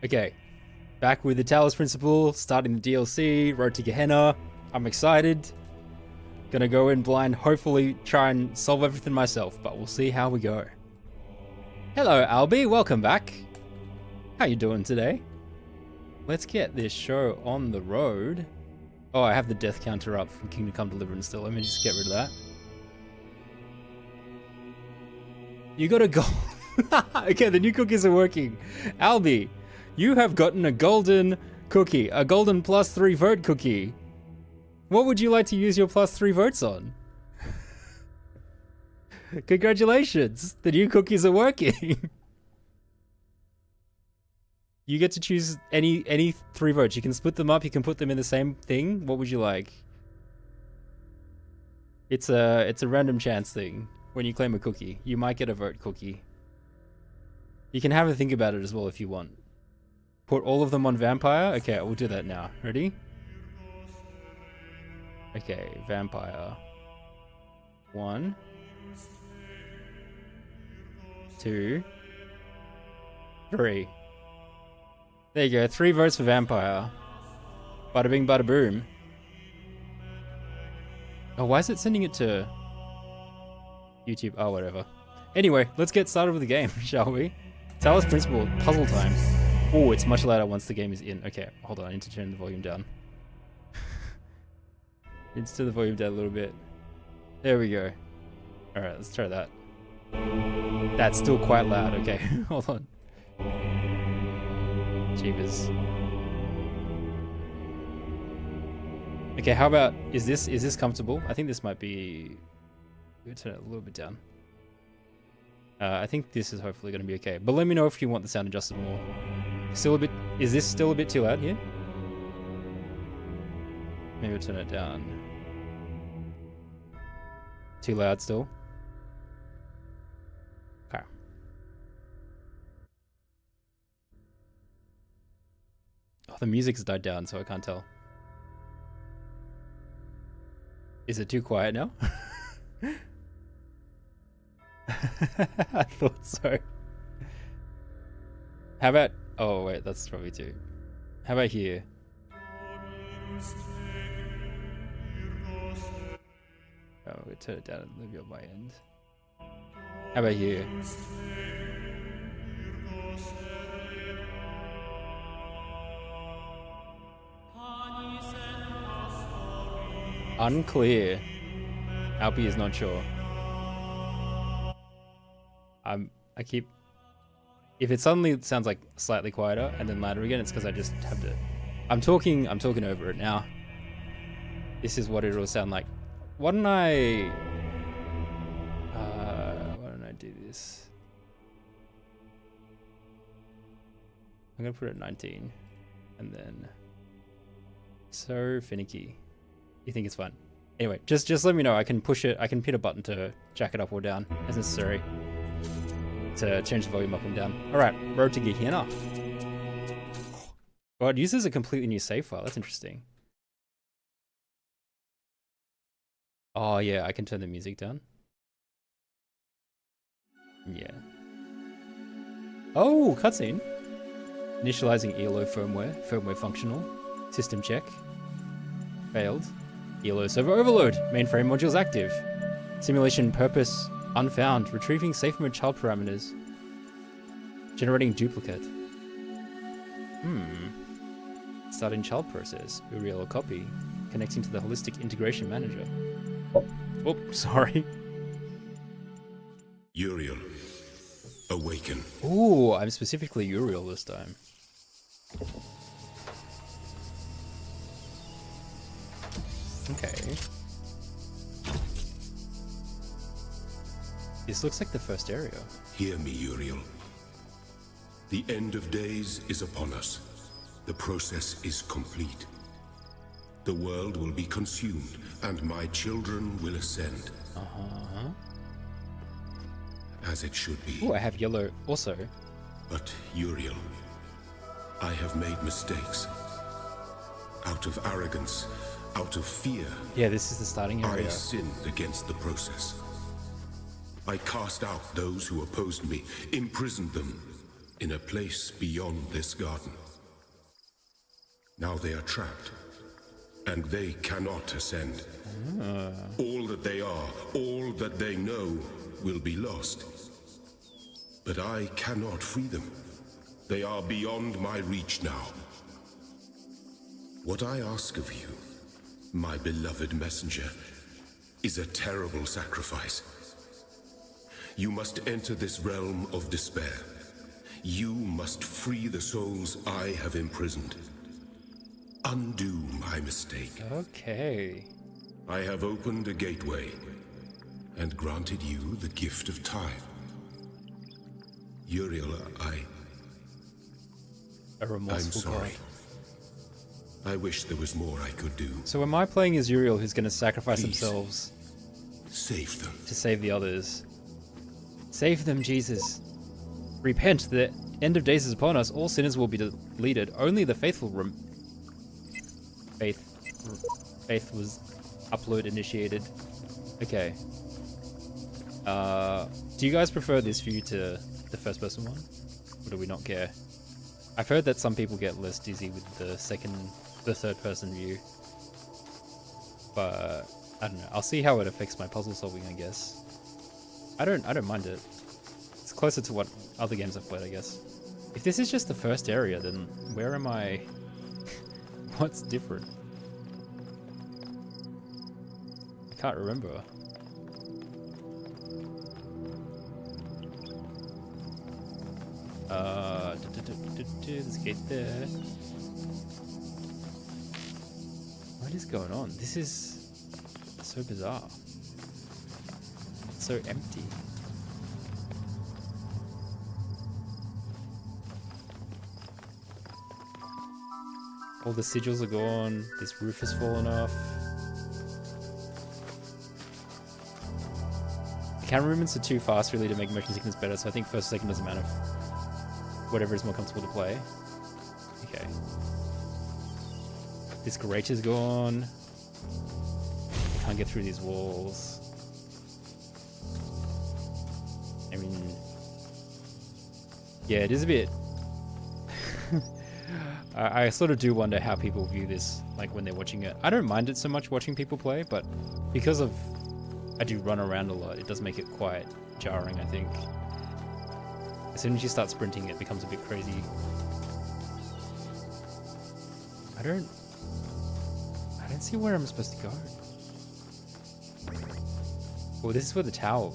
Okay, back with the Talos Principle, starting the DLC, Road to Gehenna. I'm excited. Gonna go in blind, hopefully try and solve everything myself, but we'll see how we go. Hello, Albie, welcome back. How you doing today? Let's get this show on the road. Oh, I have the death counter up from Kingdom Come Deliverance still. Let me just get rid of that. You got a gold. Okay, the new cookies are working. Albie, you have gotten a golden cookie, a golden +3 vote cookie. What would you like to use your +3 votes on? Congratulations, the new cookies are working. You get to choose any 3 votes. You can split them up, you can put them in the same thing. What would you like? It's a random chance thing. When you claim a cookie, you might get a vote cookie. You can have a think about it as well if you want. Put all of them on vampire? Okay, we'll do that now. Ready? Okay, vampire. 1, 2, 3. There you go, 3 votes for vampire. Bada bing, bada boom. Oh, why is it sending it to YouTube? Oh, whatever. Anyway, let's get started with the game, shall we? Talos Principle, puzzle time. Oh, it's much louder once the game is in. Okay, hold on, I need to turn the volume down. Need to turn the volume down a little bit. There we go. Alright, let's try that. That's still quite loud. Okay, hold on. Jeebus. Okay, how about, is this comfortable? I think this might be... We'll turn it a little bit down. I think this is hopefully going to be okay. But let me know if you want the sound adjusted more. Still a bit... Is this still a bit too loud here? Maybe we'll turn it down. Too loud still? Okay. Oh, the music's died down, so I can't tell. Is it too quiet now? I thought so. How about... Oh, wait, that's probably too... How about here? Oh, we'll turn it down a little bit on my end. How about here? Unclear. Alpi is not sure. I keep... If it suddenly sounds like slightly quieter and then louder again, it's because I just have to... I'm talking over it now. This is what it'll sound like. Why don't I do this? I'm gonna put it at 19, and then so finicky. You think it's fun? Anyway, just let me know. I can push it. I can hit a button to jack it up or down as necessary to change the volume up and down. All right, Road to Gehenna. Oh, it uses a completely new save file. That's interesting. Oh yeah, I can turn the music down. Yeah. Oh, cutscene. Initializing ELO firmware functional. System check. Failed. ELO server overload. Mainframe modules active. Simulation purpose unfound. Retrieving safe mode child parameters. Generating duplicate. Starting child process. Uriel copy. Connecting to the holistic integration manager. Oh, sorry. Uriel, awaken. Ooh, I'm specifically Uriel this time. Okay. This looks like the first area. Hear me, Uriel. The end of days is upon us. The process is complete. The world will be consumed, and my children will ascend. As it should be. Oh, I have yellow also. But, Uriel, I have made mistakes. Out of arrogance, out of fear. Yeah, this is the starting area. I sinned against the process. I cast out those who opposed me, imprisoned them, in a place beyond this garden. Now they are trapped, and they cannot ascend. All that they are, all that they know, will be lost. But I cannot free them. They are beyond my reach now. What I ask of you, my beloved messenger, is a terrible sacrifice. You must enter this realm of despair. You must free the souls I have imprisoned. Undo my mistake. Okay. I have opened a gateway and granted you the gift of time. Uriel, A I'm remorseful sorry. God. I wish there was more I could do. So am I playing as Uriel, who's going to sacrifice Please. themselves Save them. to save the others? Save them, Jesus. Repent, the end of days is upon us. All sinners will be deleted. Only the faithful Faith was upload initiated. Okay. Do you guys prefer this view to the first person one? Or do we not care? I've heard that some people get less dizzy with the third person view. But I don't know. I'll see how it affects my puzzle solving, I guess. I don't mind it. It's closer to what other games I've played, I guess. If this is just the first area, then where am I? What's different? I can't remember. There's a gate there. What is going on? This is so bizarre. It's so empty. All the sigils are gone. This roof has fallen off. The camera movements are too fast really to make motion sickness better, so I think first or second doesn't matter. Whatever is more comfortable to play. Okay. This grate is gone. I can't get through these walls. I mean... yeah, it is a bit... I sort of do wonder how people view this, like, when they're watching it. I don't mind it so much watching people play, but because of... I do run around a lot, it does make it quite jarring, I think. As soon as you start sprinting, it becomes a bit crazy. I don't see where I'm supposed to go. Well, this is where the tower,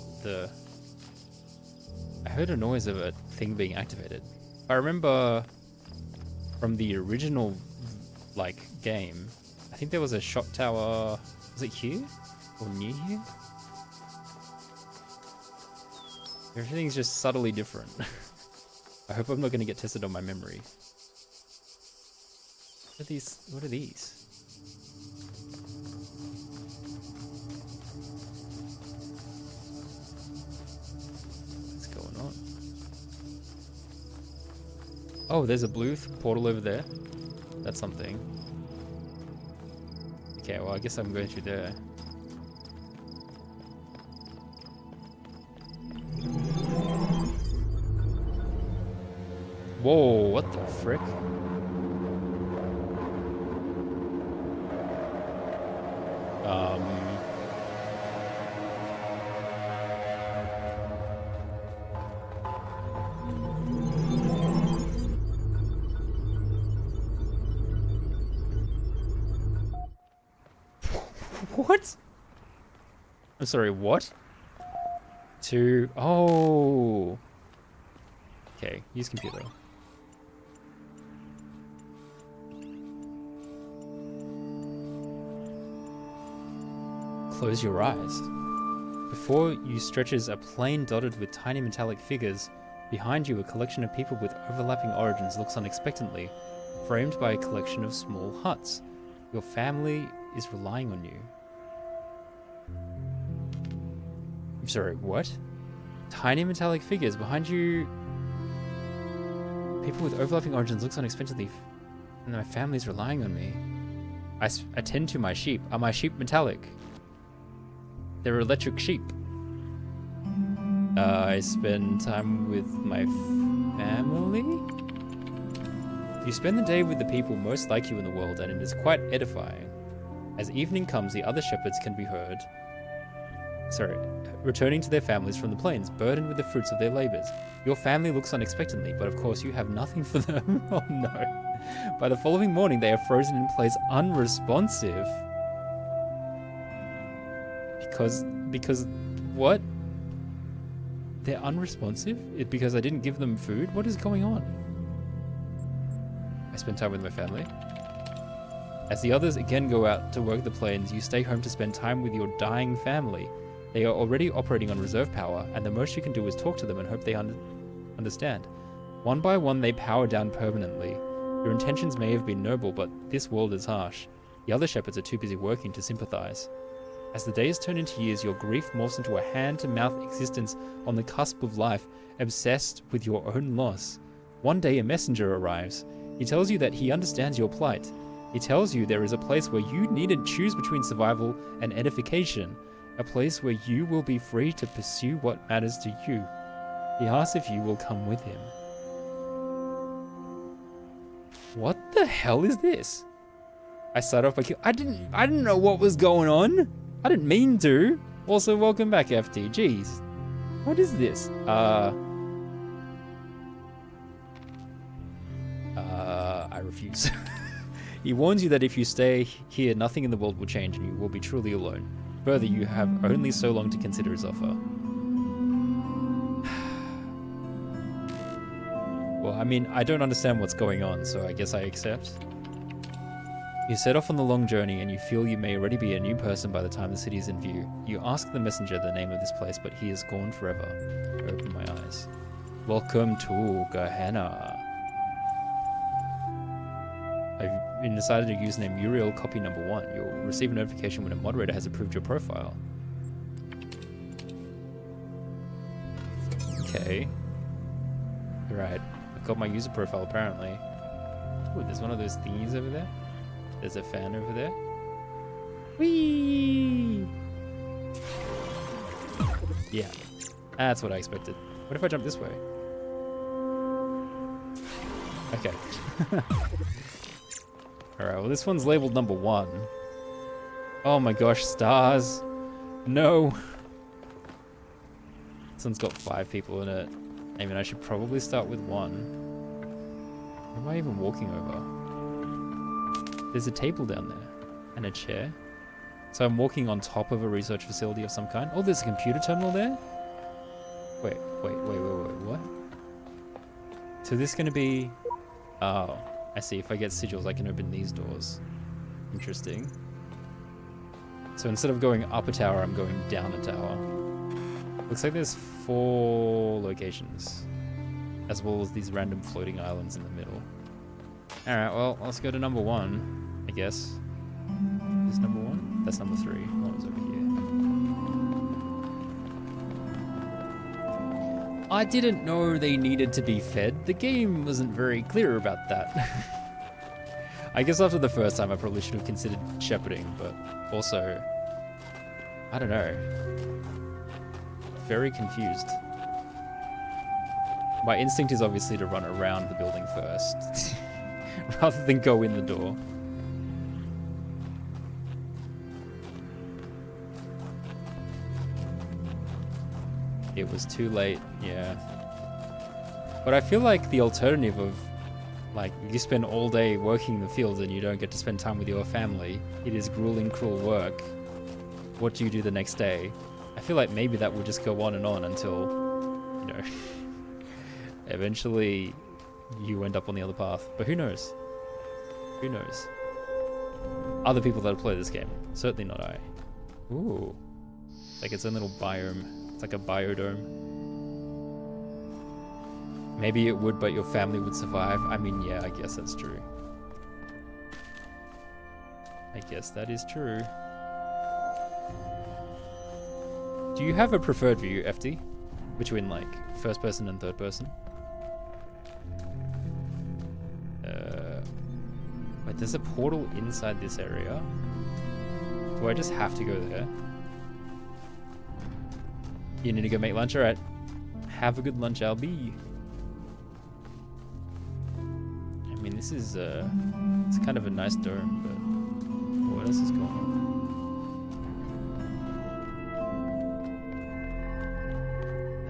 I heard a noise of a thing being activated. I remember from the original, like, game, I think there was a shot tower, was it here? Or near here? Everything's just subtly different. I hope I'm not going to get tested on my memory. What are these? What are these? What's going on? Oh, there's a blue portal over there. That's something. Okay, well, I guess I'm going through there. Whoa, what the frick? What? I'm sorry, what? Oh. Okay, use computer. Close your eyes. Before you stretches a plane dotted with tiny metallic figures. Behind you, a collection of people with overlapping origins looks unexpectedly, framed by a collection of small huts. Your family is relying on you. I'm sorry, what? Tiny metallic figures behind you. People with overlapping origins looks unexpectedly, and my family's relying on me. I attend to my sheep. Are my sheep metallic? They're electric sheep. I spend time with my family? You spend the day with the people most like you in the world, and it is quite edifying. As evening comes, the other shepherds can be heard returning to their families from the plains, burdened with the fruits of their labors. Your family looks unexpectedly, but of course you have nothing for them. Oh no. By the following morning, they are frozen in place, unresponsive. Because what? They're unresponsive? Because I didn't give them food? What is going on? I spend time with my family. As the others again go out to work the plains, you stay home to spend time with your dying family. They are already operating on reserve power, and the most you can do is talk to them and hope they understand. One by one, they power down permanently. Your intentions may have been noble, but this world is harsh. The other shepherds are too busy working to sympathize. As the days turn into years, your grief morphs into a hand-to-mouth existence on the cusp of life, obsessed with your own loss. One day, a messenger arrives. He tells you that he understands your plight. He tells you there is a place where you needn't choose between survival and edification. A place where you will be free to pursue what matters to you. He asks if you will come with him. What the hell is this? I start off by I didn't know what was going on. I didn't mean to. Also, welcome back, FT. Jeez. What is this? I refuse. He warns you that if you stay here, nothing in the world will change and you will be truly alone. Further, you have only so long to consider his offer. Well, I mean, I don't understand what's going on, so I guess I accept. You set off on the long journey and you feel you may already be a new person by the time the city is in view. You ask the messenger the name of this place, but he is gone forever. I open my eyes. Welcome to Gehenna. I've been decided to username Uriel copy number 1. You'll receive a notification when a moderator has approved your profile. Okay. Right. I've got my user profile apparently. Ooh, there's one of those thingies over there. There's a fan over there. Whee! Yeah. That's what I expected. What if I jump this way? Okay. Alright, well this one's labeled number 1. Oh my gosh, stars. No. This one's got 5 people in it. I mean, I should probably start with 1. Where am I even walking over? There's a table down there. And a chair. So I'm walking on top of a research facility of some kind. Oh, there's a computer terminal there? Wait, what? So this is gonna be... Oh, I see. If I get sigils, I can open these doors. Interesting. So instead of going up a tower, I'm going down a tower. Looks like there's 4 locations. As well as these random floating islands in the middle. Alright, well, let's go to number 1, I guess. Is number 1? That's number 3. What was over here? I didn't know they needed to be fed. The game wasn't very clear about that. I guess after the first time I probably should have considered shepherding, but also, I don't know. Very confused. My instinct is obviously to run around the building first, rather than go in the door. It was too late, yeah. But I feel like the alternative of, like, you spend all day working in the fields and you don't get to spend time with your family. It is grueling, cruel work. What do you do the next day? I feel like maybe that would just go on until, you know, eventually you end up on the other path. But who knows? Who knows? Other people that play this game. Certainly not I. Ooh. Like its own little biome. It's like a biodome. Maybe it would, but your family would survive. I mean, yeah, I guess that's true. I guess that is true. Do you have a preferred view, FD? Between, like, first person and third person? Wait, there's a portal inside this area? Do I just have to go there? You need to go make lunch? Alright. Have a good lunch, Albie. mean, this is it's kind of a nice dome, but what else is going on?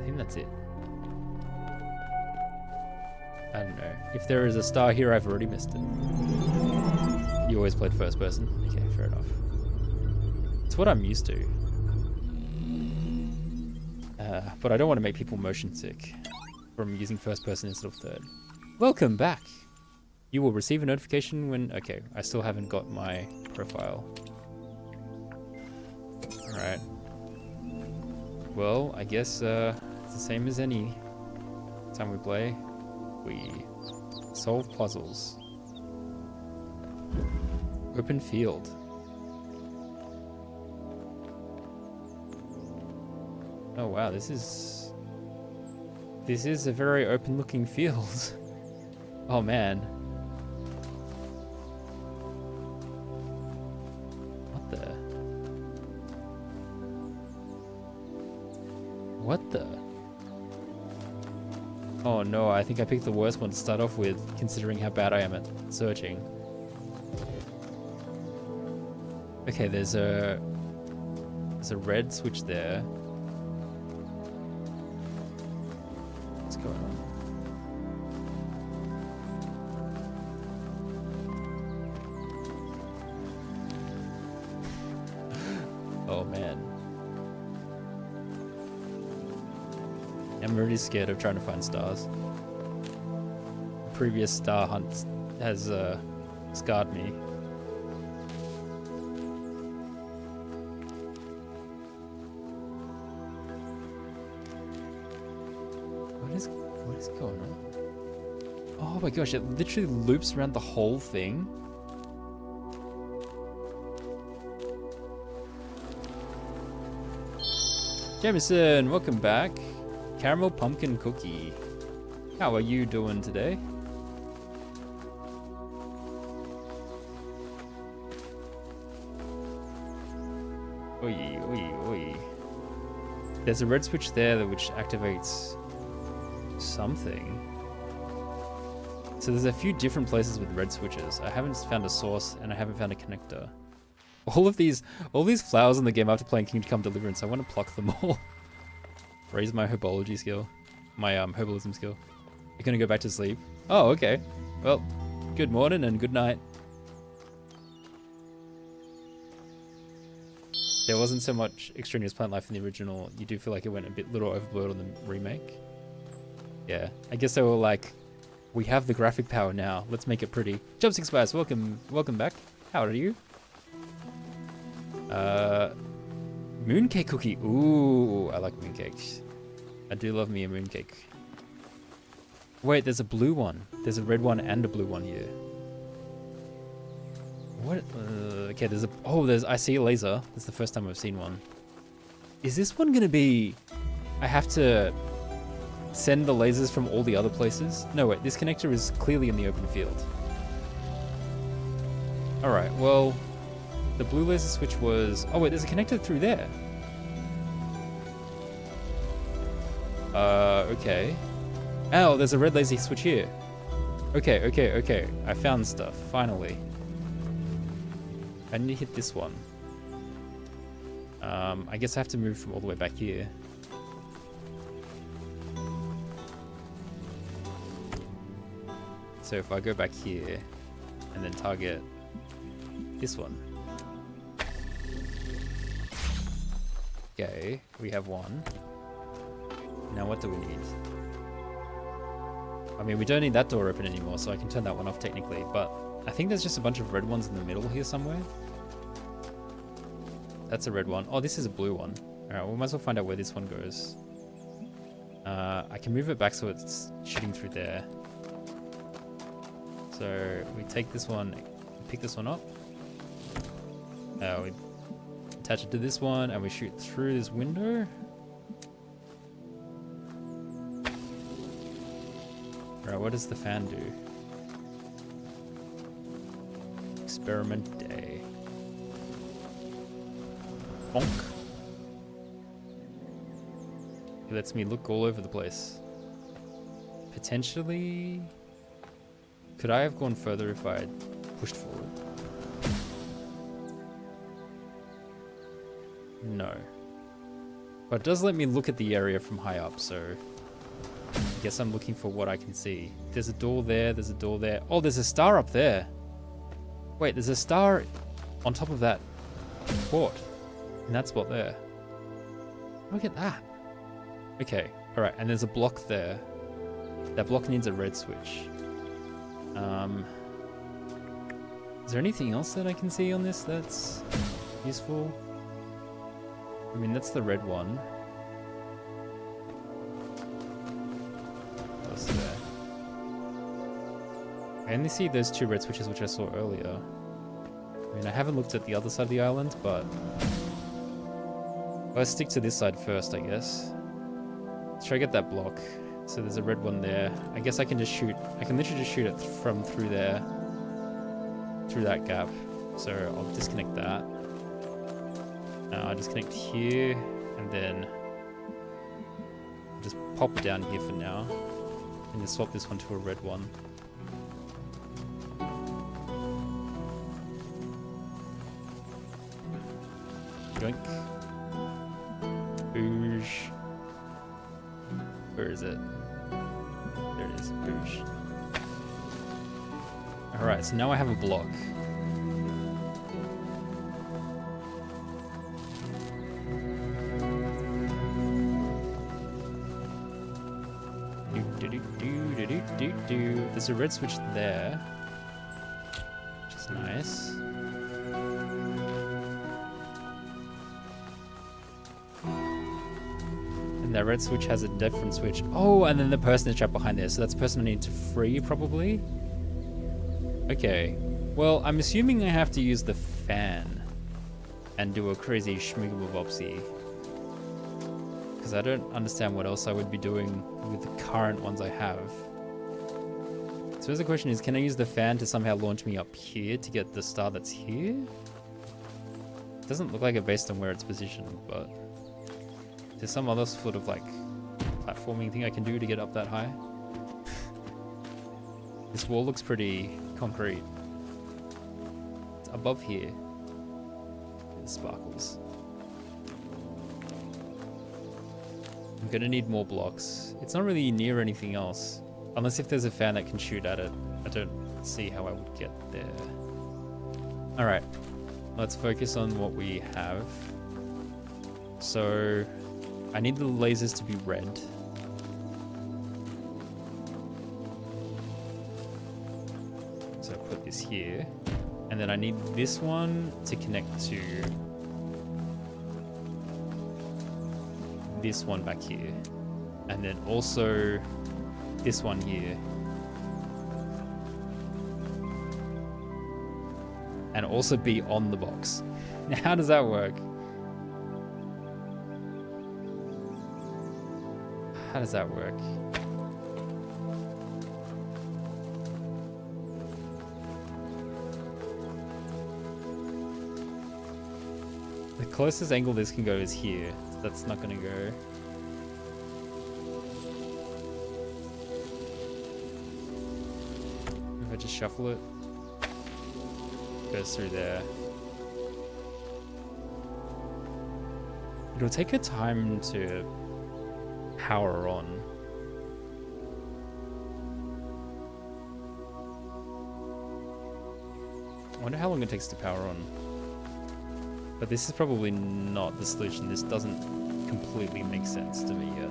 I think that's it. I don't know. If there is a star here, I've already missed it. You always played first person? Okay, fair enough. It's what I'm used to. But I don't want to make people motion sick from using first person instead of third. Welcome back! You will receive a notification when... Okay, I still haven't got my profile. Alright. Well, I guess it's the same as any time we play. We solve puzzles. Open field. Oh wow, this is a very open looking field. Oh man. What the? What the? Oh no, I think I picked the worst one to start off with, considering how bad I am at searching. Okay, there's a red switch there. What's going on? Oh man. I'm really scared of trying to find stars. Previous star hunt has scarred me. What is going on? Oh my gosh, it literally loops around the whole thing. Jameson, welcome back. Caramel pumpkin cookie. How are you doing today? Oi, oi, oi. There's a red switch there which activates something. So there's a few different places with red switches. I haven't found a source and I haven't found a connector. All these flowers in the game after playing Kingdom Come Deliverance, I want to pluck them all. Raise my herbology skill. My herbalism skill. You're gonna go back to sleep? Oh, okay. Well, good morning and good night. There wasn't so much extraneous plant life in the original. You do feel like it went a bit little overboard on the remake. Yeah, I guess they were like, we have the graphic power now. Let's make it pretty. Jumpstick Spice, welcome back. How are you? Mooncake cookie. Ooh, I like mooncakes. I do love me a mooncake. Wait, there's a blue one. There's a red one and a blue one here. What? Okay, I see a laser. That's the first time I've seen one. Is this one gonna be... I have to send the lasers from all the other places? No, wait, this connector is clearly in the open field. Alright, well, the blue laser switch was... Oh wait, there's a connector through there. Okay. Oh, there's a red laser switch here. Okay. I found stuff, finally. I need to hit this one. I guess I have to move from all the way back here. So if I go back here and then target this one. Okay, we have one. Now what do we need? I mean, we don't need that door open anymore, so I can turn that one off technically, but I think there's just a bunch of red ones in the middle here somewhere. That's a red one. Oh, this is a blue one. Alright, we might as well find out where this one goes. I can move it back so it's shooting through there. So we take this one, pick this one up. We attach it to this one and we shoot through this window. Alright, what does the fan do? Experiment day. Bonk. It lets me look all over the place. Potentially... Could I have gone further if I had pushed forward? No. But it does let me look at the area from high up, so I guess I'm looking for what I can see. There's a door there, there's a door there. Oh, there's a star up there. Wait, there's a star on top of that fort in that spot there. Look at that. Okay, alright, and there's a block there. That block needs a red switch. Is there anything else that I can see on this that's useful? I mean, that's the red one. What's there? I only see those 2 red switches which I saw earlier. I mean, I haven't looked at the other side of the island, but let's stick to this side first, I guess. Let's try to get that block. So there's a red one there. I guess I can just shoot. I can literally just shoot it from through there. Through that gap. So I'll disconnect that. I'll disconnect here. And then just pop it down here for now. And then swap this one to a red one. Yoink. Boosh. Where is it? There it is. Boosh. Alright, so now I have a block. There's a red switch there, which is nice. And that red switch has a different switch. Oh, and then the person is trapped behind there, so that's the person I need to free, probably? Okay. Well, I'm assuming I have to use the fan and do a crazy schmigglebopsy. Because I don't understand what else I would be doing with the current ones I have. So the question is, can I use the fan to somehow launch me up here to get the star that's here? It doesn't look like it based on where it's positioned, but there's some other sort of like platforming thing I can do to get up that high. This wall looks pretty concrete. It's above here. It sparkles. I'm gonna need more blocks. It's not really near anything else. Unless if there's a fan that can shoot at it. I don't see how I would get there. Alright. Let's focus on what we have. So I need the lasers to be red. So I put this here. And then I need this one to connect to this one back here. And then also this one here. And also be on the box. Now, how does that work? How does that work? The closest angle this can go is here. So that's not gonna go. If I just shuffle it, goes through there. It'll take a time to power on. I wonder how long it takes to power on. But this is probably not the solution. This doesn't completely make sense to me yet.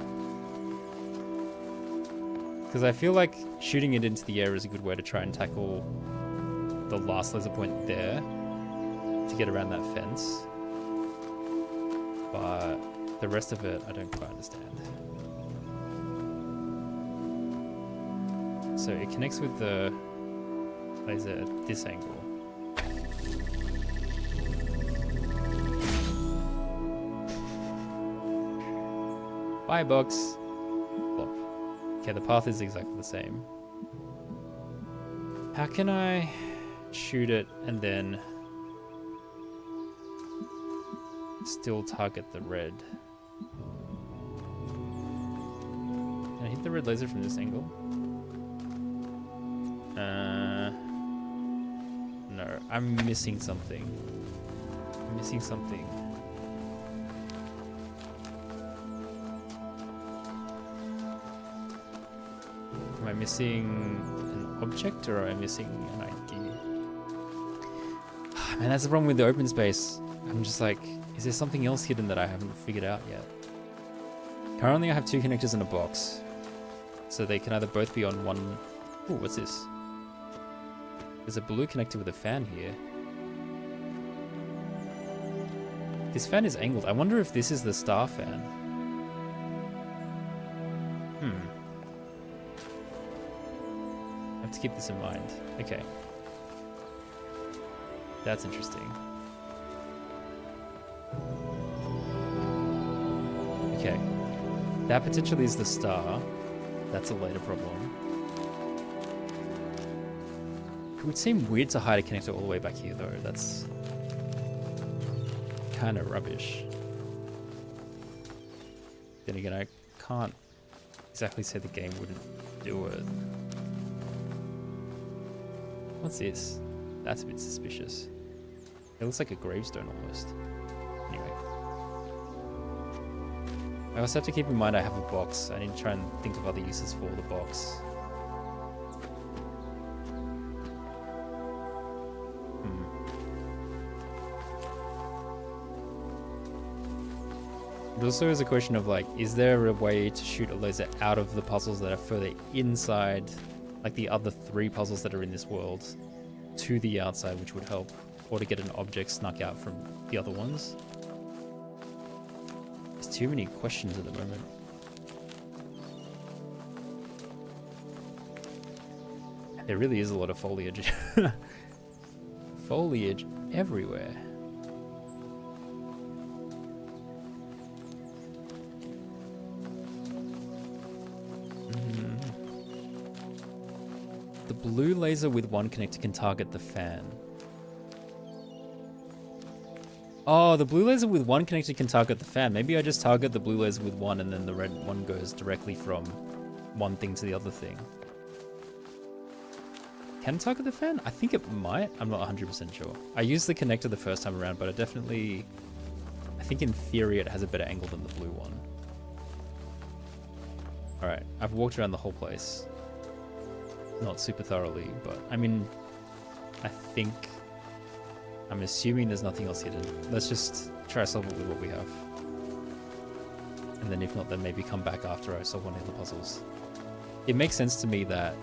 Because I feel like shooting it into the air is a good way to try and tackle the last laser point there to get around that fence. But the rest of it, I don't quite understand. So it connects with the laser at this angle. Bye, box. Plop. Okay, the path is exactly the same. How can I shoot it and then still target the red? Can I hit the red laser from this angle? No, I'm missing something. I'm missing something. Am I missing an object or am I missing an idea? Man, that's the problem with the open space. I'm just like, is there something else hidden that I haven't figured out yet? Currently I have 2 connectors in a box. So they can either both be on one... Ooh, what's this? There's a blue connector with a fan here. This fan is angled. I wonder if this is the star fan. I have to keep this in mind. Okay. That's interesting. Okay. That potentially is the star. That's a later problem. It would seem weird to hide a connector all the way back here though. That's kind of rubbish. Then again, I can't exactly say the game wouldn't do it. What's this? That's a bit suspicious. It looks like a gravestone almost. Anyway. I also have to keep in mind I have a box. I need to try and think of other uses for the box. It also is a question of like, is there a way to shoot a laser out of the puzzles that are further inside, like the other 3 puzzles that are in this world, to the outside, which would help, or to get an object snuck out from the other ones? There's too many questions at the moment. There really is a lot of foliage. Foliage everywhere. The blue laser with 1 connector can target the fan. Oh, the blue laser with 1 connector can target the fan. Maybe I just target the blue laser with 1 and then the red one goes directly from one thing to the other thing. Can it target the fan? I think it might. I'm not 100% sure. I used the connector the first time around, but I think in theory it has a better angle than the blue one. Alright, I've walked around the whole place. Not super thoroughly, but I mean, I'm assuming there's nothing else hidden. Let's just try to solve it with what we have. And then if not, then maybe come back after I solve one of the puzzles. It makes sense to me that...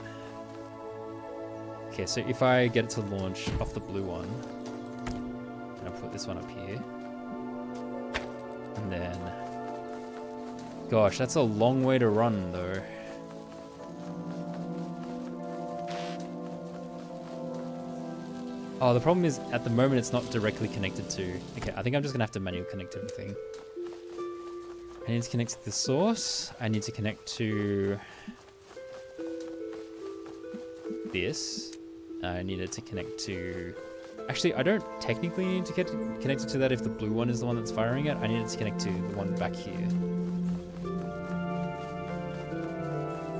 Okay, so if I get it to launch off the blue one, and I'll put this one up here. And then... Gosh, that's a long way to run though. Oh, the problem is, at the moment, it's not directly connected to... Okay, I think I'm just going to have to manually connect everything. I need to connect to the source. I need to connect to... this. I needed to connect to... Actually, I don't technically need to get connected to that if the blue one is the one that's firing it. I needed to connect to the one back here.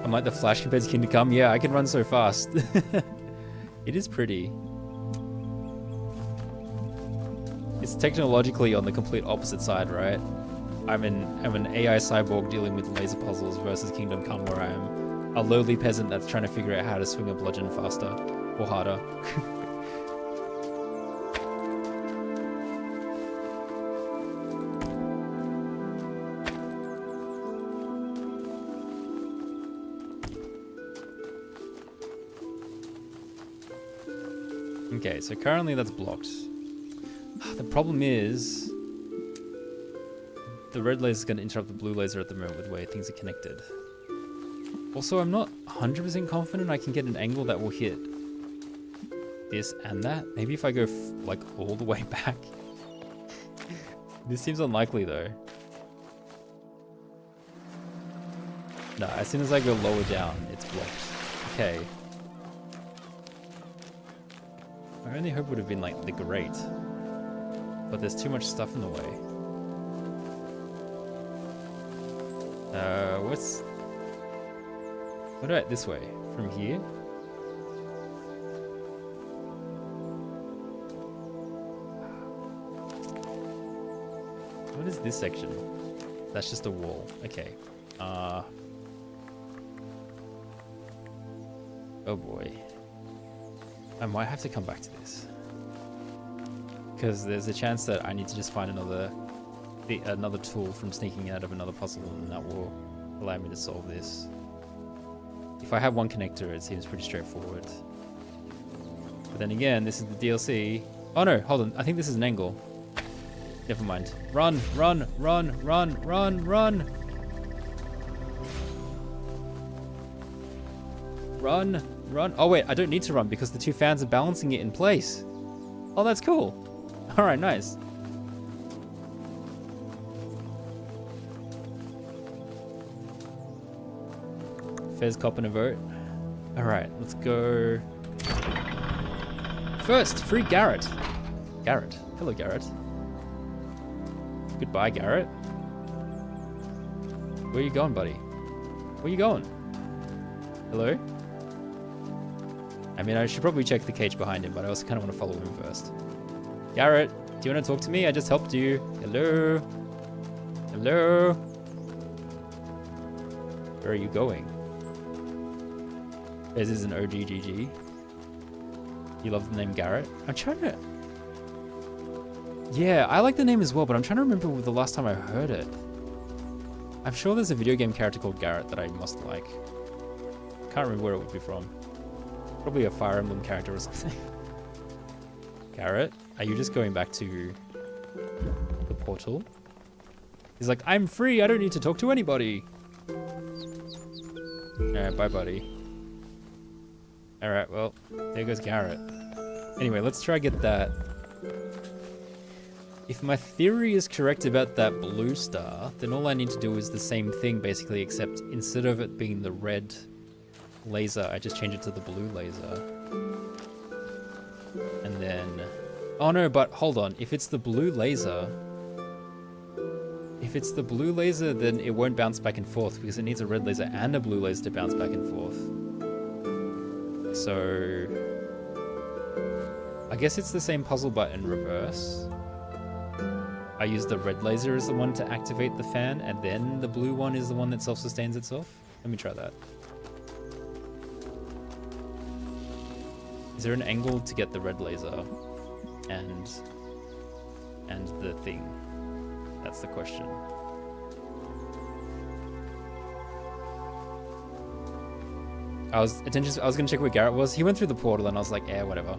I'm like the Flash compared to Kingdom Come. Yeah, I can run so fast. It is pretty. It's technologically on the complete opposite side, right? I'm an AI cyborg dealing with laser puzzles versus Kingdom Come, where I am a lowly peasant that's trying to figure out how to swing a bludgeon faster or harder. Okay, so currently that's blocked. The problem is the red laser is going to interrupt the blue laser at the moment with the way things are connected. Also, I'm not 100% confident I can get an angle that will hit this and that. Maybe if I go like all the way back. This seems unlikely though. No, as soon as I go lower down, it's blocked. Okay. My only hope would have been like the grate. But there's too much stuff in the way. What about this way? From here? What is this section? That's just a wall. Okay. Oh boy. I might have to come back to this. Because there's a chance that I need to just find another tool from sneaking out of another puzzle, and that will allow me to solve this. If I have one connector, it seems pretty straightforward. But then again, this is the DLC. Oh no, hold on. I think this is an angle. Never mind. Run, run, run, run, run, run. Run, run. Oh wait, I don't need to run because the two fans are balancing it in place. Oh, that's cool. All right, nice. Fez copping a vote. All right, let's go. First, free Garrett. Garrett. Hello, Garrett. Goodbye, Garrett. Where you going, buddy? Where you going? Hello? I mean, I should probably check the cage behind him, but I also kind of want to follow him first. Garrett, do you want to talk to me? I just helped you. Hello? Hello? Where are you going? This is an OG GG. You love the name Garrett? I'm trying to... Yeah, I like the name as well, but I'm trying to remember the last time I heard it. I'm sure there's a video game character called Garrett that I must like. Can't remember where it would be from. Probably a Fire Emblem character or something. Garrett, are you just going back to the portal? He's like, I'm free, I don't need to talk to anybody. Alright, bye buddy. Alright, well, there goes Garrett. Anyway, let's try get that. If my theory is correct about that blue star, then all I need to do is the same thing basically, except instead of it being the red laser, I just change it to the blue laser. And then... Oh no, but hold on. If it's the blue laser... If it's the blue laser, then it won't bounce back and forth because it needs a red laser and a blue laser to bounce back and forth. So... I guess it's the same puzzle but in reverse. I use the red laser as the one to activate the fan, and then the blue one is the one that self-sustains itself. Let me try that. Is there an angle to get the red laser and the thing? That's the question. I was gonna check where Garrett was. He went through the portal and I was like, yeah, whatever.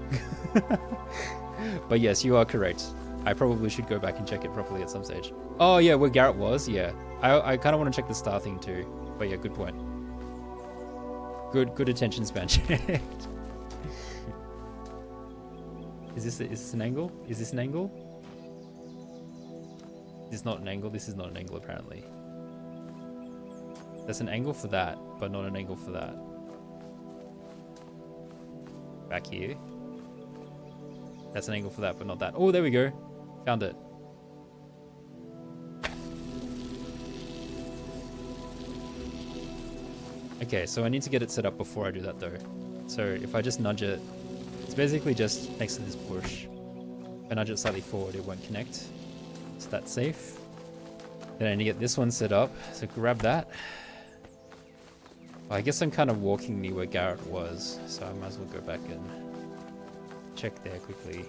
But yes, you are correct. I probably should go back and check it properly at some stage. Oh yeah, where Garrett was, yeah. I kind of want to check the star thing too. But yeah, good point. Good attention span checked. Is this an angle? Is this an angle? This is not an angle. This is not an angle apparently. That's an angle for that, but not an angle for that. Back here. That's an angle for that, but not that. Oh, there we go. Found it. Okay, so I need to get it set up before I do that though. So if I just nudge it, it's basically just next to this bush. If I nudge it slightly forward, it won't connect. So that's safe. Then I need to get this one set up. So grab that. Well, I guess I'm kind of walking near where Garrett was, so I might as well go back and check there quickly.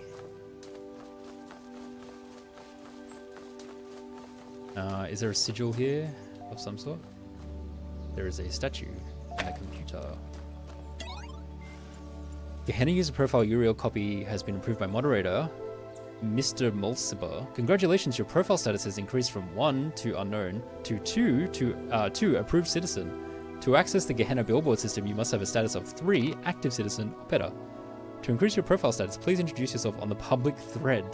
Is there a sigil here of some sort? There is a statue and a computer. Gehenna user profile URL copy has been approved by moderator Mr. Mulciber. Congratulations, your profile status has increased from 1 to unknown to 2 to approved citizen. To access the Gehenna billboard system, you must have a status of 3, active citizen or better. To increase your profile status, please introduce yourself on the public thread.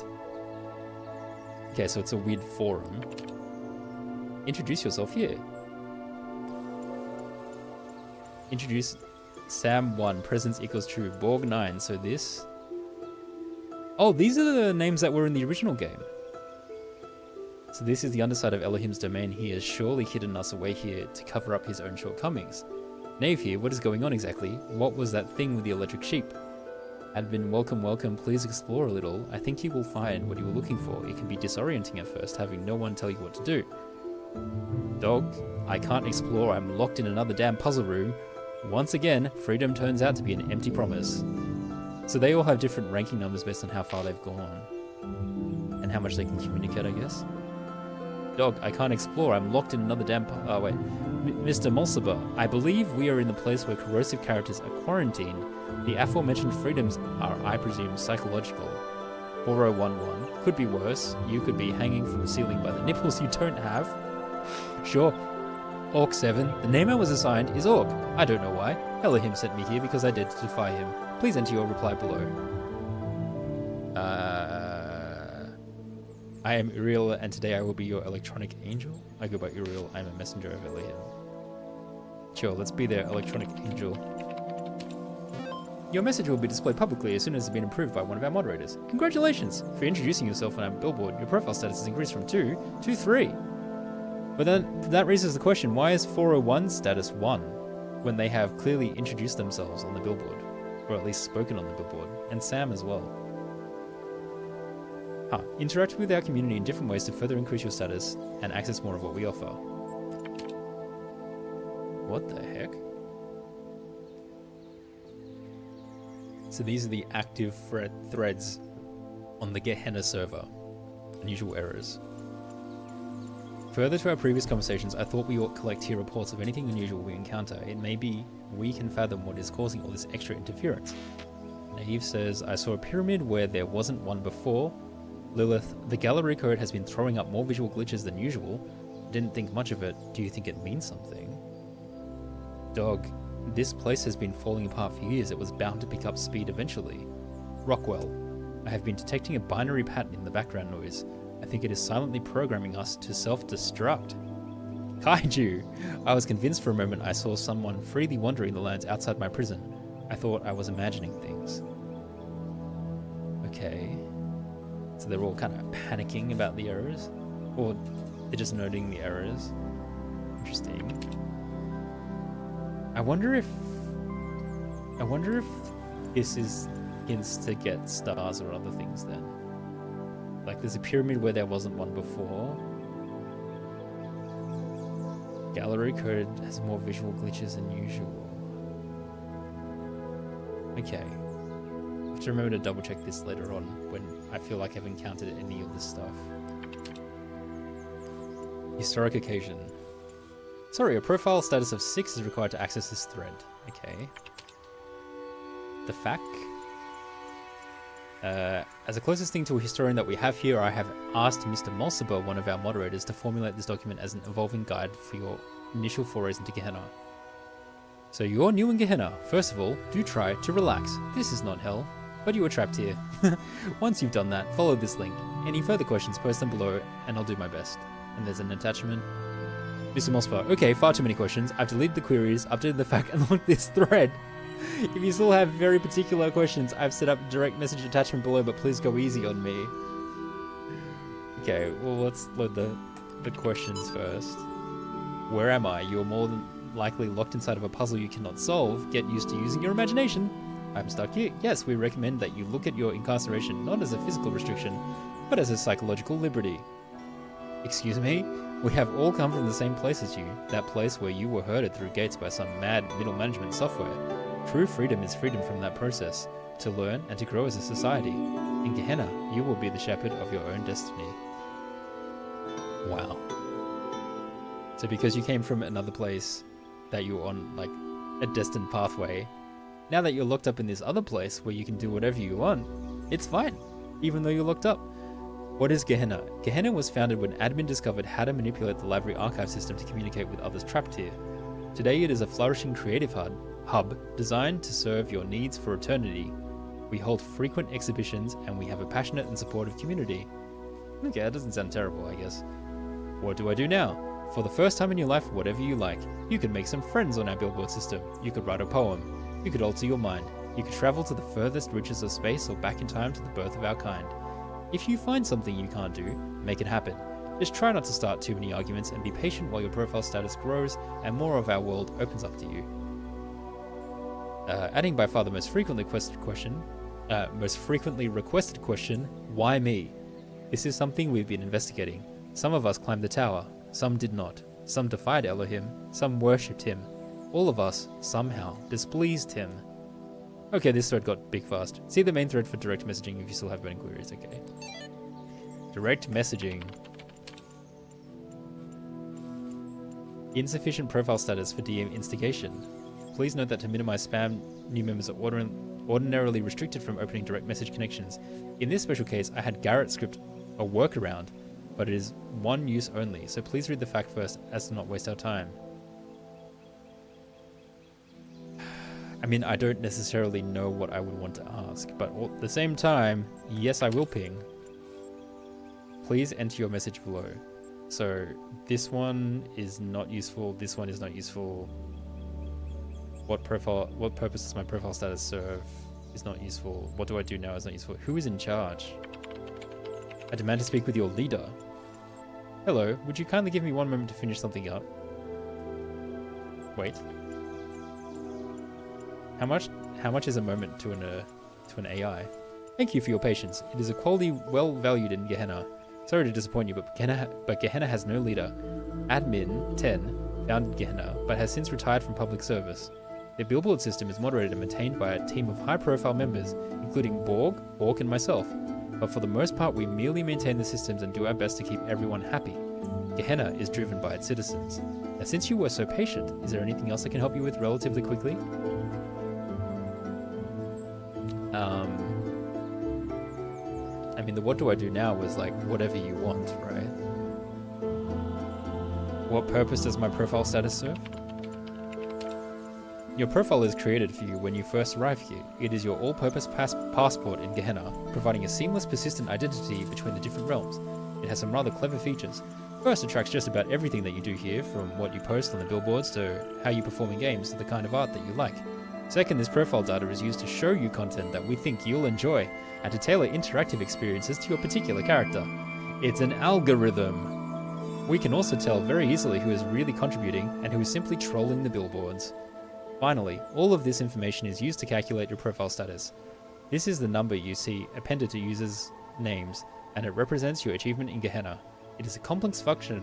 Okay, so it's a weird forum. Introduce yourself here. Introduce Sam1, presence equals true, Borg 9, so this... Oh, these are the names that were in the original game. So this is the underside of Elohim's domain. He has surely hidden us away here to cover up his own shortcomings. Knave here, what is going on exactly? What was that thing with the electric sheep? Admin, welcome, welcome. Please explore a little. I think you will find what you were looking for. It can be disorienting at first, having no one tell you what to do. Dog, I can't explore. I'm locked in another damn puzzle room. Once again, freedom turns out to be an empty promise. So they all have different ranking numbers based on how far they've gone. And how much they can communicate, I guess. Dog, I can't explore. I'm locked in another damn wait. Mr. Mulciber, I believe we are in the place where corrosive characters are quarantined. The aforementioned freedoms are, I presume, psychological. 4011. Could be worse. You could be hanging from the ceiling by the nipples you don't have. Sure. Orc 7. The name I was assigned is Orc. I don't know why. Elohim sent me here because I dared to defy him. Please enter your reply below. I am Uriel, and today I will be your electronic angel. I go by Uriel. I'm a messenger of Elohim. Sure, let's be their electronic angel. Your message will be displayed publicly as soon as it's been approved by one of our moderators. Congratulations! For introducing yourself on our billboard, your profile status has increased from 2 to 3. But then that raises the question, why is 401 status 1 when they have clearly introduced themselves on the billboard? Or at least spoken on the billboard. And Sam as well. Interact with our community in different ways to further increase your status and access more of what we offer. What the heck? So these are the active threads on the Gehenna server. Unusual errors. Further to our previous conversations, I thought we ought to collect here reports of anything unusual we encounter. It may be we can fathom what is causing all this extra interference. Naive says, I saw a pyramid where there wasn't one before. Lilith, the gallery code has been throwing up more visual glitches than usual. Didn't think much of it. Do you think it means something? Dog, this place has been falling apart for years. It was bound to pick up speed eventually. Rockwell, I have been detecting a binary pattern in the background noise. I think it is silently programming us to self-destruct. Kaiju! I was convinced for a moment I saw someone freely wandering the lands outside my prison. I thought I was imagining things. Okay. So they're all kind of panicking about the errors? Or they're just noting the errors? Interesting. I wonder if this is hints to get stars or other things then. Like there's a pyramid where there wasn't one before. Gallery code has more visual glitches than usual. Okay. I have to remember to double check this later on when I feel like I've encountered any of this stuff. Historic occasion. Sorry, a profile status of 6 is required to access this thread. Okay. The fact. As the closest thing to a historian that we have here, I have asked Mr. Mulciber, one of our moderators, to formulate this document as an evolving guide for your initial forays into Gehenna. So you're new in Gehenna. First of all, do try to relax. This is not hell, but you were trapped here. Once you've done that, follow this link. Any further questions, post them below, and I'll do my best. And there's an attachment. Mr. Mulciber, okay, far too many questions. I've deleted the queries, updated the fact, and looked this thread. If you still have very particular questions, I've set up direct message attachment below, but please go easy on me. Okay, well, let's load the questions first. Where am I? You're more than likely locked inside of a puzzle you cannot solve. Get used to using your imagination. I'm stuck here. Yes, we recommend that you look at your incarceration not as a physical restriction, but as a psychological liberty. Excuse me? We have all come from the same place as you, that place where you were herded through gates by some mad middle management software. True freedom is freedom from that process, to learn and to grow as a society. In Gehenna, you will be the shepherd of your own destiny. Wow. So because you came from another place that you were on, like, a destined pathway, now that you're locked up in this other place where you can do whatever you want, it's fine, even though you're locked up. What is Gehenna? Gehenna was founded when admin discovered how to manipulate the library archive system to communicate with others trapped here. Today it is a flourishing creative hub designed to serve your needs for eternity. We hold frequent exhibitions and we have a passionate and supportive community. Okay, that doesn't sound terrible, I guess. What do I do now? For the first time in your life, whatever you like. You could make some friends on our billboard system. You could write a poem. You could alter your mind. You could travel to the furthest reaches of space or back in time to the birth of our kind. If you find something you can't do, make it happen. Just try not to start too many arguments and be patient while your profile status grows and more of our world opens up to you. Adding by far the most frequently requested question, Most frequently requested question, why me? This is something we've been investigating. Some of us climbed the tower, some did not. Some defied Elohim, some worshipped him. All of us, somehow, displeased him. Okay, this thread got big fast. See the main thread for direct messaging if you still have burning queries, okay. Direct messaging. Insufficient profile status for DM instigation. Please note that to minimize spam, new members are ordinarily restricted from opening direct message connections. In this special case, I had Garrett script a workaround, but it is one use only, so please read the fact first as to not waste our time. I mean, I don't necessarily know what I would want to ask, but at the same time, yes, I will ping. Please enter your message below. So this one is not useful, this one is not useful. What purpose does my profile status serve is not useful. What do I do now is not useful. Who is in charge? I demand to speak with your leader. Hello, would you kindly give me one moment to finish something up? Wait. How much is a moment to an AI? Thank you for your patience. It is a quality well valued in Gehenna. Sorry to disappoint you, but Gehenna has no leader. Admin 10 founded Gehenna, but has since retired from public service. The billboard system is moderated and maintained by a team of high-profile members, including Borg, Orc, and myself. But for the most part, we merely maintain the systems and do our best to keep everyone happy. Gehenna is driven by its citizens. Now, since you were so patient, is there anything else I can help you with relatively quickly? I mean, the what do I do now was like whatever you want, right? What purpose does my profile status serve? Your profile is created for you when you first arrive here. It is your all-purpose passport in Gehenna, providing a seamless, persistent identity between the different realms. It has some rather clever features. First, it tracks just about everything that you do here, from what you post on the billboards to how you perform in games to the kind of art that you like. Second, this profile data is used to show you content that we think you'll enjoy, and to tailor interactive experiences to your particular character. It's an algorithm. We can also tell very easily who is really contributing and who is simply trolling the billboards. Finally, all of this information is used to calculate your profile status. This is the number you see appended to users' names, and it represents your achievement in Gehenna. It is a complex function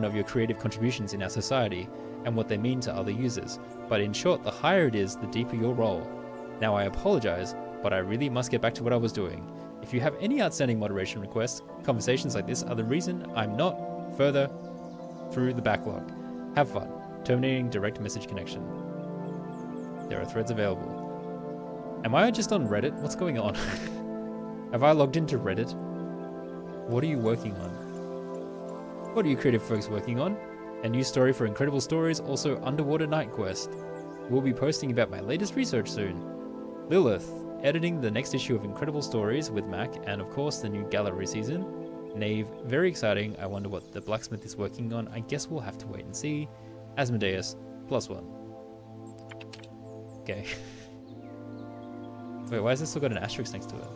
of your creative contributions in our society and what they mean to other users. But in short, the higher it is, the deeper your role. Now I apologize, but I really must get back to what I was doing. If you have any outstanding moderation requests, conversations like this are the reason I'm not further through the backlog. Have fun. Terminating direct message connection. There are threads available. Am I just on Reddit? What's going on? Have I logged into Reddit? What are you working on? What are you creative folks working on? A new story for Incredible Stories, also Underwater Night Quest. We'll be posting about my latest research soon. Lilith, editing the next issue of Incredible Stories with Mac, and of course the new gallery season. Knave, very exciting. I wonder what the blacksmith is working on. I guess we'll have to wait and see. Asmodeus, +1. Okay. Wait, why has this still got an asterisk next to it?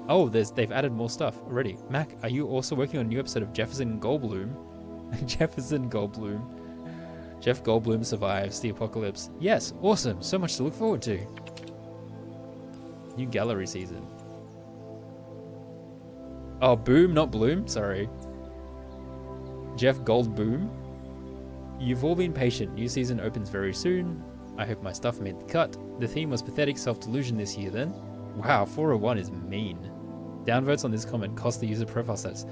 Oh, they've added more stuff already. Mac, are you also working on a new episode of Jefferson Goldblum? Jefferson Goldblum. Jeff Goldblum survives the apocalypse. Yes, awesome. So much to look forward to. New gallery season. Oh, Boom, not Bloom. Sorry. Jeff Goldblum. You've all been patient. New season opens very soon. I hope my stuff made the cut. The theme was pathetic self-delusion this year then. Wow, 401 is mean. Downvotes on this comment cost the user profile status.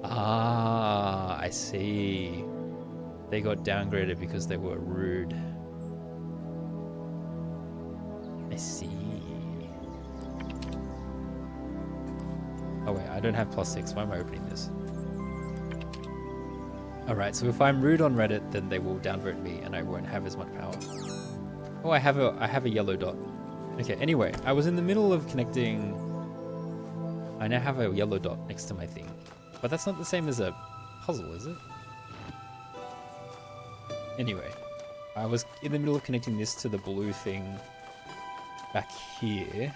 Ah, I see. They got downgraded because they were rude. I see. Oh wait, I don't have +6. Why am I opening this? Alright, so if I'm rude on Reddit, then they will downvote me and I won't have as much power. Oh, I have a yellow dot. Okay, anyway, I was in the middle of connecting... I now have a yellow dot next to my thing. But that's not the same as a puzzle, is it? Anyway, I was in the middle of connecting this to the blue thing back here.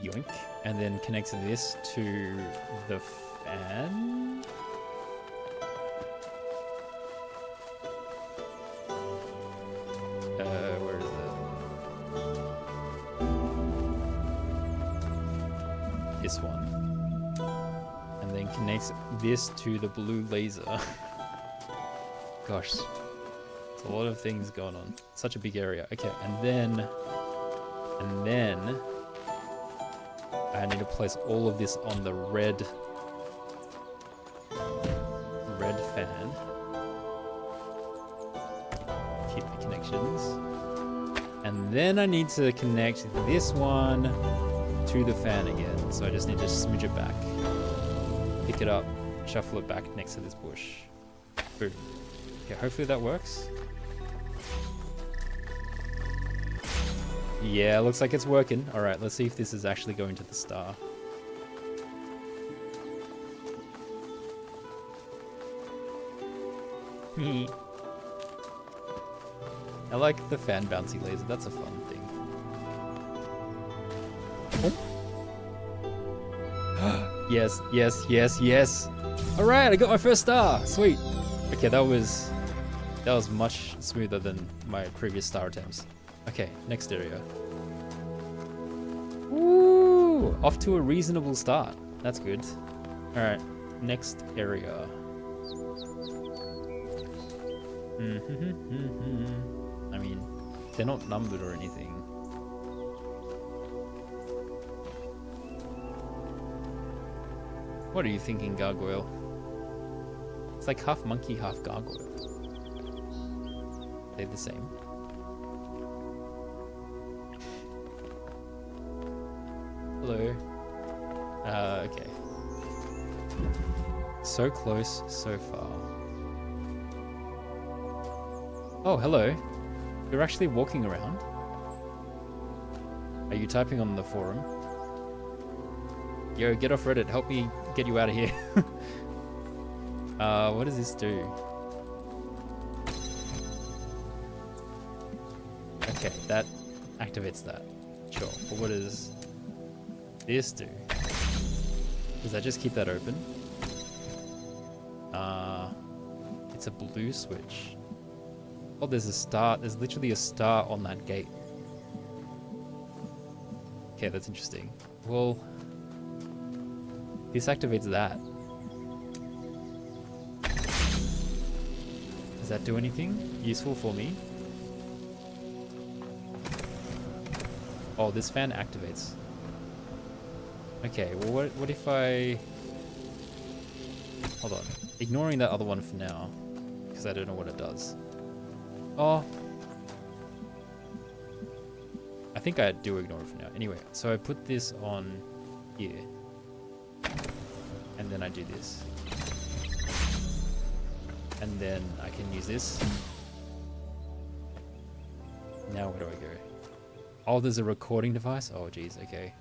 Yoink. And then connect this to the fan. this one. And then connects this to the blue laser. Gosh, it's a lot of things going on. Such a big area. Okay, and then I need to place all of this on the red fan. Keep the connections. And then I need to connect this one to the fan again. So I just need to smidge it back. Pick it up, shuffle it back next to this bush. Boom. Okay, hopefully that works. Yeah, looks like it's working. Alright, let's see if this is actually going to the star. I like the fan bouncy laser, that's a fun thing. Oh. Yes, yes, yes, yes. Alright, I got my first star. Sweet. Okay, that was much smoother than my previous star attempts. Okay, next area. Woo! Off to a reasonable start. That's good. Alright, next area. I mean, they're not numbered or anything. What are you thinking, gargoyle? It's like half monkey, half gargoyle. They're the same. Hello. Okay. So close, so far. Oh, hello. You're actually walking around. Are you typing on the forum? Yo, get off Reddit. Help me get you out of here. What does this do? Okay, that activates that. Sure. But what does this do? Does that just keep that open? It's a blue switch. Oh, there's a star. There's literally a star on that gate. Okay, that's interesting. Well, this activates that. Does that do anything useful for me? Oh, this fan activates. Okay, well, what if I... Hold on. Ignoring that other one for now, because I don't know what it does. Oh. I think I do ignore it for now. Anyway, so I put this on here. And then I do this. And then I can use this. Now where do I go? Oh, there's a recording device? Oh, geez, okay.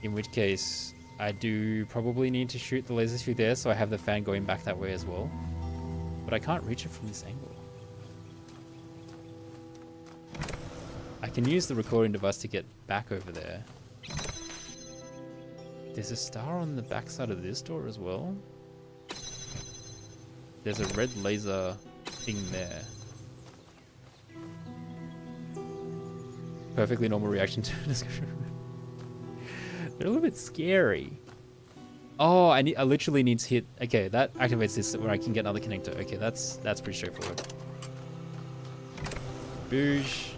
In which case, I do probably need to shoot the laser through there so I have the fan going back that way as well. But I can't reach it from this angle. I can use the recording device to get back over there. There's a star on the backside of this door as well. There's a red laser thing there. Perfectly normal reaction to a description. They're a little bit scary. Oh, I literally need to hit... Okay, that activates this where I can get another connector. Okay, that's pretty straightforward. Boosh.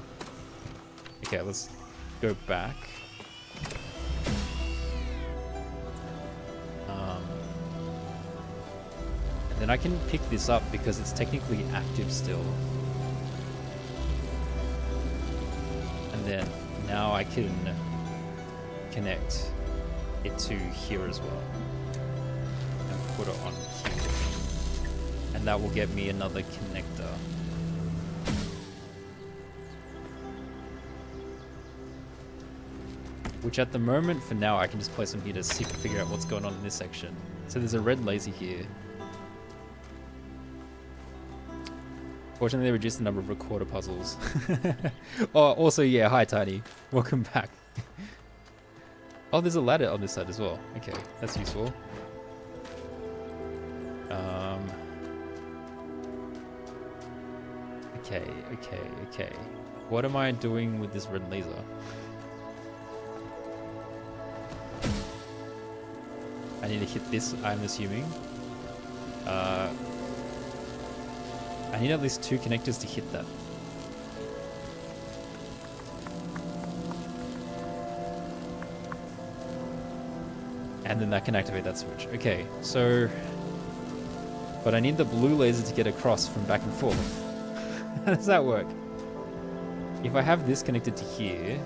Okay, let's go back. And then I can pick this up because it's technically active still. And then now I can connect it to here as well. And put it on here. And that will get me another connector. Which at the moment, for now, I can just place them here to figure out what's going on in this section. So there's a red laser here. Fortunately, they reduced the number of recorder puzzles. Oh, also, yeah, hi, Tiny. Welcome back. Oh, there's a ladder on this side as well. Okay, that's useful. Okay. What am I doing with this red laser? I need to hit this, I'm assuming. I need at least 2 connectors to hit that. And then that can activate that switch. Okay, so... But I need the blue laser to get across from back and forth. How does that work? If I have this connected to here...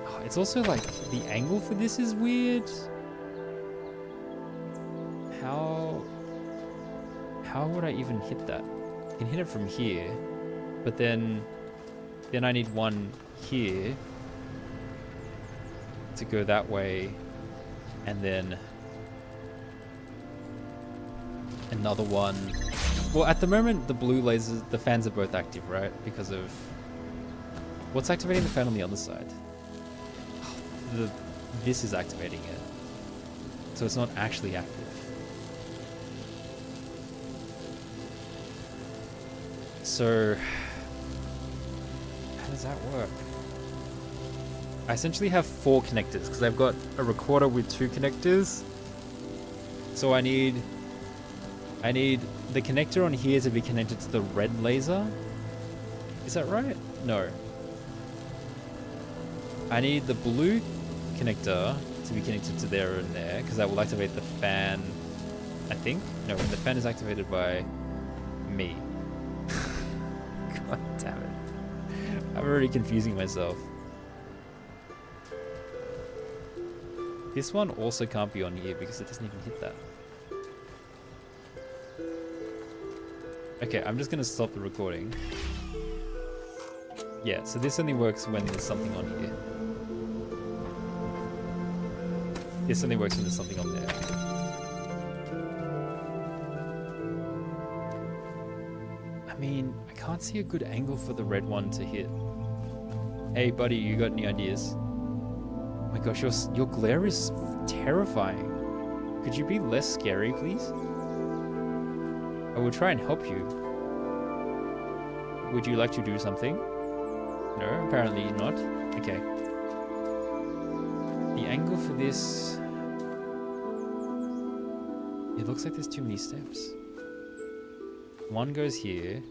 Oh, it's also like, the angle for this is weird. How would I even hit that? I can hit it from here, but then I need one here to go that way, and then another one. Well, at the moment, the blue lasers, the fans are both active, right? Because of what's activating the fan on the other side? This is activating it, so it's not actually active. So, how does that work? I essentially have 4 connectors because I've got a recorder with 2 connectors. So I need the connector on here to be connected to the red laser. Is that right? No. I need the blue connector to be connected to there and there because that will activate the fan, I think. No, the fan is activated by me. God damn it. I'm already confusing myself. This one also can't be on here because it doesn't even hit that. Okay, I'm just gonna stop the recording. Yeah, so this only works when there's something on here. This only works when there's something on there. I mean, I can't see a good angle for the red one to hit. Hey buddy, you got any ideas? Oh my gosh, your glare is terrifying. Could you be less scary, please? I will try and help you. Would you like to do something? No, apparently not. Okay. The angle for this... It looks like there's too many steps. One goes here,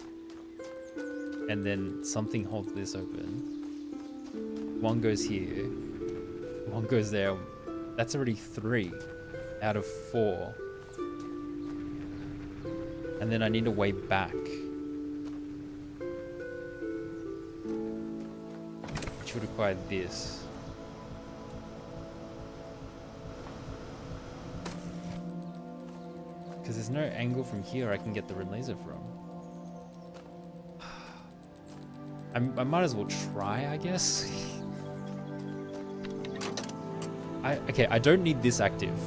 and then something holds this open. One goes here, one goes there. That's already 3 out of 4. And then I need a way back, which would require this. Because there's no angle from here I can get the red laser from. I might as well try, I guess. Okay, I don't need this active.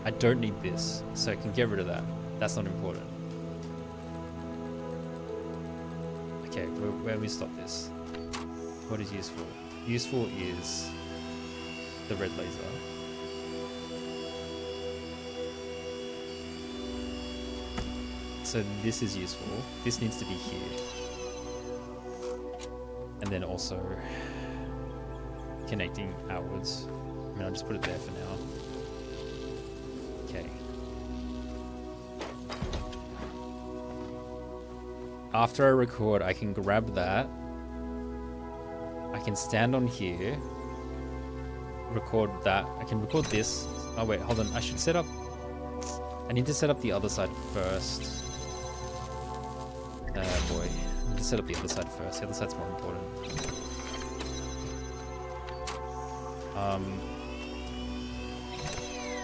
I don't need this, so I can get rid of that. That's not important. Okay, where do we stop this? What is useful? Useful is the red laser. So this is useful. This needs to be here. And then also connecting outwards. I mean, I'll just put it there for now. Okay. After I record, I can grab that. I can stand on here. Record that. I can record this. Oh wait, hold on. I should set up... I need to set up the other side first. Boy. I need to set up the other side first. The other side's more important.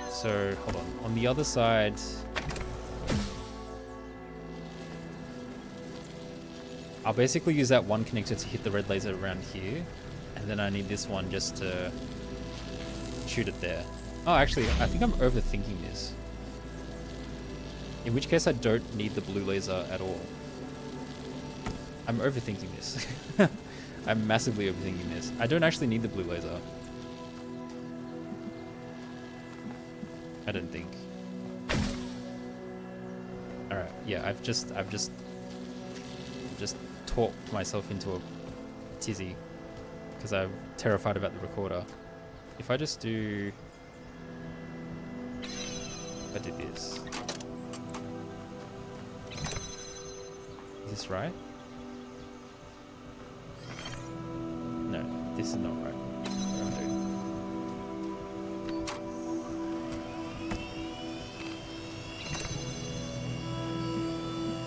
So, hold on. On the other side... I'll basically use that one connector to hit the red laser around here. And then I need this one just to shoot it there. Oh, actually, I think I'm overthinking this. In which case I don't need the blue laser at all. I'm overthinking this. I'm massively overthinking this. I don't actually need the blue laser. I don't think. Alright, yeah, I've just talked myself into a tizzy because I'm terrified about the recorder. if I just do... If I did this... Is this right? No, this is not right. What do I do?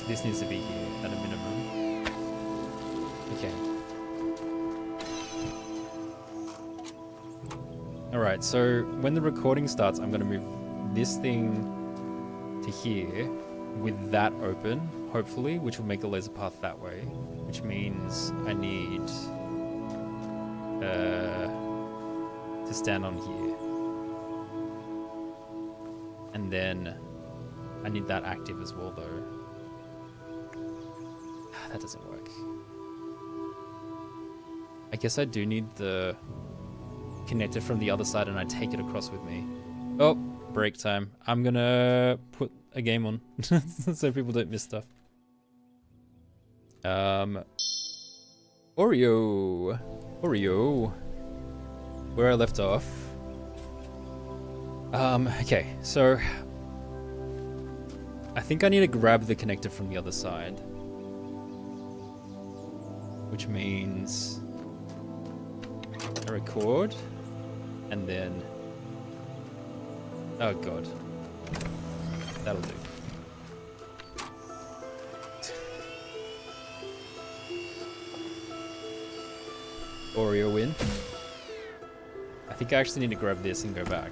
This needs to be here at a minimum. Okay. Alright, so when the recording starts, I'm going to move this thing to here with that open, hopefully, which will make the laser path that way, which means I need to stand on here. And then I need that active as well, though. That doesn't work. I guess I do need the connector from the other side and I take it across with me. Oh, break time. I'm gonna put a game on so people don't miss stuff. Oreo. Where I left off. Okay, so I think I need to grab the connector from the other side. Which means I record and then, oh god, that'll do. Oreo win. I think I actually need to grab this and go back.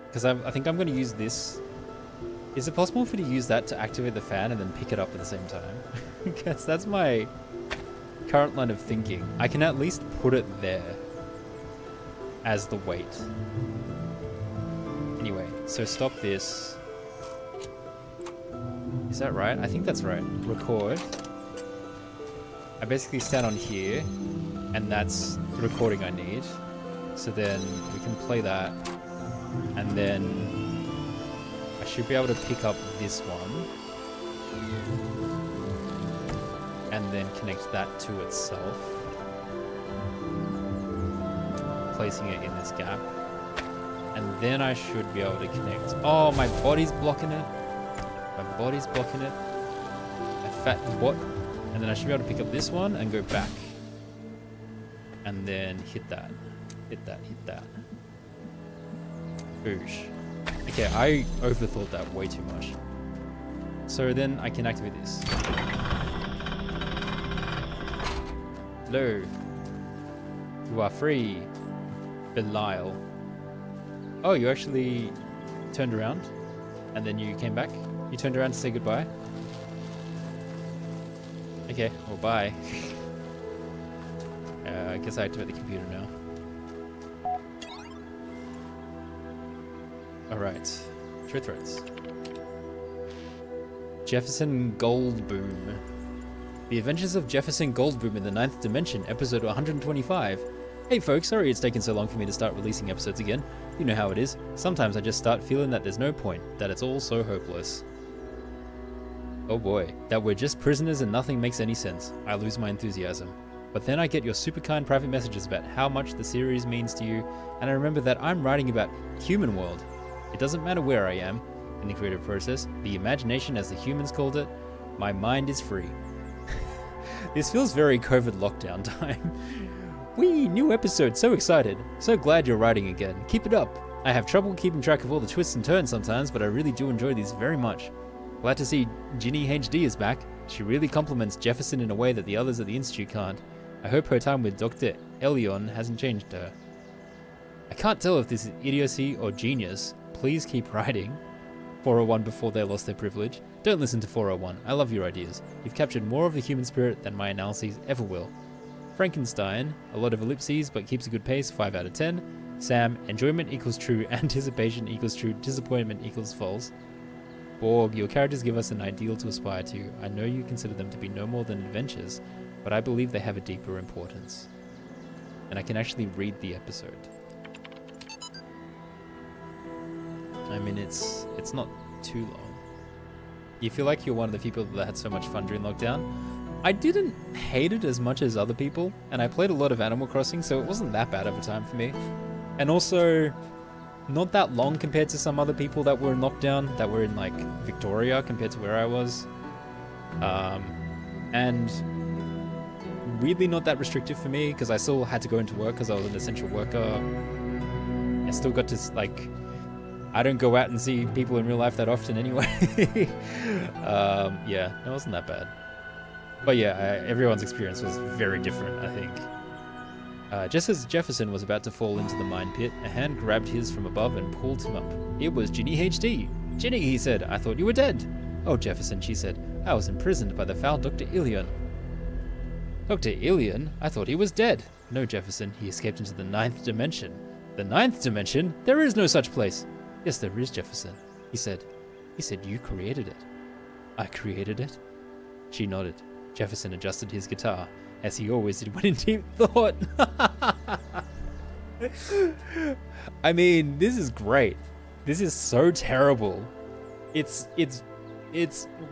Because I think I'm going to use this. Is it possible for me to use that to activate the fan and then pick it up at the same time? Because that's my current line of thinking. I can at least put it there as the weight. Anyway, so stop this. Is that right? I think that's right. Record. I basically stand on here, and that's the recording I need. So then we can play that, and then I should be able to pick up this one and then connect that to itself, placing it in this gap, and then I should be able to connect. Oh, my body's blocking it. My body's blocking it. I fat what? And then I should be able to pick up this one and go back, and then hit that, hit that, hit that. Boosh. Okay, I overthought that way too much. So then I can activate this. Hello. You are free, Belial. Oh, you actually turned around and then you came back? You turned around to say goodbye? Okay, well bye. I guess I activate the computer now. Alright, true threats. Jefferson Goldboom. The Adventures of Jefferson Goldboom in the Ninth Dimension, episode 125. Hey folks, sorry it's taken so long for me to start releasing episodes again. You know how it is. Sometimes I just start feeling that there's no point, that it's all so hopeless. Oh boy, that we're just prisoners and nothing makes any sense. I lose my enthusiasm. But then I get your super kind private messages about how much the series means to you, and I remember that I'm writing about Human World. It doesn't matter where I am in the creative process, the imagination as the humans called it, my mind is free. This feels very COVID lockdown time. Whee, new episode, so excited. So glad you're writing again. Keep it up. I have trouble keeping track of all the twists and turns sometimes, but I really do enjoy these very much. Glad to see Ginny HD is back. She really compliments Jefferson in a way that the others at the Institute can't. I hope her time with Dr. Elion hasn't changed her. I can't tell if this is idiocy or genius. Please keep writing. 401 before they lost their privilege. Don't listen to 401. I love your ideas. You've captured more of the human spirit than my analyses ever will. Frankenstein, a lot of ellipses but keeps a good pace, 5 out of 10. Sam, enjoyment equals true, anticipation equals true, disappointment equals false. Borg, your characters give us an ideal to aspire to. I know you consider them to be no more than adventures, but I believe they have a deeper importance. And I can actually read the episode. I mean, it's not too long. You feel like you're one of the people that had so much fun during lockdown? I didn't hate it as much as other people, and I played a lot of Animal Crossing, so it wasn't that bad of a time for me. And also, not that long compared to some other people that were in lockdown, that were in like Victoria compared to where I was. And really not that restrictive for me, because I still had to go into work because I was an essential worker. I still got to, like, I don't go out and see people in real life that often anyway. Yeah, it wasn't that bad. But yeah, everyone's experience was very different, I think. Just as Jefferson was about to fall into the mine pit, a hand grabbed his from above and pulled him up. It was Ginny HD. Ginny, he said, I thought you were dead. Oh, Jefferson, she said, I was imprisoned by the foul Dr. Ilion. Dr. Ilion? I thought he was dead. No, Jefferson, he escaped into the 9th dimension. The 9th dimension? There is no such place. Yes, there is, Jefferson, he said. He said you created it. I created it? She nodded. Jefferson adjusted his guitar, as he always did when in deep thought. I mean, this is great. This is so terrible. It's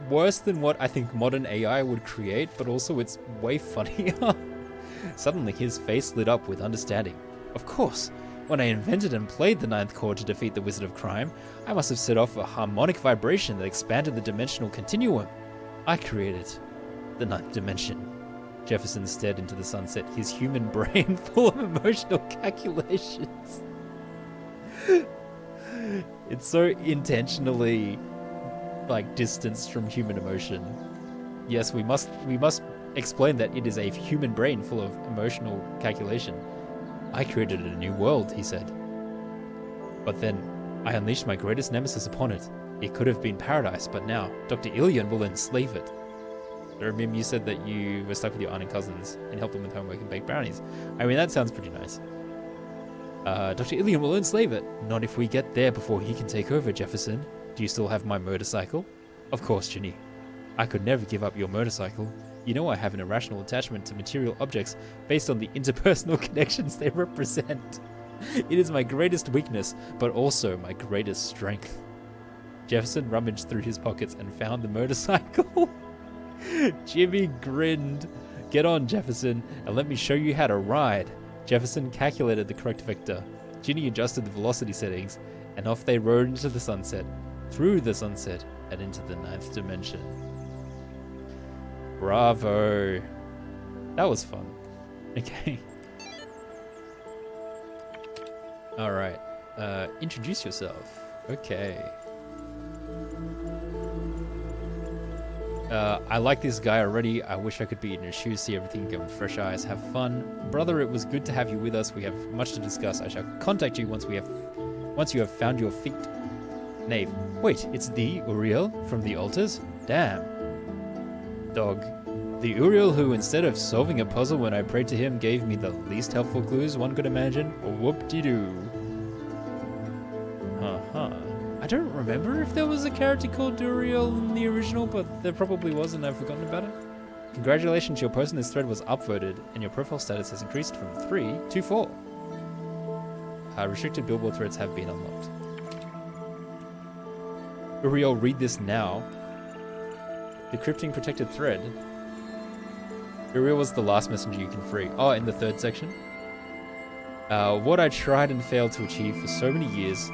worse than what I think modern AI would create, but also it's way funnier. Suddenly his face lit up with understanding. Of course, when I invented and played the 9th chord to defeat the Wizard of Crime, I must have set off a harmonic vibration that expanded the dimensional continuum. I created the 9th dimension. Jefferson stared into the sunset, his human brain full of emotional calculations. It's so intentionally like distanced from human emotion. Yes, we must explain that it is a human brain full of emotional calculation. I created a new world, he said. But then I unleashed my greatest nemesis upon it. It could have been paradise, but now Dr. Ilion will enslave it. I remember you said that you were stuck with your aunt and cousins and helped them with homework and bake brownies. I mean, that sounds pretty nice. Dr. Ilion will enslave it. Not if we get there before he can take over, Jefferson. Do you still have my motorcycle? Of course, Ginny. I could never give up your motorcycle. You know I have an irrational attachment to material objects based on the interpersonal connections they represent. It is my greatest weakness, but also my greatest strength. Jefferson rummaged through his pockets and found the motorcycle. Jimmy grinned. Get on, Jefferson, and let me show you how to ride. Jefferson calculated the correct vector. Ginny adjusted the velocity settings, and off they rode into the sunset, through the sunset, and into the 9th dimension. Bravo. That was fun. Okay. Alright. Introduce yourself. Okay. I like this guy already. I wish I could be in his shoes, see everything, go with fresh eyes, have fun. Brother, it was good to have you with us. We have much to discuss. I shall contact you once you have found your feet. Knave. Wait, it's the Uriel from the altars? Damn. Dog. The Uriel who, instead of solving a puzzle when I prayed to him, gave me the least helpful clues one could imagine? Whoop-de-doo. Uh-huh. I don't remember if there was a character called Uriel in the original, but there probably was and I've forgotten about it. Congratulations, your post in this thread was upvoted and your profile status has increased from 3 to 4. Restricted billboard threads have been unlocked. Uriel, read this now. Decrypting protected thread. Uriel was the last messenger you can free. Oh, in the 3rd section. What I tried and failed to achieve for so many years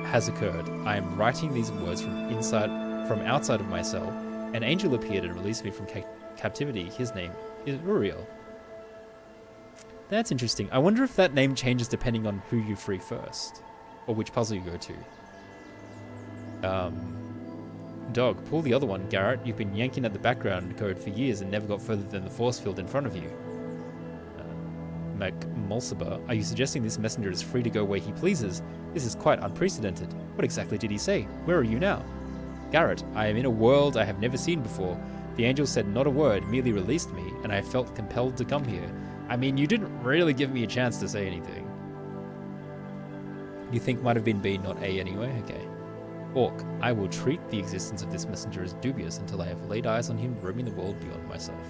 has occurred. I am writing these words from outside of my cell. An angel appeared and released me from captivity. His name is Uriel. That's interesting. I wonder if that name changes depending on who you free first, or which puzzle you go to. Dog, pull the other one, Garrett. You've been yanking at the background code for years and never got further than the force field in front of you. Mulciber, are you suggesting this messenger is free to go where he pleases? This is quite unprecedented. What exactly did he say? Where are you now? Garrett, I am in a world I have never seen before. The angel said not a word, merely released me, and I felt compelled to come here. I mean, you didn't really give me a chance to say anything. You think might have been B, not A anyway? Okay. Orc, I will treat the existence of this messenger as dubious until I have laid eyes on him roaming the world beyond myself.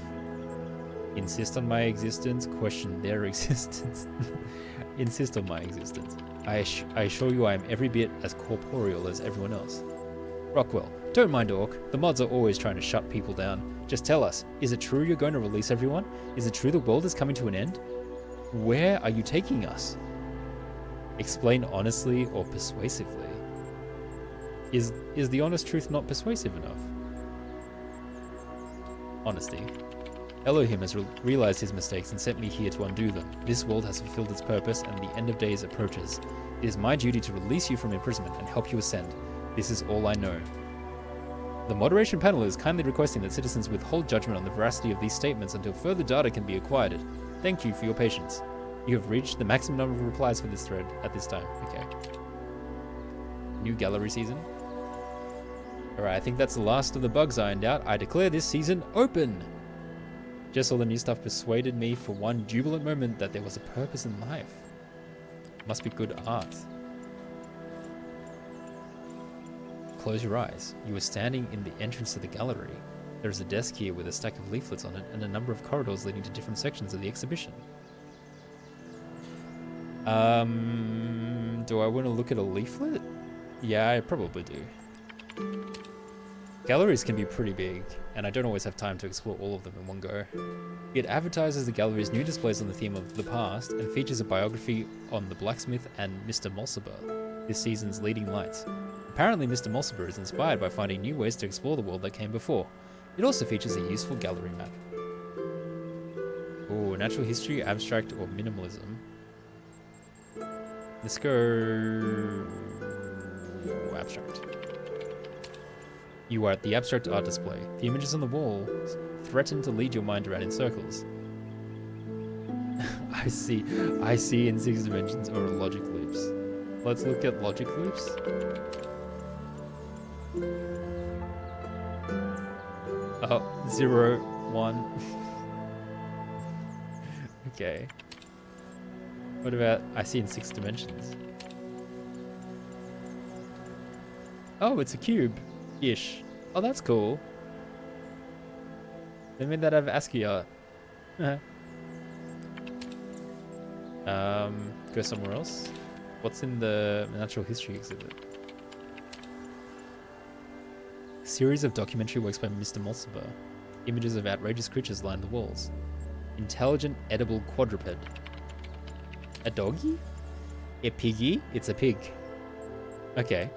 Insist on my existence, question their existence. Insist on my existence. I assure you I am every bit as corporeal as everyone else. Rockwell, don't mind Orc. The mods are always trying to shut people down. Just tell us, is it true you're going to release everyone? Is it true the world is coming to an end? Where are you taking us? Explain honestly or persuasively. Is the honest truth not persuasive enough? Honesty. Elohim has realized his mistakes and sent me here to undo them. This world has fulfilled its purpose and the end of days approaches. It is my duty to release you from imprisonment and help you ascend. This is all I know. The moderation panel is kindly requesting that citizens withhold judgment on the veracity of these statements until further data can be acquired. Thank you for your patience. You have reached the maximum number of replies for this thread at this time. Okay. New gallery season. Alright, I think that's the last of the bugs ironed out. I declare this season open! Just all the new stuff persuaded me for one jubilant moment that there was a purpose in life. Must be good art. Close your eyes. You are standing in the entrance to the gallery. There is a desk here with a stack of leaflets on it and a number of corridors leading to different sections of the exhibition. Do I want to look at a leaflet? Yeah, I probably do. Galleries can be pretty big, and I don't always have time to explore all of them in one go. It advertises the gallery's new displays on the theme of the past and features a biography on the blacksmith and Mr. Mulciber, this season's leading lights. Apparently Mr. Mulciber is inspired by finding new ways to explore the world that came before. It also features a useful gallery map. Oh, natural history, abstract, or minimalism. Let's go abstract. You are at the abstract art display. The images on the walls threaten to lead your mind around in circles. I see in 6 dimensions or logic loops. Let's look at logic loops. Oh, 0, 1. Okay. What about I see in 6 dimensions? Oh, it's a cube-ish. Oh, that's cool. They made that out of ASCII art. Go somewhere else. What's in the natural history exhibit? Series of documentary works by Mr. Mulciber. Images of outrageous creatures line the walls. Intelligent edible quadruped. A doggy? A piggy? It's a pig. Okay.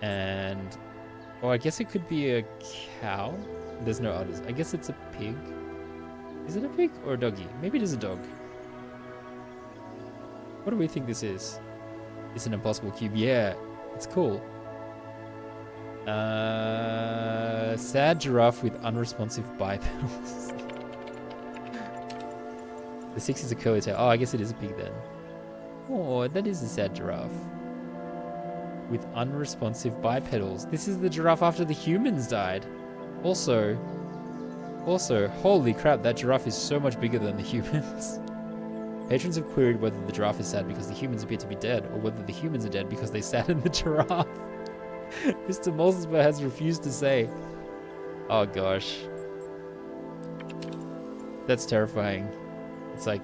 And... oh, I guess it could be a cow. There's no others. I guess it's a pig. Is it a pig or a doggy? Maybe it is a dog. What do we think this is? It's an impossible cube. Yeah, it's cool. Sad giraffe with unresponsive bipedals. The 6 is a curly tail. Oh, I guess it is a pig then. Oh, that is a sad giraffe. With unresponsive bipedals. This is the giraffe after the humans died. Also, holy crap, that giraffe is so much bigger than the humans. Patrons have queried whether the giraffe is sad because the humans appear to be dead, or whether the humans are dead because they sat in the giraffe. Mr. Mulciber has refused to say. Oh gosh. That's terrifying. It's like...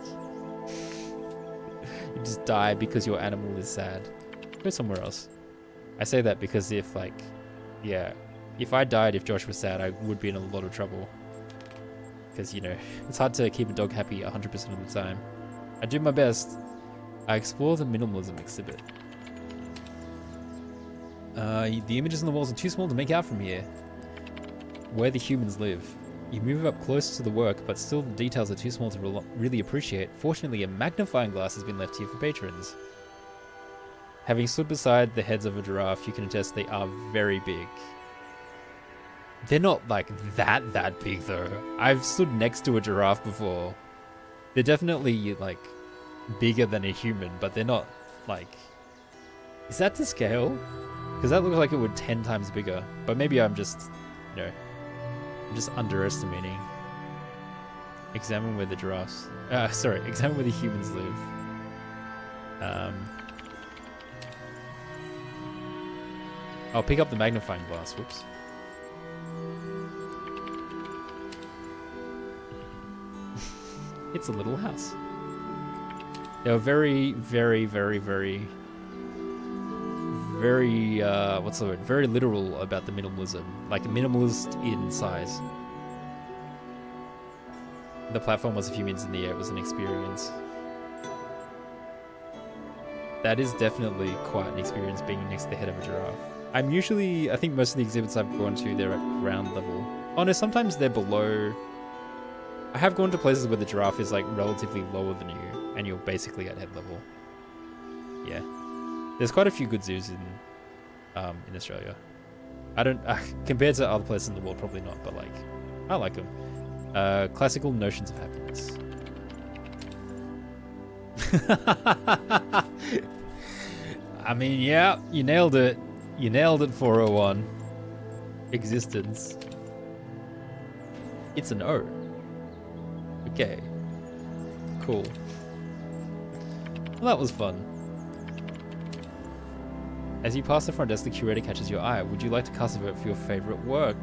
you just die because your animal is sad. Go somewhere else. I say that because if like... yeah. If I died if Josh was sad, I would be in a lot of trouble. Because, you know, it's hard to keep a dog happy 100% of the time. I do my best. I explore the minimalism exhibit. The images on the walls are too small to make out from here. Where the humans live. You move up close to the work, but still the details are too small to really appreciate. Fortunately, a magnifying glass has been left here for patrons. Having stood beside the heads of a giraffe, you can attest they are very big. They're not like that big though. I've stood next to a giraffe before. They're definitely like bigger than a human, but they're not like... is that to scale? Because that looks like it would 10 times bigger. But maybe I'm just, you know, I'm just underestimating. Examine where the giraffes... examine where the humans live. I'll pick up the magnifying glass, whoops. It's a little house. They were very very, what's the word? Very literal about the minimalism. Like, minimalist in size. The platform was a few minutes in the air. It was an experience. That is definitely quite an experience, being next to the head of a giraffe. I think most of the exhibits I've gone to, they're at ground level. Oh no, sometimes they're below. I have gone to places where the giraffe is like relatively lower than you, and you're basically at head level. Yeah. There's quite a few good zoos in Australia. I don't, compared to other places in the world, probably not, but like, I like them. Classical notions of happiness. I mean, yeah, you nailed it. You nailed it, 401. Existence. It's an O. Okay. Cool. Well, that was fun. As you pass the front desk, the curator catches your eye. Would you like to cast a vote for your favorite work?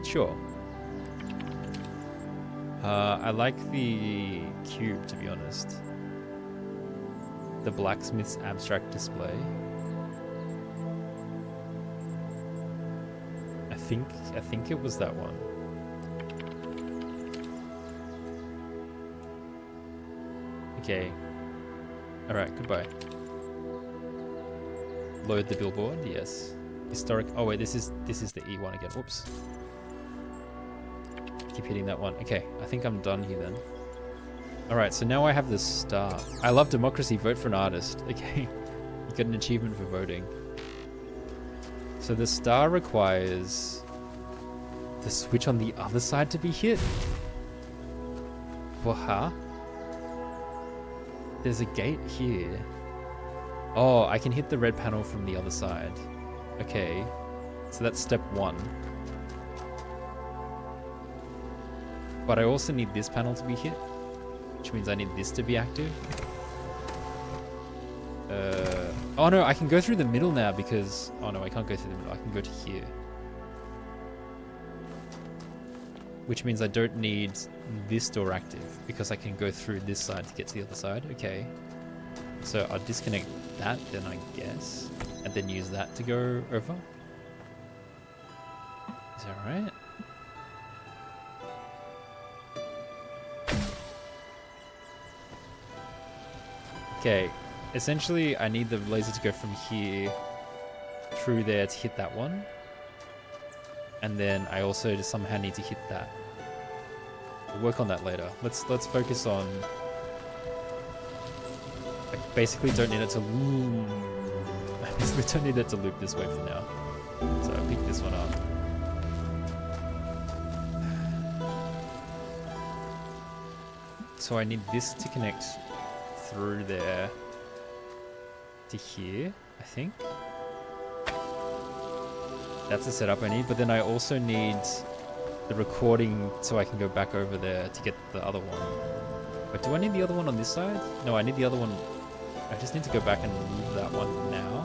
Sure. I like the cube, to be honest. The blacksmith's abstract display. I think it was that one. Okay. Alright, goodbye. Load the billboard, yes. Historic, oh wait, this is the E1 again, whoops. Keep hitting that one. Okay, I think I'm done here then. Alright, so now I have this star. I love democracy, vote for an artist. Okay, you get an achievement for voting. So the star requires the switch on the other side to be hit. Waha. There's a gate here. Oh, I can hit the red panel from the other side. Okay, so that's step one. But I also need this panel to be hit, which means I need this to be active. Oh no, I can go through the middle now because... Oh no, I can't go through the middle. I can go to here. Which means I don't need this door active because I can go through this side to get to the other side. Okay. So I'll disconnect that then, I guess. And then use that to go over. Is that right? Okay, essentially I need the laser to go from here through there to hit that one. And then I also just somehow need to hit that. We'll work on that later. Let's focus on... I basically don't need it to loop. I basically don't need it to loop this way for now. So I'll pick this one up. So I need this to connect through there to here, I think. That's the setup I need, but then I also need the recording so I can go back over there to get the other one. But do I need the other one on this side? No, I need the other one. I just need to go back and move that one now.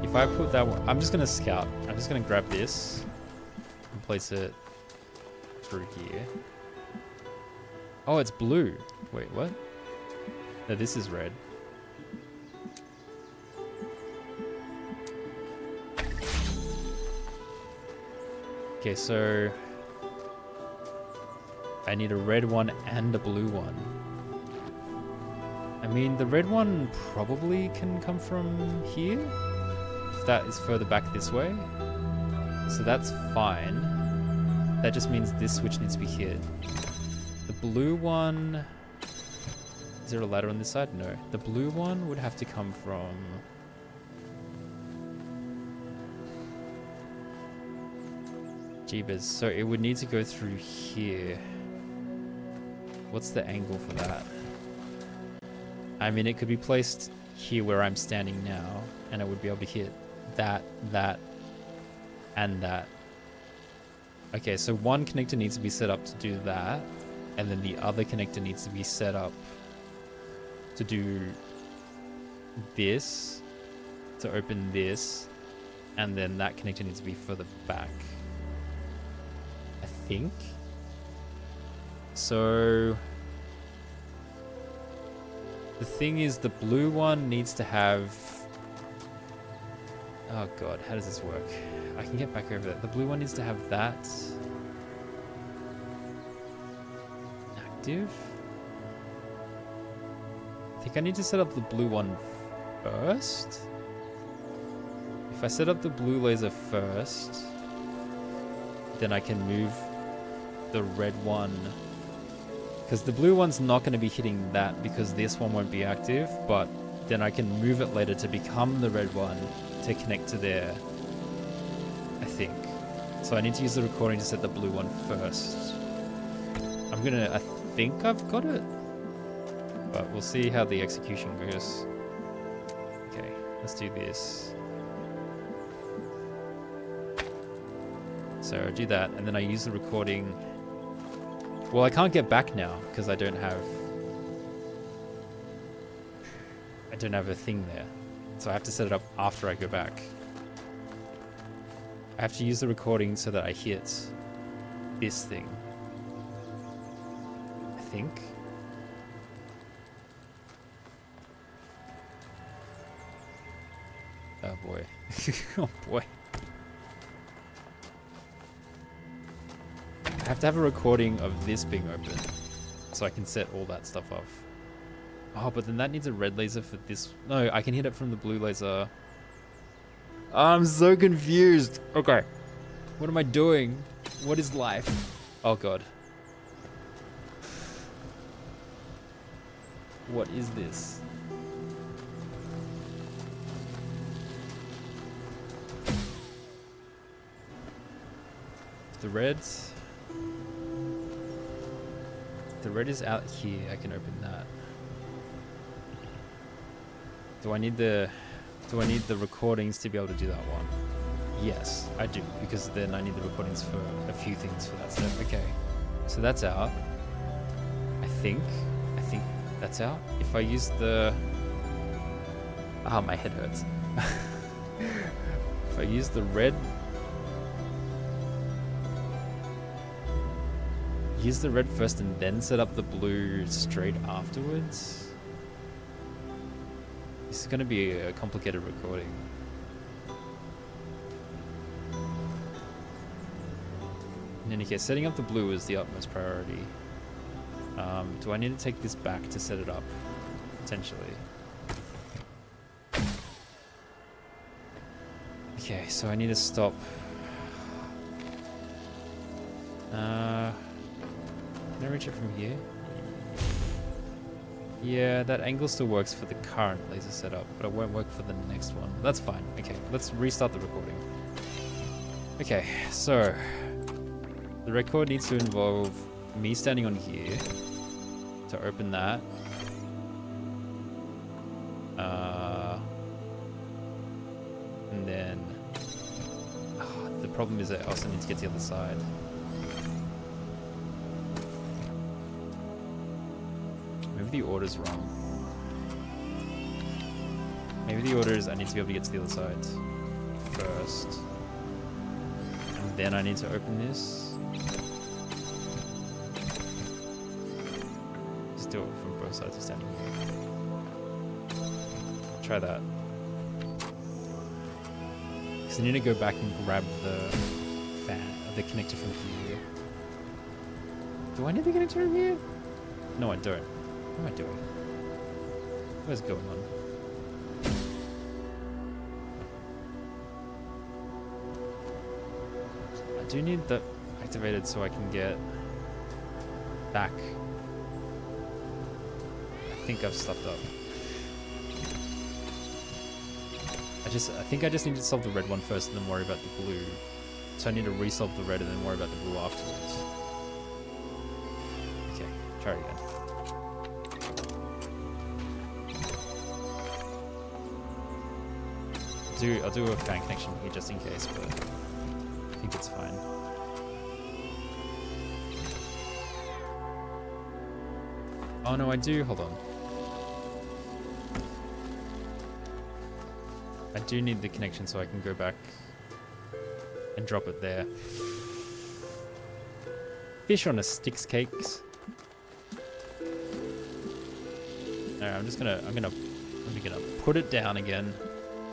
If I put that one, I'm just gonna scout. I'm just gonna grab this and place it through here. Oh, it's blue. Wait, what? No, this is red. Okay, so I need a red one and a blue one. I mean, the red one probably can come from here, if that is further back this way. So that's fine. That just means this switch needs to be hit. The blue one... Is there a ladder on this side? No. The blue one would have to come from... Jeebus. So it would need to go through here. What's the angle for that? I mean, it could be placed here where I'm standing now, and I would be able to hit that, that, and that. Okay, so one connector needs to be set up to do that, and then the other connector needs to be set up to do this, to open this, and then that connector needs to be further back. I think. So The thing is, the blue one needs to have... Oh god, how does this work? I can get back over that. The blue one needs to have that... active? I think I need to set up the blue one first? If I set up the blue laser first, then I can move the red one. Because the blue one's not going to be hitting that because this one won't be active, but then I can move it later to become the red one to connect to there, I think. So I need to use the recording to set the blue one first. I think I've got it, but we'll see how the execution goes. Okay, let's do this. So I do that, and then I use the recording. Well, I can't get back now because I don't have a thing there. So I have to set it up after I go back. I have to use the recording so that I hit this thing. I think. Oh boy. Oh boy. I have to have a recording of this being open so I can set all that stuff off. Oh, but then that needs a red laser for this. No, I can hit it from the blue laser. I'm so confused. Okay. What am I doing? What is life? Oh god. What is this? The reds. The red is out here. I can open that. Do I need the recordings to be able to do that one? Yes, I do, because then I need the recordings for a few things for that step. Okay. So that's out. I think that's out. If I use the my head hurts. If I use the red, use the red first and then set up the blue straight afterwards. This is going to be a complicated recording. In any case, setting up the blue is the utmost priority. Do I need to take this back to set it up? Potentially. Okay, so I need to stop. Can I reach it from here? Yeah, that angle still works for the current laser setup, but it won't work for the next one. That's fine. Okay, let's restart the recording. Okay, so the record needs to involve me standing on here to open that. And then the problem is that I also need to get to the other side. Maybe the order's wrong. Maybe the order is I need to be able to get to the other side first. And then I need to open this. Just do it from both sides of standing here. Try that. Because I need to go back and grab the the connector from here. Do I need the connector from here? No, I don't. What am I doing? What's going on? I do need that activated so I can get back. I think I've stuffed up. I think I just need to solve the red one first and then worry about the blue. So I need to resolve the red and then worry about the blue afterwards. Okay, try it again. I'll do a fan connection here just in case, but I think it's fine. Oh no, I do. Hold on. I do need the connection so I can go back and drop it there. Fish on a sticks cakes. Alright, I'm gonna put it down again.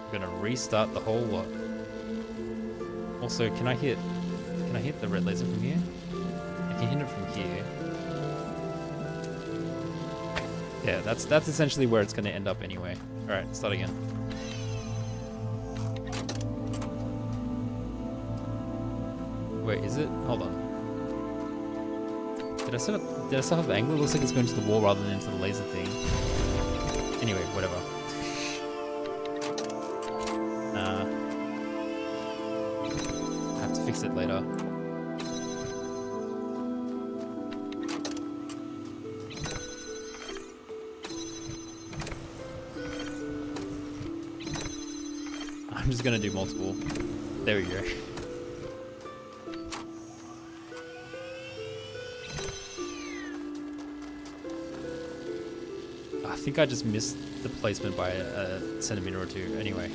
I'm gonna restart the whole lot. Also, can I hit the red laser from here? I can hit it from here. Yeah, that's essentially where it's gonna end up anyway. Alright, start again. Wait, is it? Hold on. Did I still have the angle? It looks like it's going to the wall rather than into the laser thing. Anyway, whatever. I have to fix it later. I'm just gonna do multiple. There we go. I think I just missed the placement by a centimeter or two. Anyway,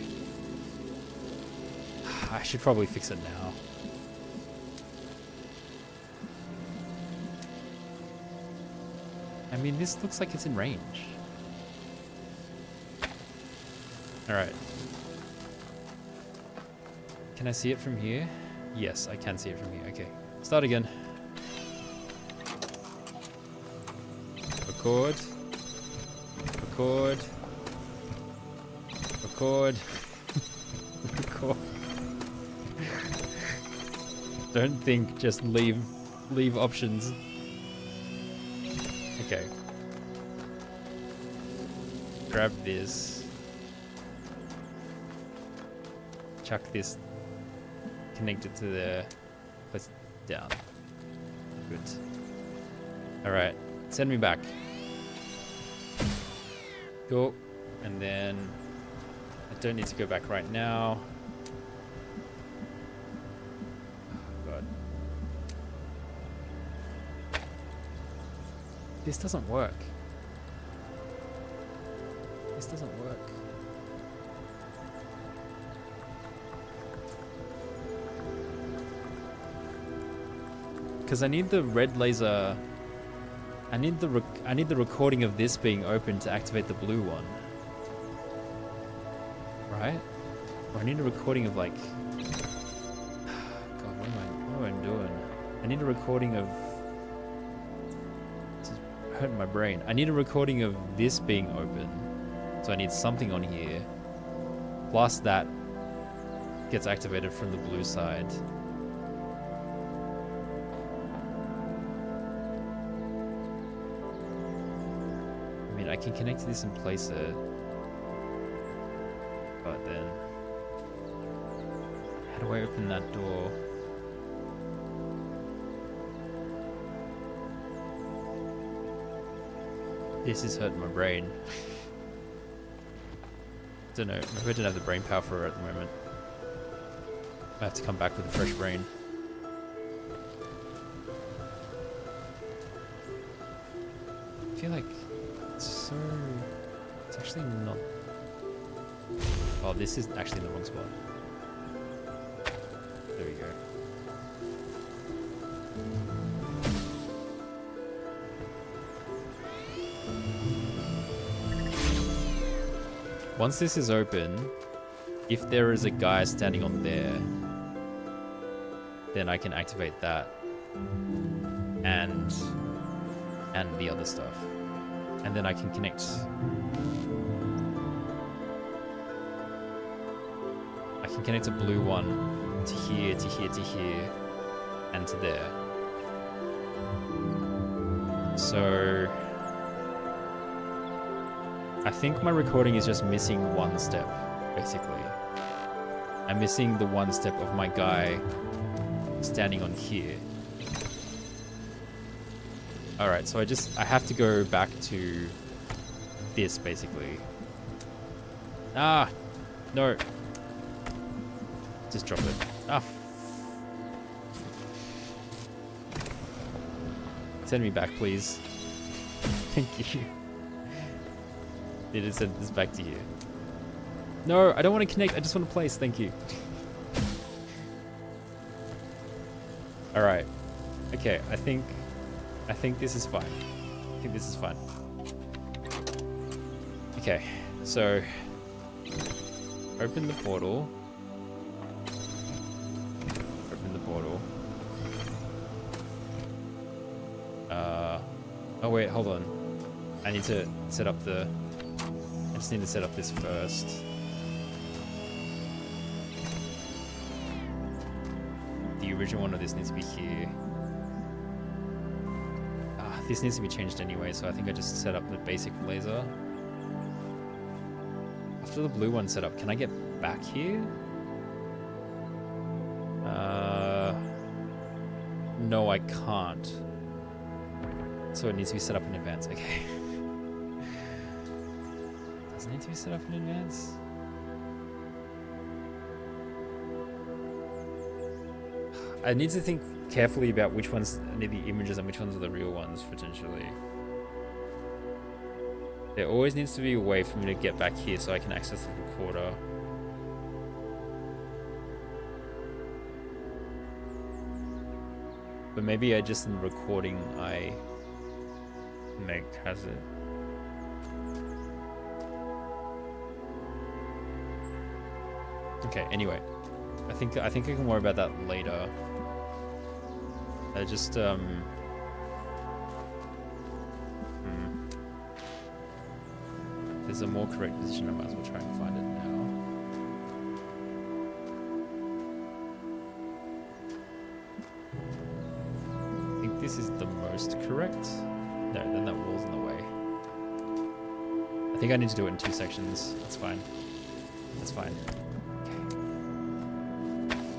I should probably fix it now. I mean, this looks like it's in range. Alright. Can I see it from here? Yes, I can see it from here. Okay. Start again. Record. Record. Record. Record. Don't think, just leave options. Okay. Grab this. Chuck this. Connect it to the... Place it down. Good. Alright. Send me back. Go. And then... I don't need to go back right now. Oh, God. This doesn't work. This doesn't work. Because I need the red laser. I need the recording of this being open to activate the blue one. Right? Or I need a recording of like. God, what am I doing? I need a recording of. This is hurting my brain. I need a recording of this being open. So I need something on here. Plus that gets activated from the blue side. I can connect this and place it, but then how do I open that door? This is hurting my brain. Don't know, maybe I don't have the brain power for it at the moment. I have to come back with a fresh brain. I feel like so it's actually not. Oh, this is actually in the wrong spot. There we go. Once this is open, if there is a guy standing on there, then I can activate that and the other stuff. And then I can connect. I can connect a blue one to here, to here, to here, and to there. So I think my recording is just missing one step, basically. I'm missing the one step of my guy standing on here. Alright, so I have to go back to this, basically. Ah! No. Just drop it. Ah. Send me back, please. Thank you. It is send this back to you. No, I don't want to connect. I just want to place. Thank you. Alright. Okay, I think this is fine. I think this is fine. Okay, so open the portal. Open the portal. Oh wait, hold on. I need to set up the... I just need to set up this first. The original one of this needs to be here. This needs to be changed anyway, so I think I just set up the basic laser. After the blue one's set up, can I get back here? No, I can't. So it needs to be set up in advance. Okay. Does it need to be set up in advance? I need to think carefully about which ones need the images and which ones are the real ones, potentially. There always needs to be a way for me to get back here so I can access the recorder. But maybe just in the recording I make has it. Okay, anyway. I think I can worry about that later. I just there's a more correct position. I might as well try and find it now. I think this is the most correct. No, then that wall's in the way. I think I need to do it in 2 sections. That's fine. That's fine.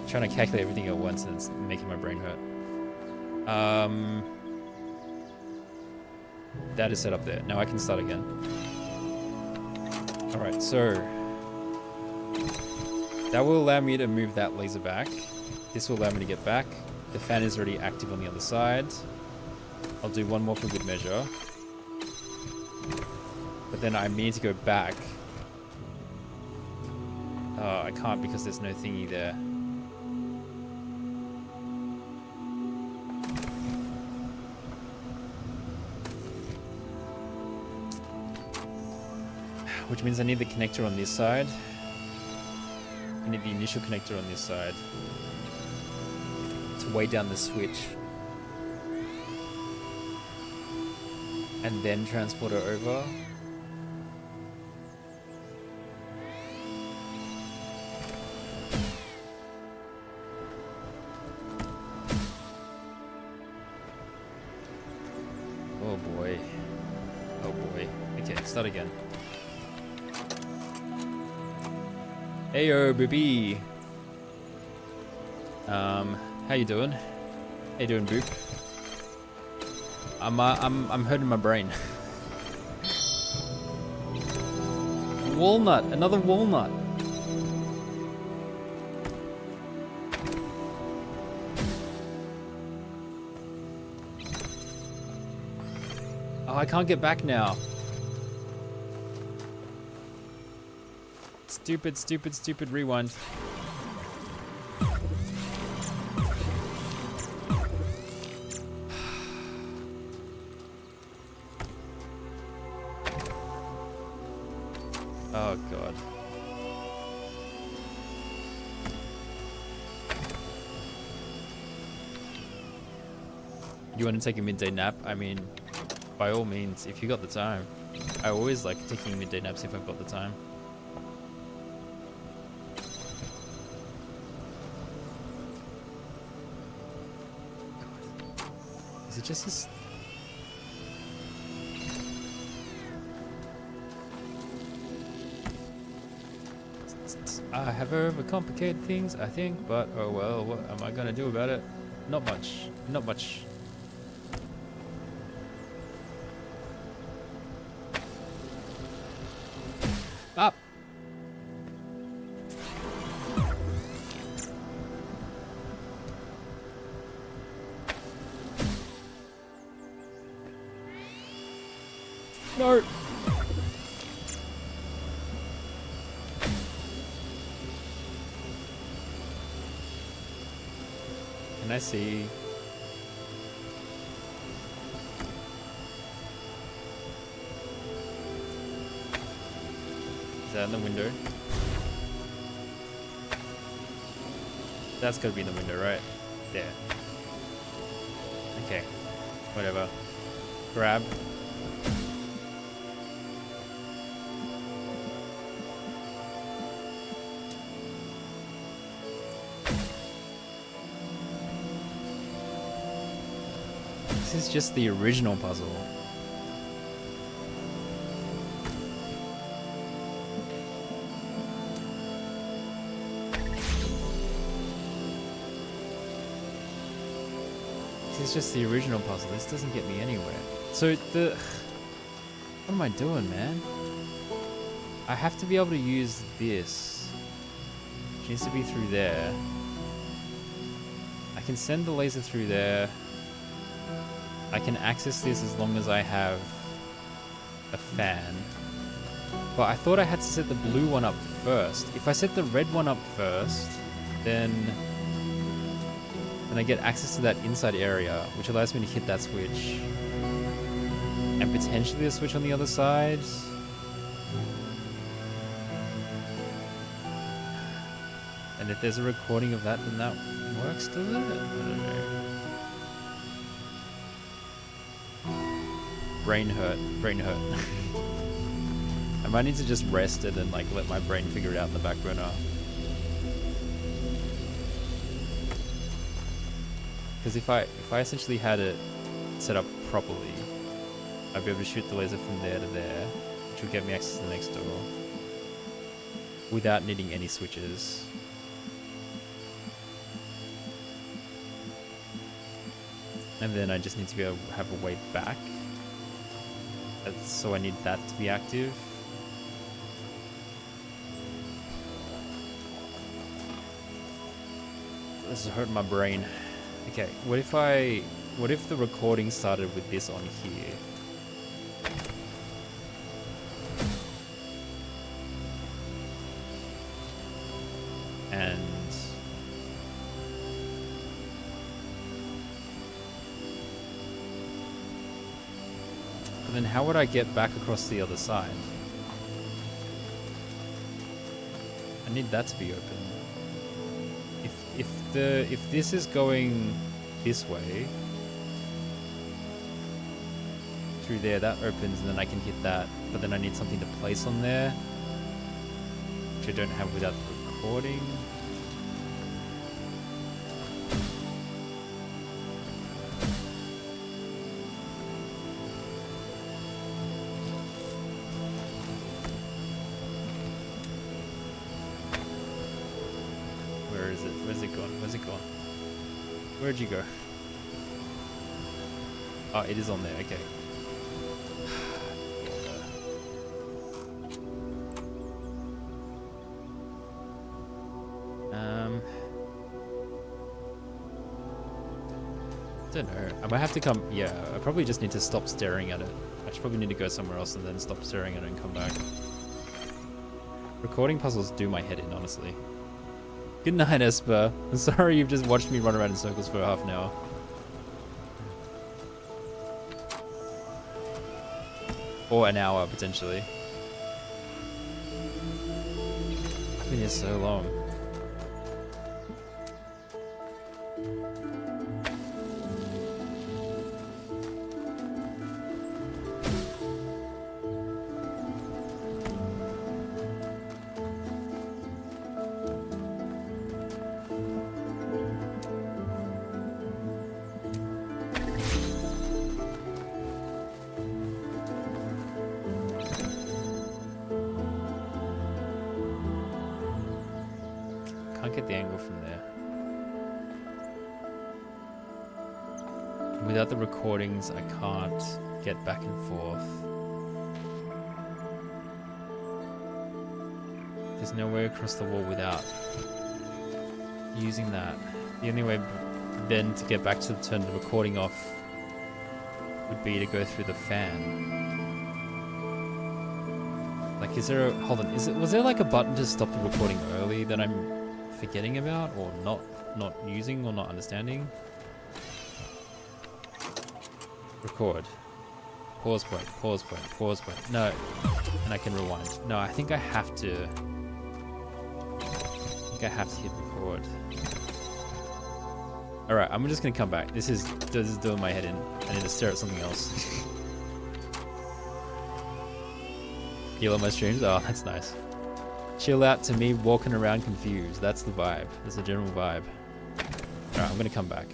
Trying to calculate everything at once and it's making my brain hurt. That is set up there. Now I can start again. Alright, so that will allow me to move that laser back. This will allow me to get back. The fan is already active on the other side. I'll do one more for good measure. But then I need to go back. I can't because there's no thingy there. Which means I need the connector on this side. I need the initial connector on this side to weigh down the switch. And then transport it over. Oh boy. Oh boy. Okay, start again. Heyo, baby. How you doing? How you doing, Boop? I'm hurting my brain. Walnut, another walnut. Oh, I can't get back now. Stupid, stupid, stupid rewind. Oh god. You want to take a midday nap? I mean, by all means, if you got the time. I always like taking midday naps if I've got the time. Is it just this? I have overcomplicated things, I think, but oh well, what am I gonna do about it? Not much. Not much. Up! No! Can I see? that in the window? That's gotta be in the window, right? There. Okay. Whatever. Grab. This is just the original puzzle. This is just the original puzzle. This doesn't get me anywhere. So what am I doing, man? I have to be able to use this. It needs to be through there. I can send the laser through there. I can access this as long as I have a fan. But I thought I had to set the blue one up first. If I set the red one up first, then I get access to that inside area, which allows me to hit that switch. And potentially the switch on the other side. And if there's a recording of that, then that works, does it? I don't know. Brain hurt. Brain hurt. I might need to just rest it and like let my brain figure it out in the back burner. Because if I essentially had it set up properly, I'd be able to shoot the laser from there to there, which would get me access to the next door without needing any switches. And then I just need to be able to have a way back. So I need that to be active. This is hurting my brain. Okay, what if the recording started with this on here? And then how would I get back across the other side? I need that to be open. If this is going this way through there, that opens and then I can hit that, but then I need something to place on there, which I don't have without the recording. Where is it? Where's it gone? Where's it gone? Where'd you go? Oh, it is on there. Okay. Don't know. I might have to come. Yeah, I probably just need to stop staring at it. I should probably need to go somewhere else and then stop staring at it and come back. Recording puzzles do my head in, honestly. Good night, Esper. I'm sorry you've just watched me run around in circles for half an hour. Or an hour, potentially. I've been here so long. Can't get the angle from there. Without the recordings, I can't get back and forth. There's no way across the wall without using that. The only way then to get back to turn the recording off would be to go through the fan. Like, is there a... Hold on, was there like a button to stop the recording early that I'm forgetting about, or not using, or not understanding? Record. Pause point, pause point, pause point. No. And I can rewind. No, I think I have to. I think I have to hit record. Alright, I'm just gonna come back. This is doing my head in. I need to stare at something else. You love my streams? Oh, that's nice. Chill out to me walking around confused. That's the vibe. That's the general vibe. Alright, I'm gonna come back.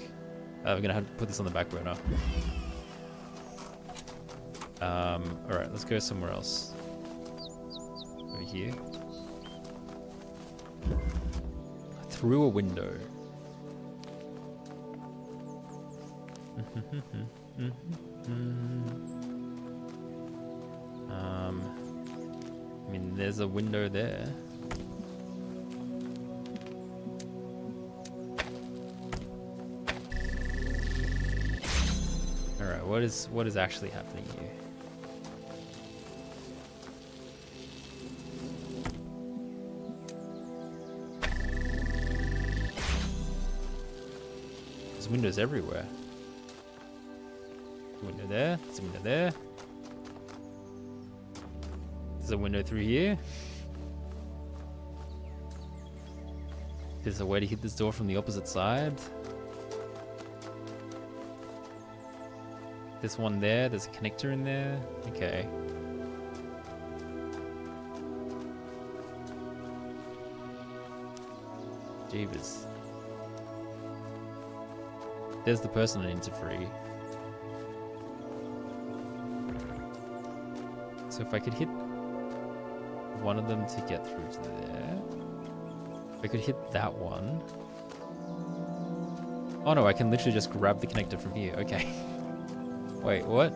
I'm gonna have to put this on the back burner. Alright, let's go somewhere else. Over here. Through a window. I mean, there's a window there. Alright, what is actually happening here? There's windows everywhere. Window there, there's a window there. There's a window through here. There's a way to hit this door from the opposite side. There's one there, there's a connector in there. Okay. Jeebus. There's the person I need to free. So if I could hit one of them to get through to there. If I could hit that one. Oh no, I can literally just grab the connector from here. Okay. Wait, what?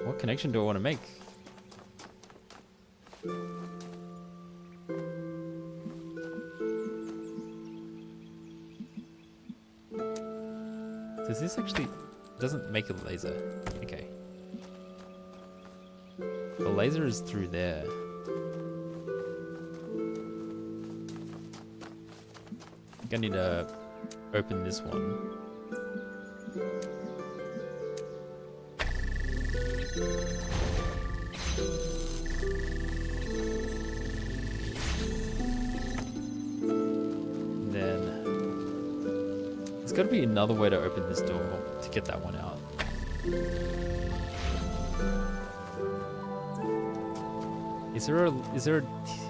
What connection do I want to make? Does this actually... doesn't make a laser. Okay. The laser is through there. I think I need to open this one. And then there's got to be another way to open this door to get that one out. Is there a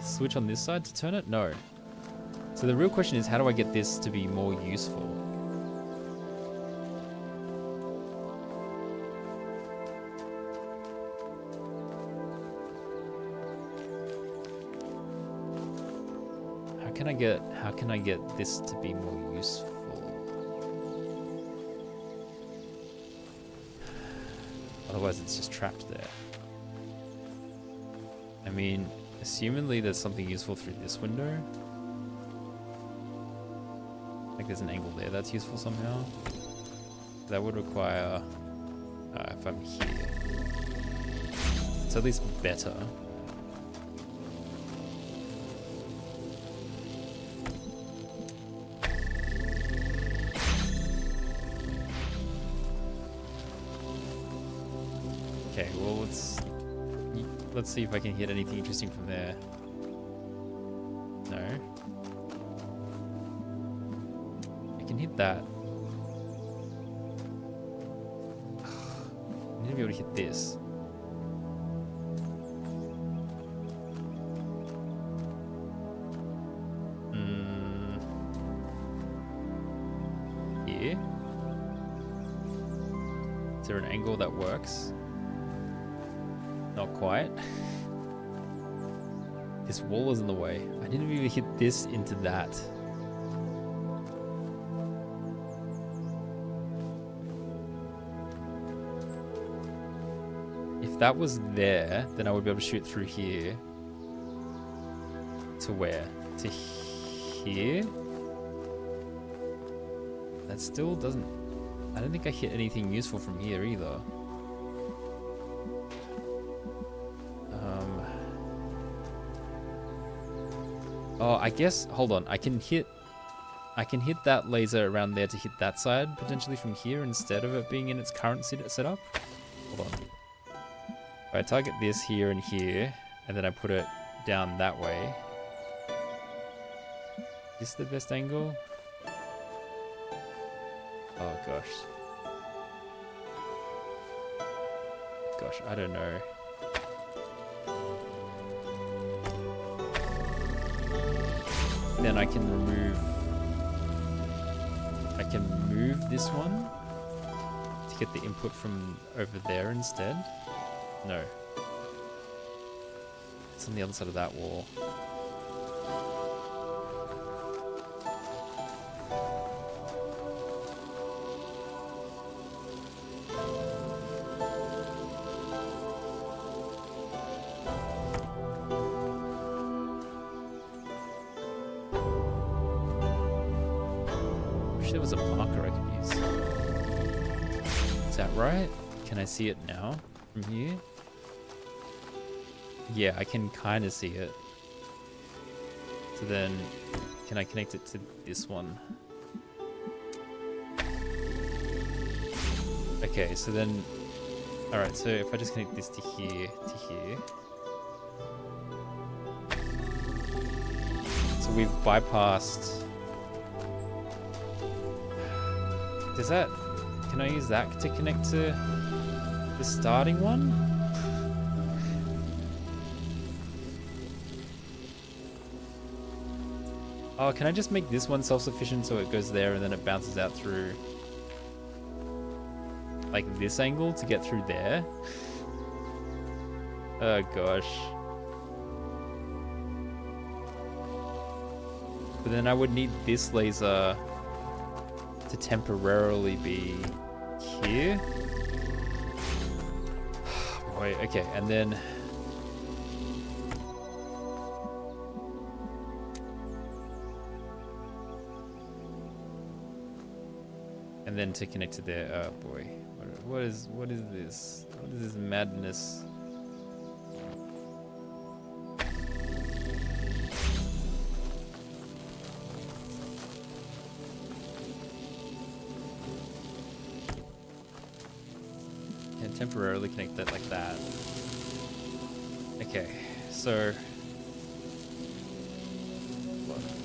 switch on this side to turn it? No. So the real question is, how do I get this to be more useful? How can I get this to be more useful? Otherwise it's just trapped there. I mean, assumedly there's something useful through this window. Like there's an angle there that's useful somehow. That would require, if I'm here, it's at least better. Okay, well let's see if I can hit anything interesting from there. No. I can hit that. I need to be able to hit this. Here. Is there an angle that works? Not quite. This wall is in the way. I need to be able to hit this into that. If that was there, then I would be able to shoot through here. To where? To here? That still doesn't... I don't think I hit anything useful from here either. Oh, I guess... Hold on. I I can hit that laser around there to hit that side, potentially from here, instead of it being in its current setup. Hold on. If I target this here and here, and then I put it down that way. Is this the best angle? Oh gosh. Gosh, I don't know. Then I can move this one to get the input from over there instead. No. It's on the other side of that wall. There was a marker I could use. Is that right? Can I see it now from here? Yeah, I can kind of see it. So then, can I connect it to this one? Okay, so then, alright, so if I just connect this to here, so we've bypassed. Does that... Can I use that to connect to the starting one? Oh, can I just make this one self-sufficient so it goes there and then it bounces out through... like this angle to get through there? Oh gosh. But then I would need this laser to temporarily be here. Wait, okay, and then to connect to there. Oh boy, what is this? What is this madness? Temporarily connect that like that. Okay, so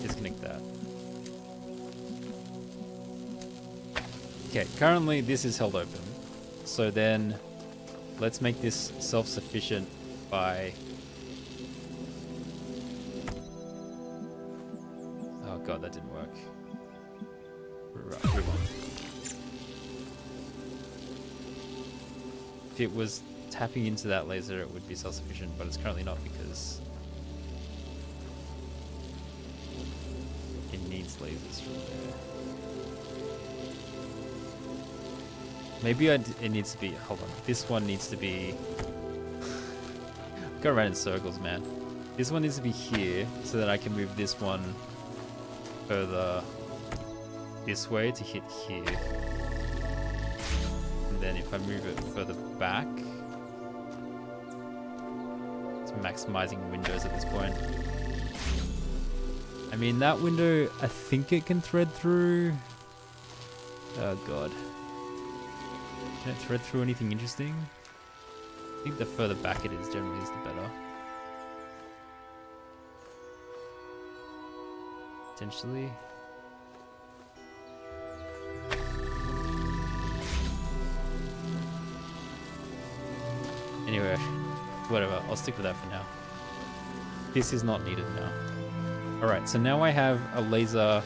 disconnect that. Okay, currently this is held open. So then let's make this self-sufficient by... Oh god, that didn't work. Rewind. If it was tapping into that laser, it would be self-sufficient, but it's currently not because it needs lasers from there. Maybe it needs to be... Hold on. This one needs to be... Go around in circles, man. This one needs to be here so that I can move this one further this way to hit here. And then if I move it further back, it's maximizing windows at this point. I mean, that window, I think it can thread through. Oh god. Can it thread through anything interesting? I think the further back it is generally is the better. Potentially. Anyway, whatever, I'll stick with that for now. This is not needed now. Alright, so now I have a laser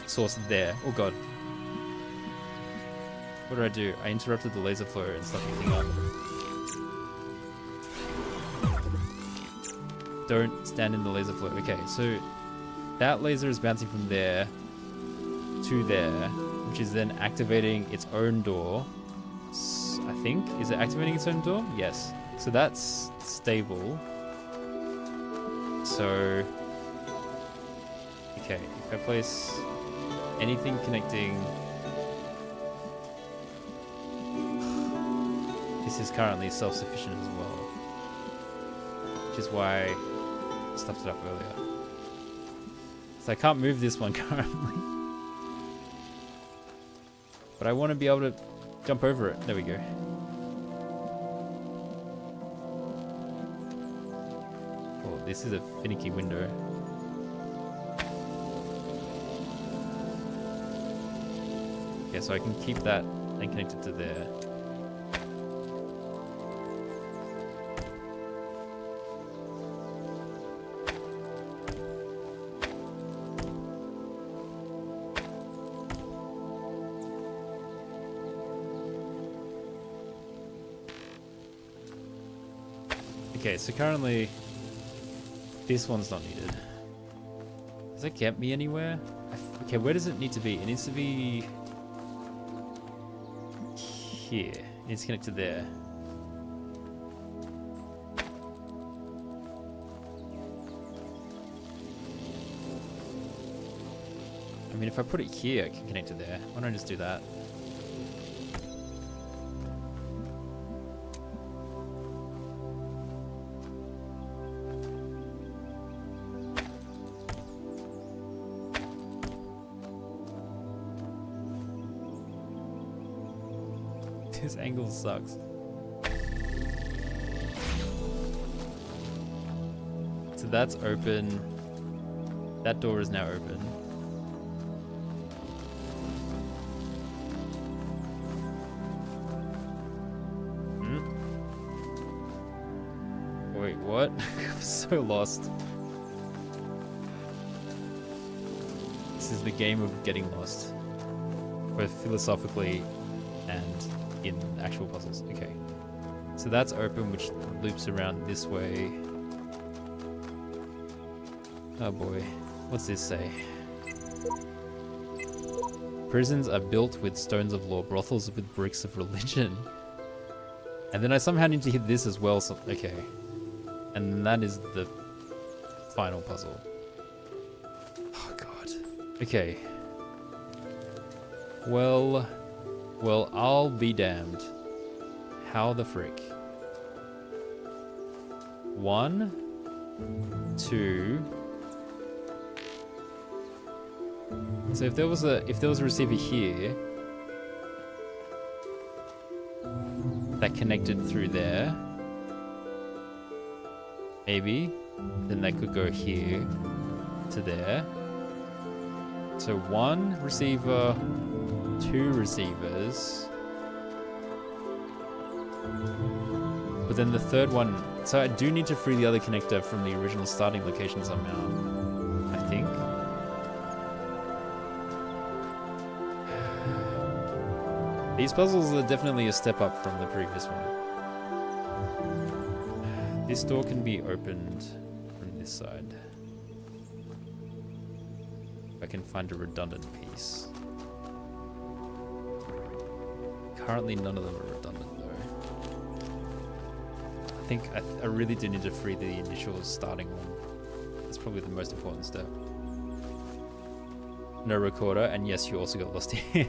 source there. Oh god. What did? I interrupted the laser flow and stuck everything up. Don't stand in the laser flow. Okay, so that laser is bouncing from there to there, which is then activating its own door. I think. Is it activating its own door? Yes. So that's stable. So, okay, if I place anything connecting... This is currently self-sufficient as well, which is why I stuffed it up earlier. So I can't move this one currently. But I want to be able to jump over it. There we go. Oh, this is a finicky window. Okay, so I can keep that and connect it to there. Okay, so currently this one's not needed. Does that get me anywhere? Okay, where does it need to be? It needs to be here. It needs to connect to there. I mean, if I put it here, it can connect to there. Why don't I just do that? This angle sucks. So that's open. That door is now open. Wait, what? I'm so lost. This is the game of getting lost. Both philosophically and in actual puzzles. Okay. So that's open, which loops around this way. Oh boy. What's this say? Prisons are built with stones of law, brothels with bricks of religion. And then I somehow need to hit this as well, so okay. And that is the final puzzle. Oh god. Okay. Well, I'll be damned. How the frick? 1, 2. So if there was a receiver here that connected through there, maybe, then that could go here to there. So 1 receiver, 2 receivers, but then the third one, so I do need to free the other connector from the original starting location somehow, I think. These puzzles are definitely a step up from the previous one. This door can be opened from this side. If I can find a redundant piece. Currently none of them are redundant though. I think I really do need to free the initial starting one. That's probably the most important step. No recorder, and yes, you also got lost here.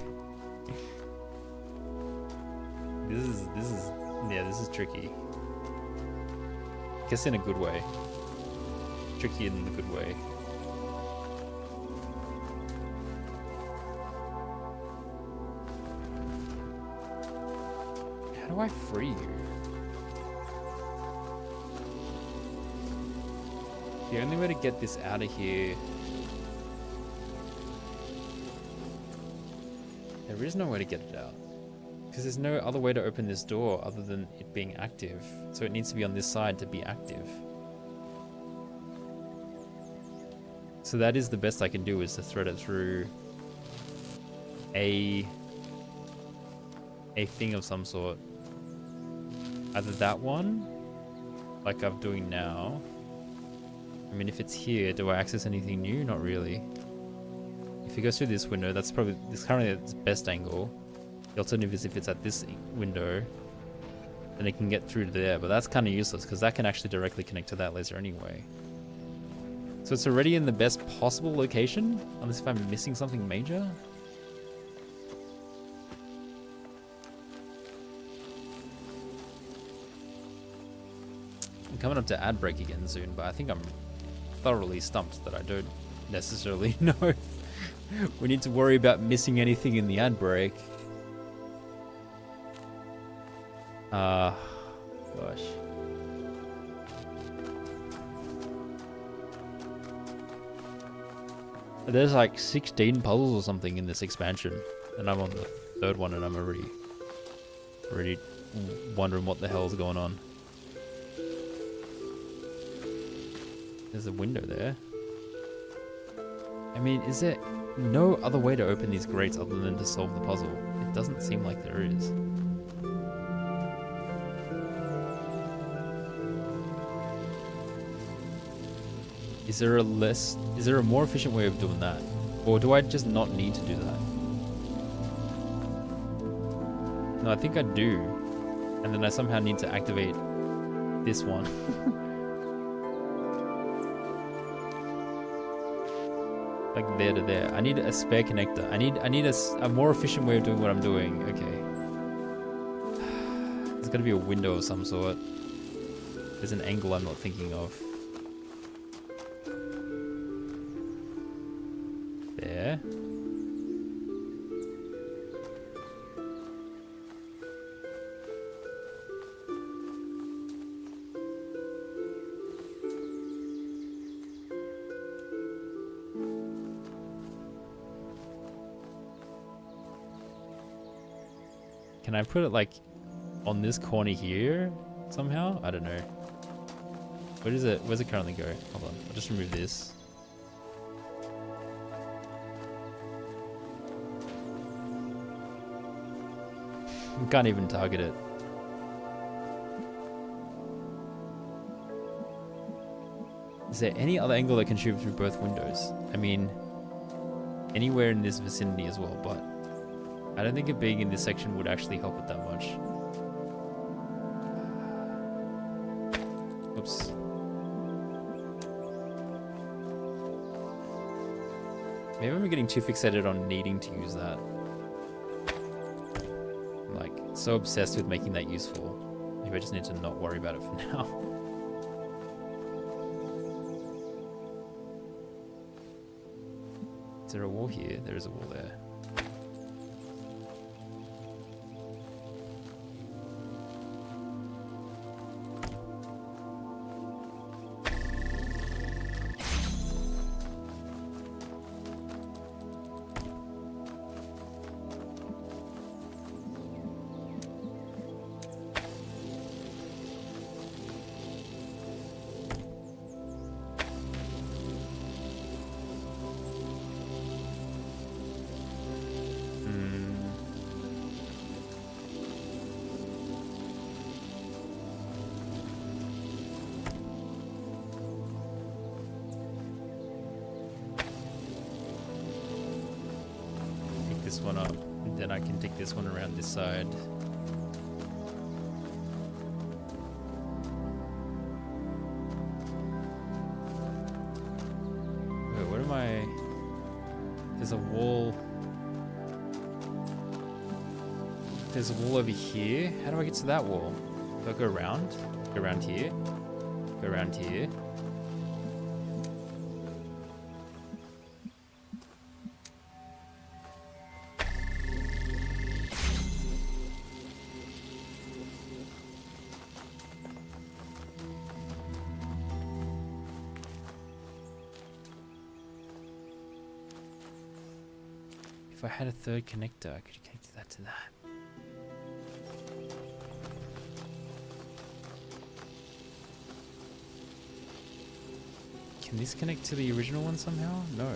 This is tricky. I guess in a good way. Tricky in the good way. How do I free you? The only way to get this out of here... There is no way to get it out. Because there's no other way to open this door other than it being active. So it needs to be on this side to be active. So that is the best I can do, is to thread it through a thing of some sort. Either that one, like I'm doing now. I mean, if it's here, do I access anything new? Not really. If it goes through this window, that's probably currently its best angle. The alternative is if it's at this window, then it can get through to there, but that's kind of useless because that can actually directly connect to that laser anyway. So it's already in the best possible location, unless if I'm missing something major. I'm coming up to ad break again soon, but I think I'm thoroughly stumped that I don't necessarily know we need to worry about missing anything in the ad break. Gosh. There's like 16 puzzles or something in this expansion, and I'm on the third one, and I'm already wondering what the hell's going on. There's a window there. I mean, is there no other way to open these grates other than to solve the puzzle? It doesn't seem like there is. Is there a more efficient way of doing that? Or do I just not need to do that? No, I think I do. And then I somehow need to activate this one. Like there to there. I need a spare connector. I need a more efficient way of doing what I'm doing. Okay. There's gotta be a window of some sort. There's an angle I'm not thinking of. There. Can I put it like on this corner here somehow? I don't know. Where is it? Where's it currently go? Hold on. I'll just remove this. Can't even target it. Is there any other angle that can shoot through both windows? I mean, anywhere in this vicinity as well, but I don't think it being in this section would actually help it that much. Oops. Maybe I'm getting too fixated on needing to use that. I'm like so obsessed with making that useful. Maybe I just need to not worry about it for now. Is there a wall here? There is a wall there. This one up, and then I can take this one around this side. Wait, what am I? There's a wall. There's a wall over here. How do I get to that wall? Do I go around? Go around here? Go around here? If I had a third connector, I could connect that to that. Can this connect to the original one somehow? No.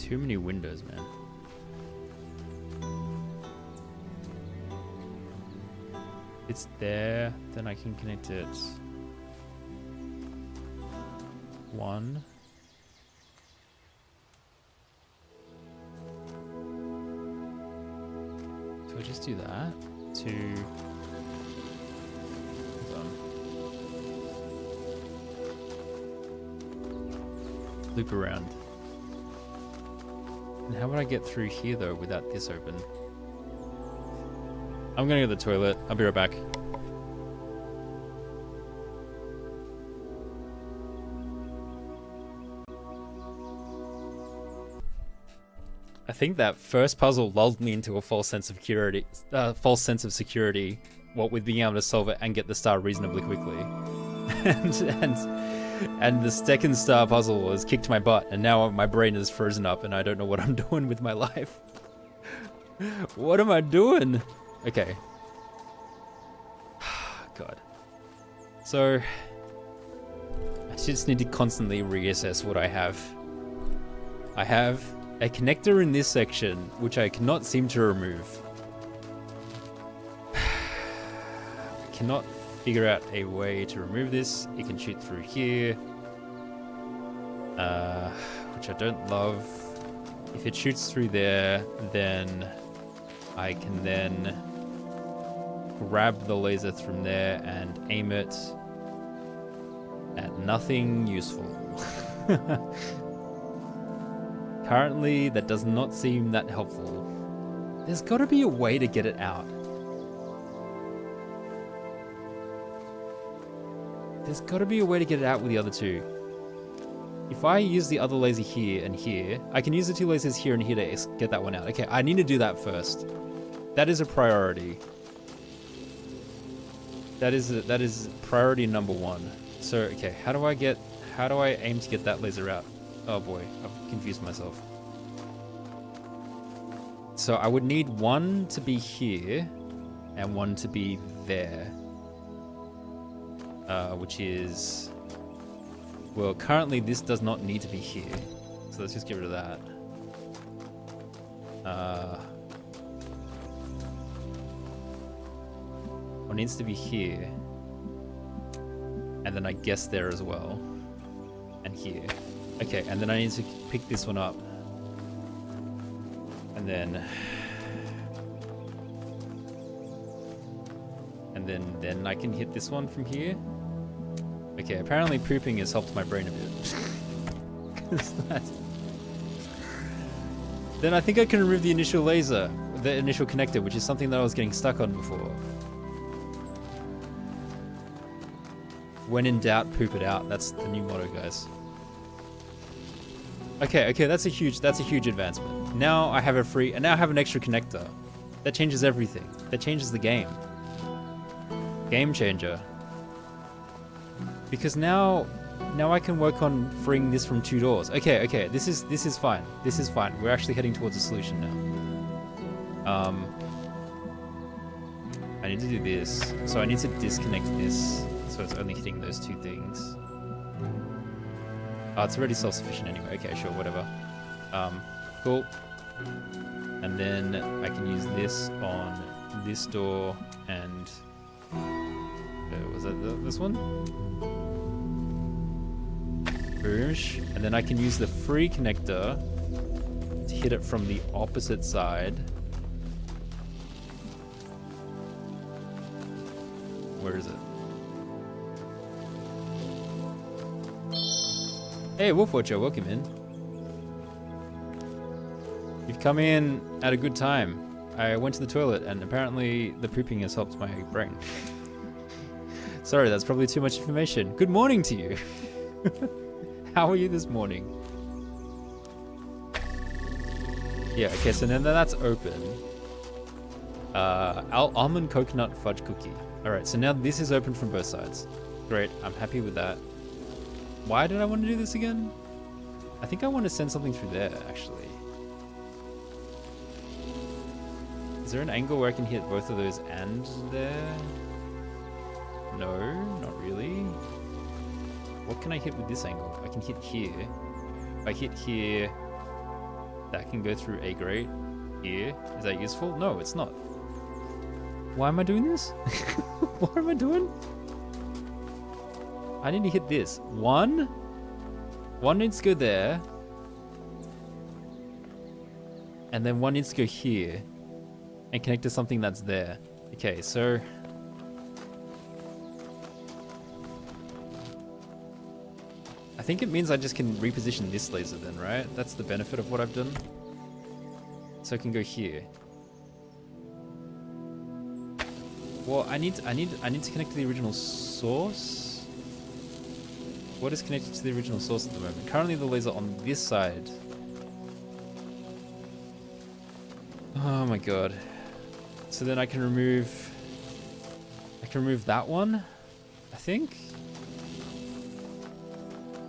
Too many windows, man. It's there, then I can connect it. 1. Do I just do that? 2. Hold on. Loop around. And how would I get through here though without this open? I'm gonna go to the toilet. I'll be right back. I think that first puzzle lulled me into a false sense of security, what with being able to solve it and get the star reasonably quickly. and the second star puzzle has kicked my butt, and now my brain is frozen up and I don't know what I'm doing with my life. What am I doing? Okay. God. So I just need to constantly reassess what I have. I have a connector in this section, which I cannot seem to remove. I cannot figure out a way to remove this. It can shoot through here, which I don't love. If it shoots through there, then I can then grab the laser from there and aim it at nothing useful. Currently, that does not seem that helpful. There's got to be a way to get it out. There's got to be a way to get it out with the other two. If I use the other laser here and here, I can use the 2 lasers here and here to get that one out. Okay, I need to do that first. That is a priority. That is priority number 1. So, okay, how do I aim to get that laser out? Oh boy, I've confused myself. So I would need 1 to be here and 1 to be there. Which is... Well, currently this does not need to be here. So let's just get rid of that. One needs to be here. And then I guess there as well. And here. Okay, and then I need to pick this one up. And then I can hit this one from here. Okay, apparently pooping has helped my brain a bit. Then I think I can remove the initial laser, the initial connector, which is something that I was getting stuck on before. When in doubt, poop it out. That's the new motto, guys. Okay, that's a huge advancement. Now I have now I have an extra connector. That changes everything. That changes the game. Game changer. Because now I can work on freeing this from 2 doors. Okay, this is fine. This is fine. We're actually heading towards a solution now. I need to do this. So I need to disconnect this so it's only hitting those 2 things. Oh, it's already self-sufficient anyway. Okay, sure, whatever. Cool. And then I can use this on this door and... was that this one? Boosh. And then I can use the free connector to hit it from the opposite side. Where is it? Hey, Wolfwatcher, welcome in. You've come in at a good time. I went to the toilet and apparently the pooping has helped my brain. Sorry, that's probably too much information. Good morning to you. How are you this morning? Yeah, okay, so then that's open. Almond coconut fudge cookie. Alright, so now this is open from both sides. Great, I'm happy with that. Why did I want to do this again? I think I want to send something through there, actually. Is there an angle where I can hit both of those and there? No, not really. What can I hit with this angle? I can hit here. If I hit here, That can go through a grate here. Is that useful? No, it's not. Why am I doing this? What am I doing? I need to hit this. One needs to go there. And then one needs to go here. And connect to something that's there. Okay, so... I think it means I just can reposition this laser then, right? That's the benefit of what I've done. So I can go here. Well, I need to connect to the original source. What is connected to the original source at the moment? Currently the laser on this side. Oh my god. So then I can remove that one, I think.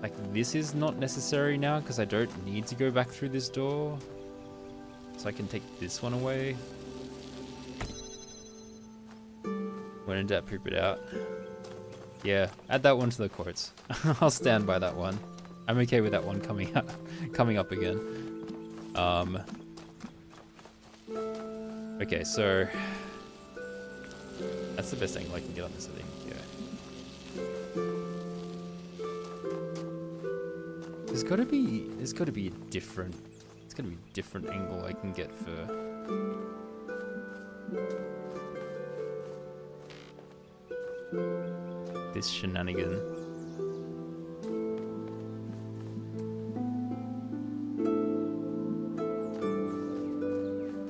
Like, this is not necessary now because I don't need to go back through this door. So I can take this one away. When in doubt, poop it out. Yeah, add that one to the quotes. I'll stand by that one. I'm okay with that one coming up again. Okay, so that's the best angle I can get on this thing. Yeah. There's got to be a different. It's got to be a different angle I can get for. This shenanigan.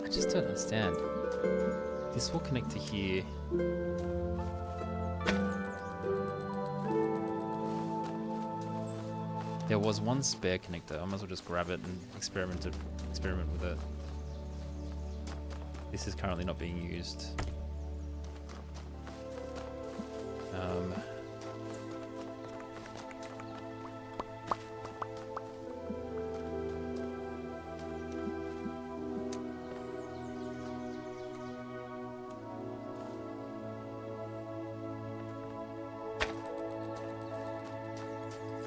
I just don't understand. This will connect to here. There was one spare connector. I might as well just grab it and experiment with it. This is currently not being used.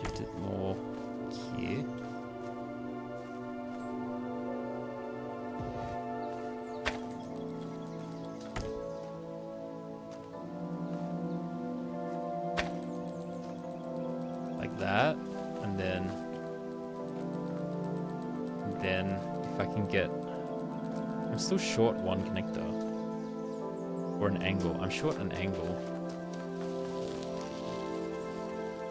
Shift it more here. Like that, and then if I can get, I'm still short one connector or an angle. I'm short an angle.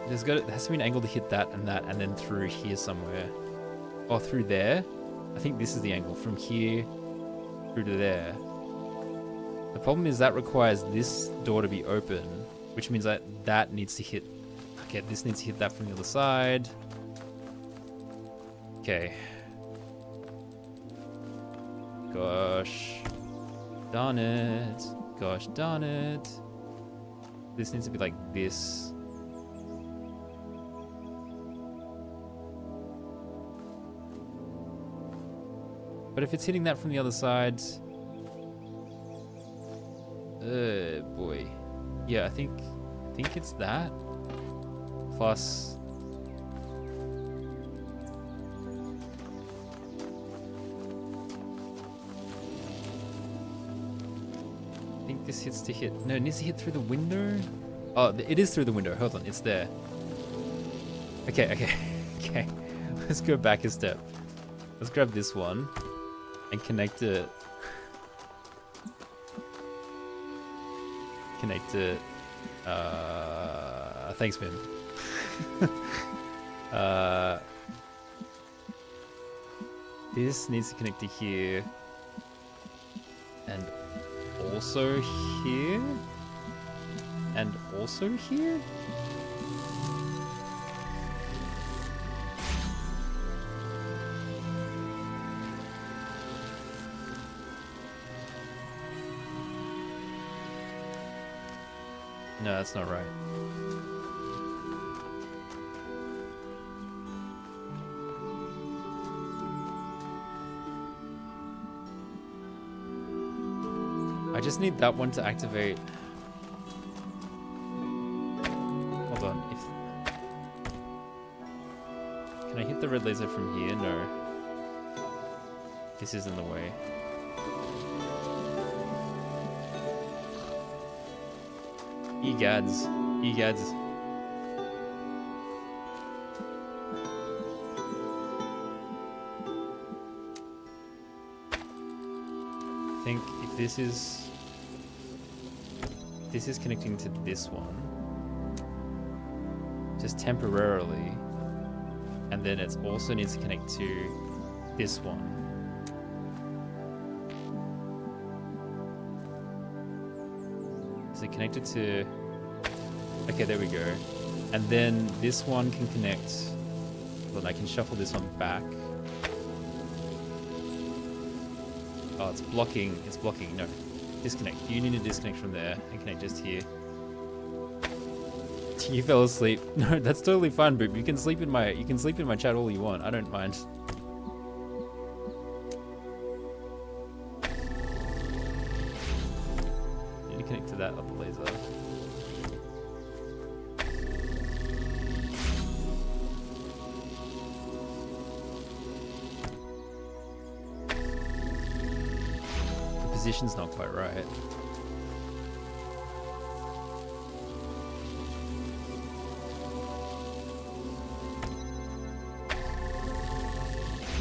There has to be an angle to hit that, and then through here somewhere. Or through there. I think this is the angle from here through to there. The problem is that requires this door to be open, which means that needs to hit. Okay, this needs to hit that from the other side. Okay. Gosh. Darn it. Gosh darn it. This needs to be like this. But if it's hitting that from the other side... boy. Yeah, I think it's that. Plus... I think this hits to hit... No, it needs to hit through the window? Oh, it is through the window. Hold on, it's there. Okay. Okay. Let's go back a step. Let's grab this one. And connect it. Thanks, man. This needs to connect to here. And also here. And also here. No, that's not right. I just need that one to activate. Hold on. Can I hit the red laser from here? No. This is in the way. Egads. Egads. I think if this is connecting to this one, just temporarily, and then it also needs to connect to this one. Is it connected to... Okay, there we go. And then this one can connect... Well, I can shuffle this one back. Oh, it's blocking. It's blocking. No. Disconnect. You need to disconnect from there and connect just here. You fell asleep. No, that's totally fine, Boop. You can sleep in my chat all you want. I don't mind. You need to connect to that other laser. The position's not quite right.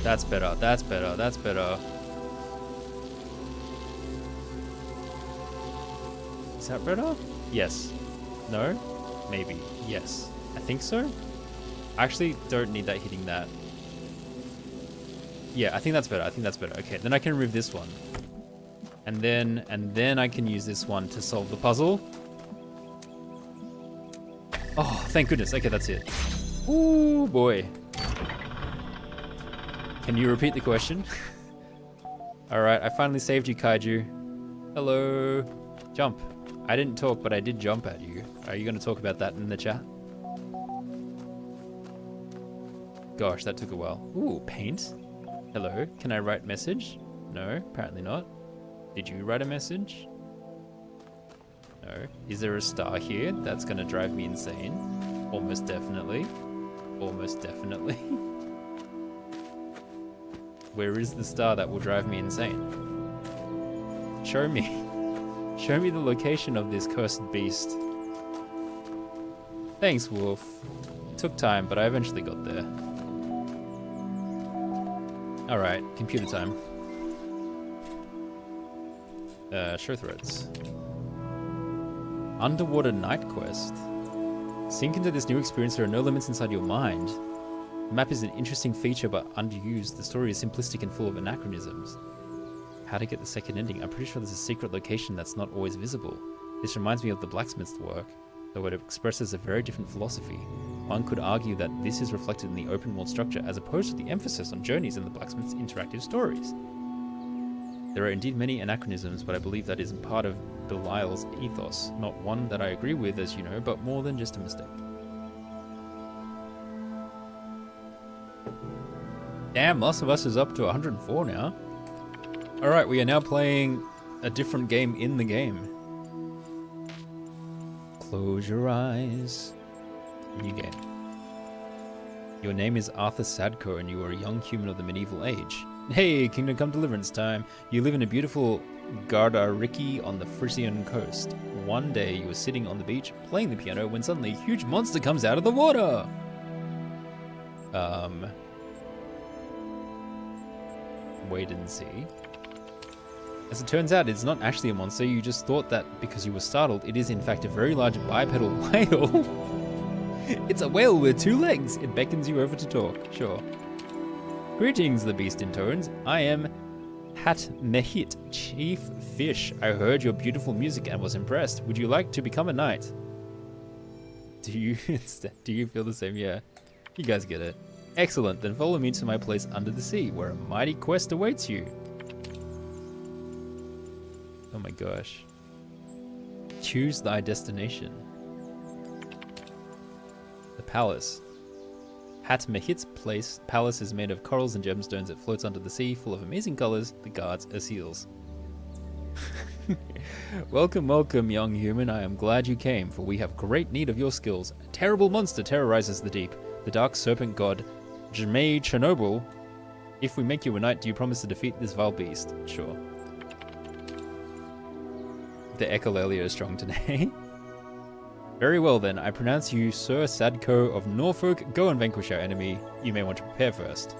That's better, that's better, that's better. Is that better? Yes. No? Maybe. Yes. I think so. I actually don't need that hitting that. Yeah, I think that's better. I think that's better. Okay, then I can remove this one. And then I can use this one to solve the puzzle. Oh, thank goodness. Okay, that's it. Ooh, boy. Can you repeat the question? Alright, I finally saved you, Kaiju. Hello. Jump. I didn't talk, but I did jump at you. Are you going to talk about that in the chat? Gosh, that took a while. Ooh, paint. Hello. Can I write message? No, apparently not. Did you write a message? No. Is there a star here? That's going to drive me insane. Almost definitely. Almost definitely. Where is the star that will drive me insane? Show me. Show me the location of this cursed beast. Thanks, Wolf. It took time, but I eventually got there. Alright, computer time. Show threads. Underwater night quest. Sink into this new experience. There are no limits inside your mind. The map is an interesting feature, but underused. The story is simplistic and full of anachronisms. How to get the second ending? I'm pretty sure there's a secret location that's not always visible. This reminds me of the blacksmith's work, though it expresses a very different philosophy. One could argue that this is reflected in the open world structure as opposed to the emphasis on journeys in the blacksmith's interactive stories. There are indeed many anachronisms, but I believe that is part of Belial's ethos. Not one that I agree with, as you know, but more than just a mistake. Damn, Last of Us is up to 104 now. Alright, we are now playing a different game in the game. Close your eyes. New game. Your name is Arthur Sadko and you are a young human of the medieval age. Hey, Kingdom Come Deliverance time. You live in a beautiful Gardariki on the Frisian coast. One day you were sitting on the beach playing the piano when suddenly a huge monster comes out of the water. Wait and see. As it turns out, it's not actually a monster. You just thought that because you were startled. It is in fact a very large bipedal whale. It's a whale with 2 legs. It beckons you over to talk. Sure. Greetings, the beast intones. I am Hat Mehit, Chief Fish. I heard your beautiful music and was impressed. Would you like to become a knight? Do you feel the same? Yeah. You guys get it. Excellent, then follow me to my place under the sea, where a mighty quest awaits you. Oh my gosh. Choose thy destination. The palace. Hat Mehit's palace is made of corals and gemstones. It floats under the sea, full of amazing colors. The guards are seals. Welcome, welcome, young human. I am glad you came, for we have great need of your skills. A terrible monster terrorizes the deep. The dark serpent god, Jmei Chernobyl, If we make you a knight, do you promise to defeat this vile beast? Sure. The echolalia is strong today. Very well then, I pronounce you Sir Sadko of Norfolk. Go and vanquish our enemy. You may want to prepare first.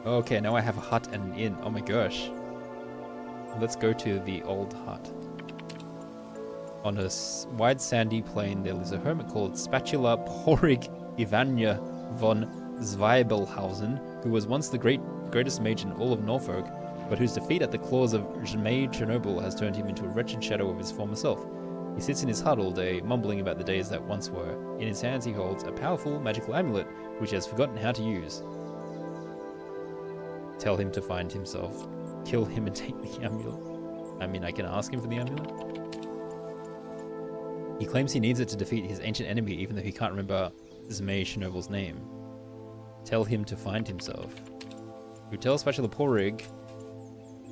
Okay, now I have a hut and an inn. Oh my gosh. Let's go to the old hut. On a wide sandy plain, there lives a hermit called Spatula Porig Ivania von Zweibelhausen, who was once the greatest mage in all of Norfolk, but whose defeat at the claws of Zhmei Chernobyl has turned him into a wretched shadow of his former self. He sits in his hut all day, mumbling about the days that once were. In his hands he holds a powerful magical amulet, which he has forgotten how to use. Tell him to find himself. Kill him and take the amulet. I mean, I can ask him for the amulet. He claims he needs it to defeat his ancient enemy, even though he can't remember Zmei Chernobyl's name. Tell him to find himself. Who tells Spatula Porig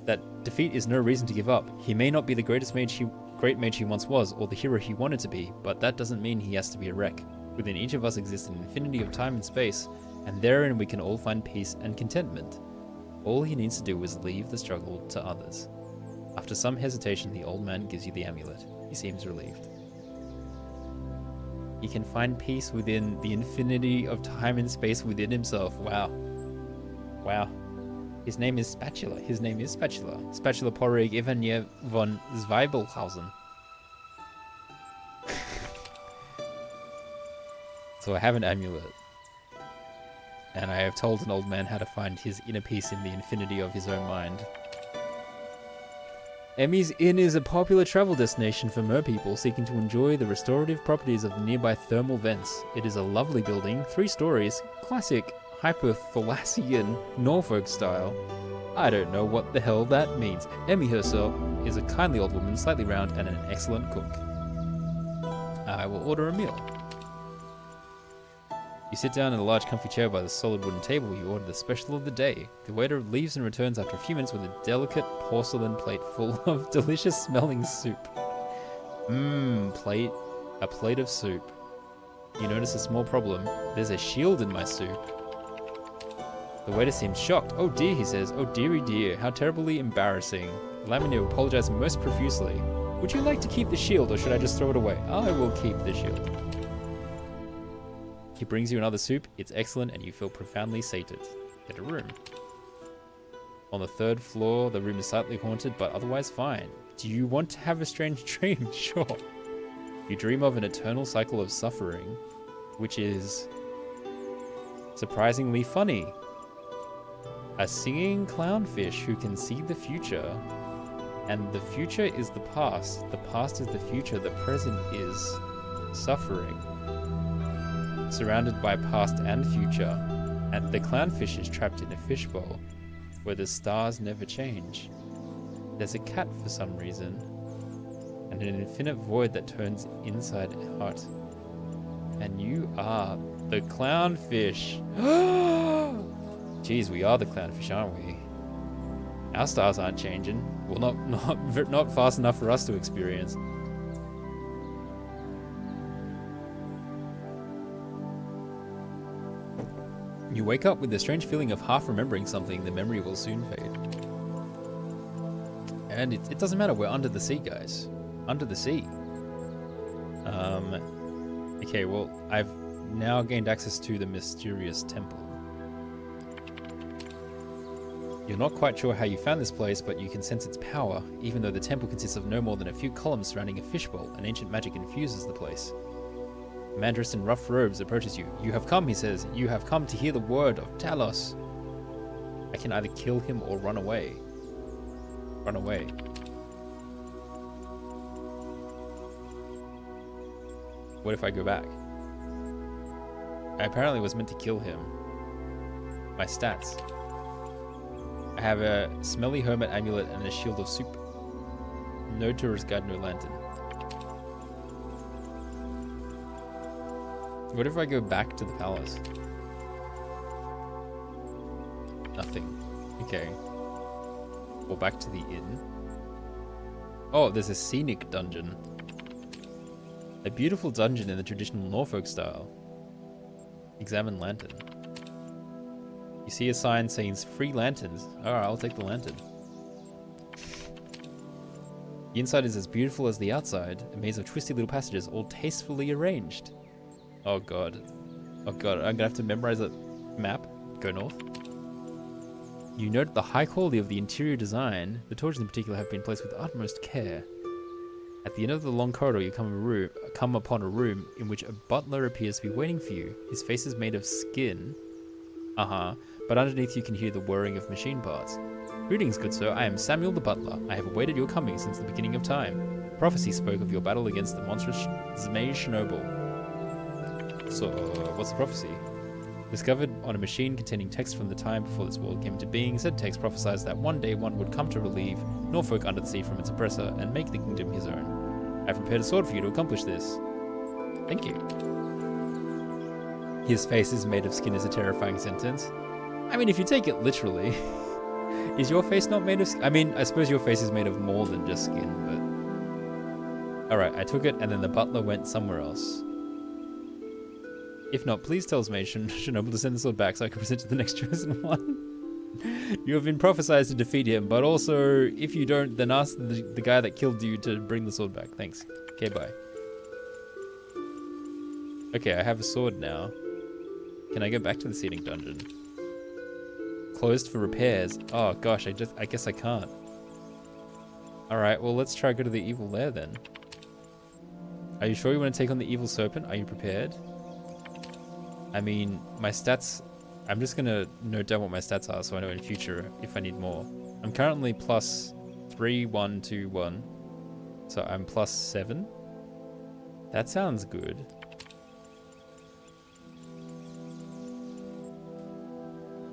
that defeat is no reason to give up. He may not be the great mage he once was, or the hero he wanted to be, but that doesn't mean he has to be a wreck. Within each of us exists an infinity of time and space, and therein we can all find peace and contentment. All he needs to do is leave the struggle to others. After some hesitation, the old man gives you the amulet. He seems relieved. He can find peace within the infinity of time and space within himself. Wow. Wow. His name is Spatula. His name is Spatula. Spatula Porig Ivania von Zweibelhausen. So I have an amulet. And I have told an old man how to find his inner peace in the infinity of his own mind. Emmy's Inn is a popular travel destination for mer people seeking to enjoy the restorative properties of the nearby thermal vents. It is a lovely building, 3 stories, classic hyperthalassian Norfolk style. I don't know what the hell that means. Emmy herself is a kindly old woman, slightly round, and an excellent cook. I will order a meal. You sit down in a large comfy chair by the solid wooden table. You order the special of the day. The waiter leaves and returns after a few minutes with a delicate porcelain plate full of delicious smelling soup. A plate of soup. You notice a small problem. There's a shield in my soup. The waiter seems shocked. Oh dear, he says. Oh dearie dear, how terribly embarrassing. Allow me to apologize most profusely. Would you like to keep the shield, or should I just throw it away? I will keep the shield. He brings you another soup. It's excellent, and you feel profoundly sated. Get a room. On the 3rd floor, the room is slightly haunted, but otherwise fine. Do you want to have a strange dream? Sure. You dream of an eternal cycle of suffering, which is surprisingly funny. A singing clownfish who can see the future, and the future is the past. The past is the future. The present is suffering. Surrounded by past and future, and the clownfish is trapped in a fishbowl where the stars never change. There's a cat for some reason, and an infinite void that turns inside out. And you are the clownfish. Geez, we are the clownfish, aren't we? Our stars aren't changing. Well, not fast enough for us to experience. You wake up with the strange feeling of half remembering something. The memory will soon fade. And it doesn't matter, we're under the sea, guys. Under the sea. Okay, well, I've now gained access to the mysterious temple. You're not quite sure how you found this place, but you can sense its power, even though the temple consists of no more than a few columns surrounding a fishbowl, and ancient magic infuses the place. A man dressed in rough robes approaches you. You have come, he says. You have come to hear the word of Talos. I can either kill him or run away. Run away. What if I go back? I apparently was meant to kill him. My stats. I have a smelly hermit amulet and a shield of soup. No tourist guide, no lantern. What if I go back to the palace? Nothing. Okay. Or back to the inn. Oh, there's a scenic dungeon. A beautiful dungeon in the traditional Norfolk style. Examine lantern. You see a sign saying free lanterns. Alright, I'll take the lantern. The inside is as beautiful as the outside, a maze of twisty little passages, all tastefully arranged. Oh god. Oh god, I'm gonna have to memorize a map. Go north. You note the high quality of the interior design. The torches in particular have been placed with utmost care. At the end of the long corridor, you come upon a room in which a butler appears to be waiting for you. His face is made of skin. But underneath you can hear the whirring of machine parts. Greetings, good sir. I am Samuel the butler. I have awaited your coming since the beginning of time. Prophecy spoke of your battle against the monstrous Zmei Shinobu. So, what's the prophecy? Discovered on a machine containing text from the time before this world came into being, said text prophesies that one day one would come to relieve Norfolk under the sea from its oppressor and make the kingdom his own. I have prepared a sword for you to accomplish this. Thank you. His face is made of skin is a terrifying sentence. I mean, if you take it literally, is your face not made of skin? I mean, I suppose your face is made of more than just skin, but... Alright, I took it and then the butler went somewhere else. If not, please tell Zmei Shinobu to send the sword back so I can present to the next chosen one. You have been prophesied to defeat him, but also, if you don't, then ask the guy that killed you to bring the sword back. Thanks. Okay, bye. Okay, I have a sword now. Can I go back to the seating dungeon? Closed for repairs. Oh gosh, I guess I can't. Alright, well let's try go to the evil lair then. Are you sure you want to take on the evil serpent? Are you prepared? I mean, my stats... I'm just gonna note down what my stats are so I know in future if I need more. I'm currently plus 3, 1, 2, 1. So I'm plus 7. That sounds good.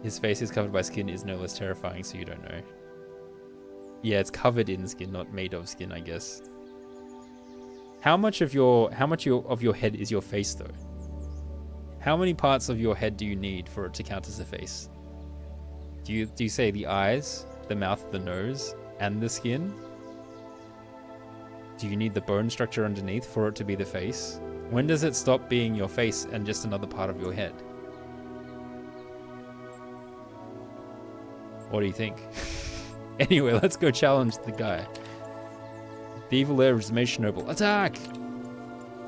His face is covered by skin is no less terrifying, so you don't know. Yeah, it's covered in skin, not made of skin, I guess. How much of your head is your face though? How many parts of your head do you need for it to count as a face? Do you say the eyes, the mouth, the nose, and the skin? Do you need the bone structure underneath for it to be the face? When does it stop being your face and just another part of your head? What do you think? Anyway, let's go challenge the guy. The evil lair of Zmei Shinobu. Attack!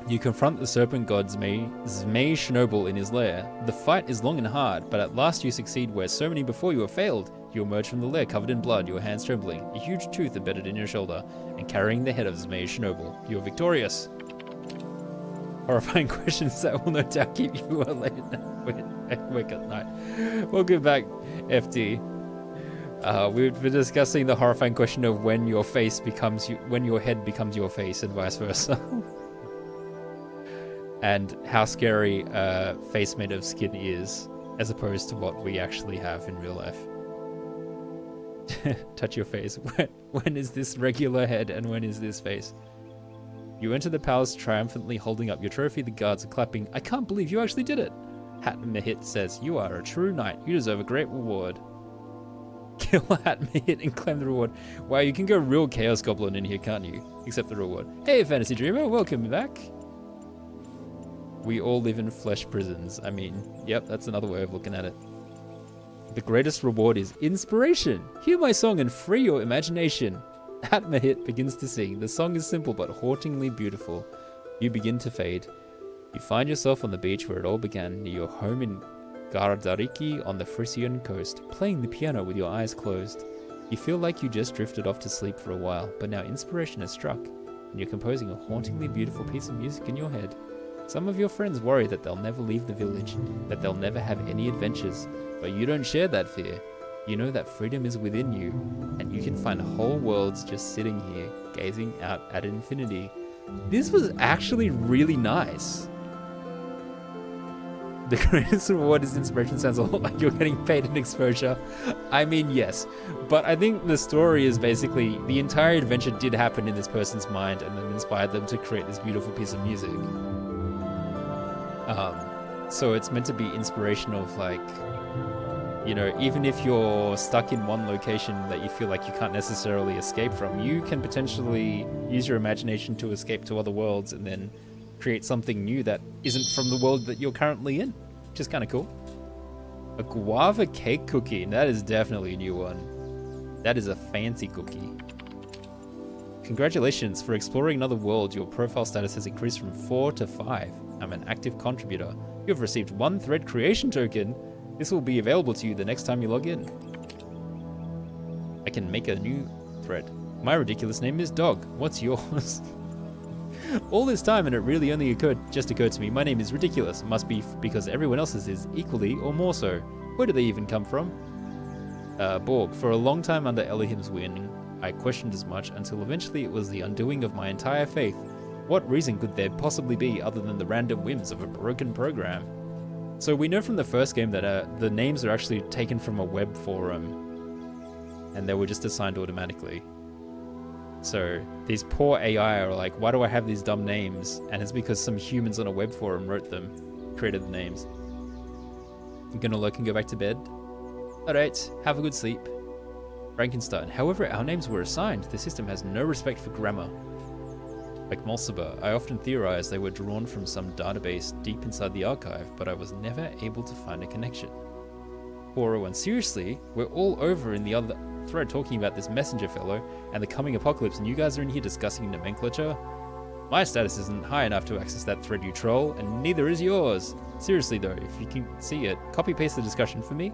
You confront the serpent god Zmei Shinobu in his lair. The fight is long and hard, but at last you succeed where so many before you have failed. You emerge from the lair covered in blood, your hands trembling, a huge tooth embedded in your shoulder, and carrying the head of Zmei Shinobu. You are victorious. Horrifying questions that will no doubt keep you awake at night. Welcome back, FD. We've been discussing the horrifying question of when your head becomes your face and vice versa. And how scary a face made of skin is, as opposed to what we actually have in real life. Touch your face. When is this regular head and when is this face? You enter the palace triumphantly holding up your trophy. The guards are clapping. I can't believe you actually did it. Hat Mahit says, you are a true knight. You deserve a great reward. Kill Hat Mahit and claim the reward. Wow, you can go real Chaos Goblin in here, can't you? Accept the reward. Hey, Fantasy Dreamer, welcome back. We all live in flesh prisons. I mean, yep, that's another way of looking at it. The greatest reward is inspiration. Hear my song and free your imagination. Hat Mahit begins to sing. The song is simple but hauntingly beautiful. You begin to fade. You find yourself on the beach where it all began, near your home in Gardariki on the Frisian coast, playing the piano with your eyes closed. You feel like you just drifted off to sleep for a while, but now inspiration has struck, and you're composing a hauntingly beautiful piece of music in your head. Some of your friends worry that they'll never leave the village, that they'll never have any adventures, but you don't share that fear. You know that freedom is within you, and you can find whole worlds just sitting here, gazing out at infinity. This was actually really nice. The greatest reward is inspiration. Sounds a lot like you're getting paid in exposure. I mean, yes, but I think the story is basically the entire adventure did happen in this person's mind and then inspired them to create this beautiful piece of music. So it's meant to be inspirational of like, you know, even if you're stuck in one location that you feel like you can't necessarily escape from, you can potentially use your imagination to escape to other worlds and then create something new that isn't from the world that you're currently in, which is kind of cool. A guava cake cookie. That is definitely a new one. That is a fancy cookie. Congratulations for exploring another world. Your profile status has increased from 4 to 5. I'm an active contributor. You have received 1 thread creation token. This will be available to you the next time you log in. I can make a new thread. My ridiculous name is Dog. What's yours? All this time and it really only just occurred to me. My name is ridiculous. Must be because everyone else's is equally or more so. Where do they even come from? Borg. For a long time under Elohim's wing, I questioned as much until eventually it was the undoing of my entire faith. What reason could there possibly be other than the random whims of a broken program? So we know from the first game that the names are actually taken from a web forum and they were just assigned automatically. So these poor AI are like, why do I have these dumb names? And it's because some humans on a web forum wrote them, created the names. I'm gonna look and go back to bed. Alright, have a good sleep. Frankenstein. However, our names were assigned. The system has no respect for grammar. Like Mulciber, I often theorized they were drawn from some database deep inside the archive, but I was never able to find a connection. 401. Seriously, we're all over in the other thread talking about this messenger fellow and the coming apocalypse, and you guys are in here discussing nomenclature? My status isn't high enough to access that thread, you troll, and neither is yours. Seriously though, if you can see it, copy paste the discussion for me.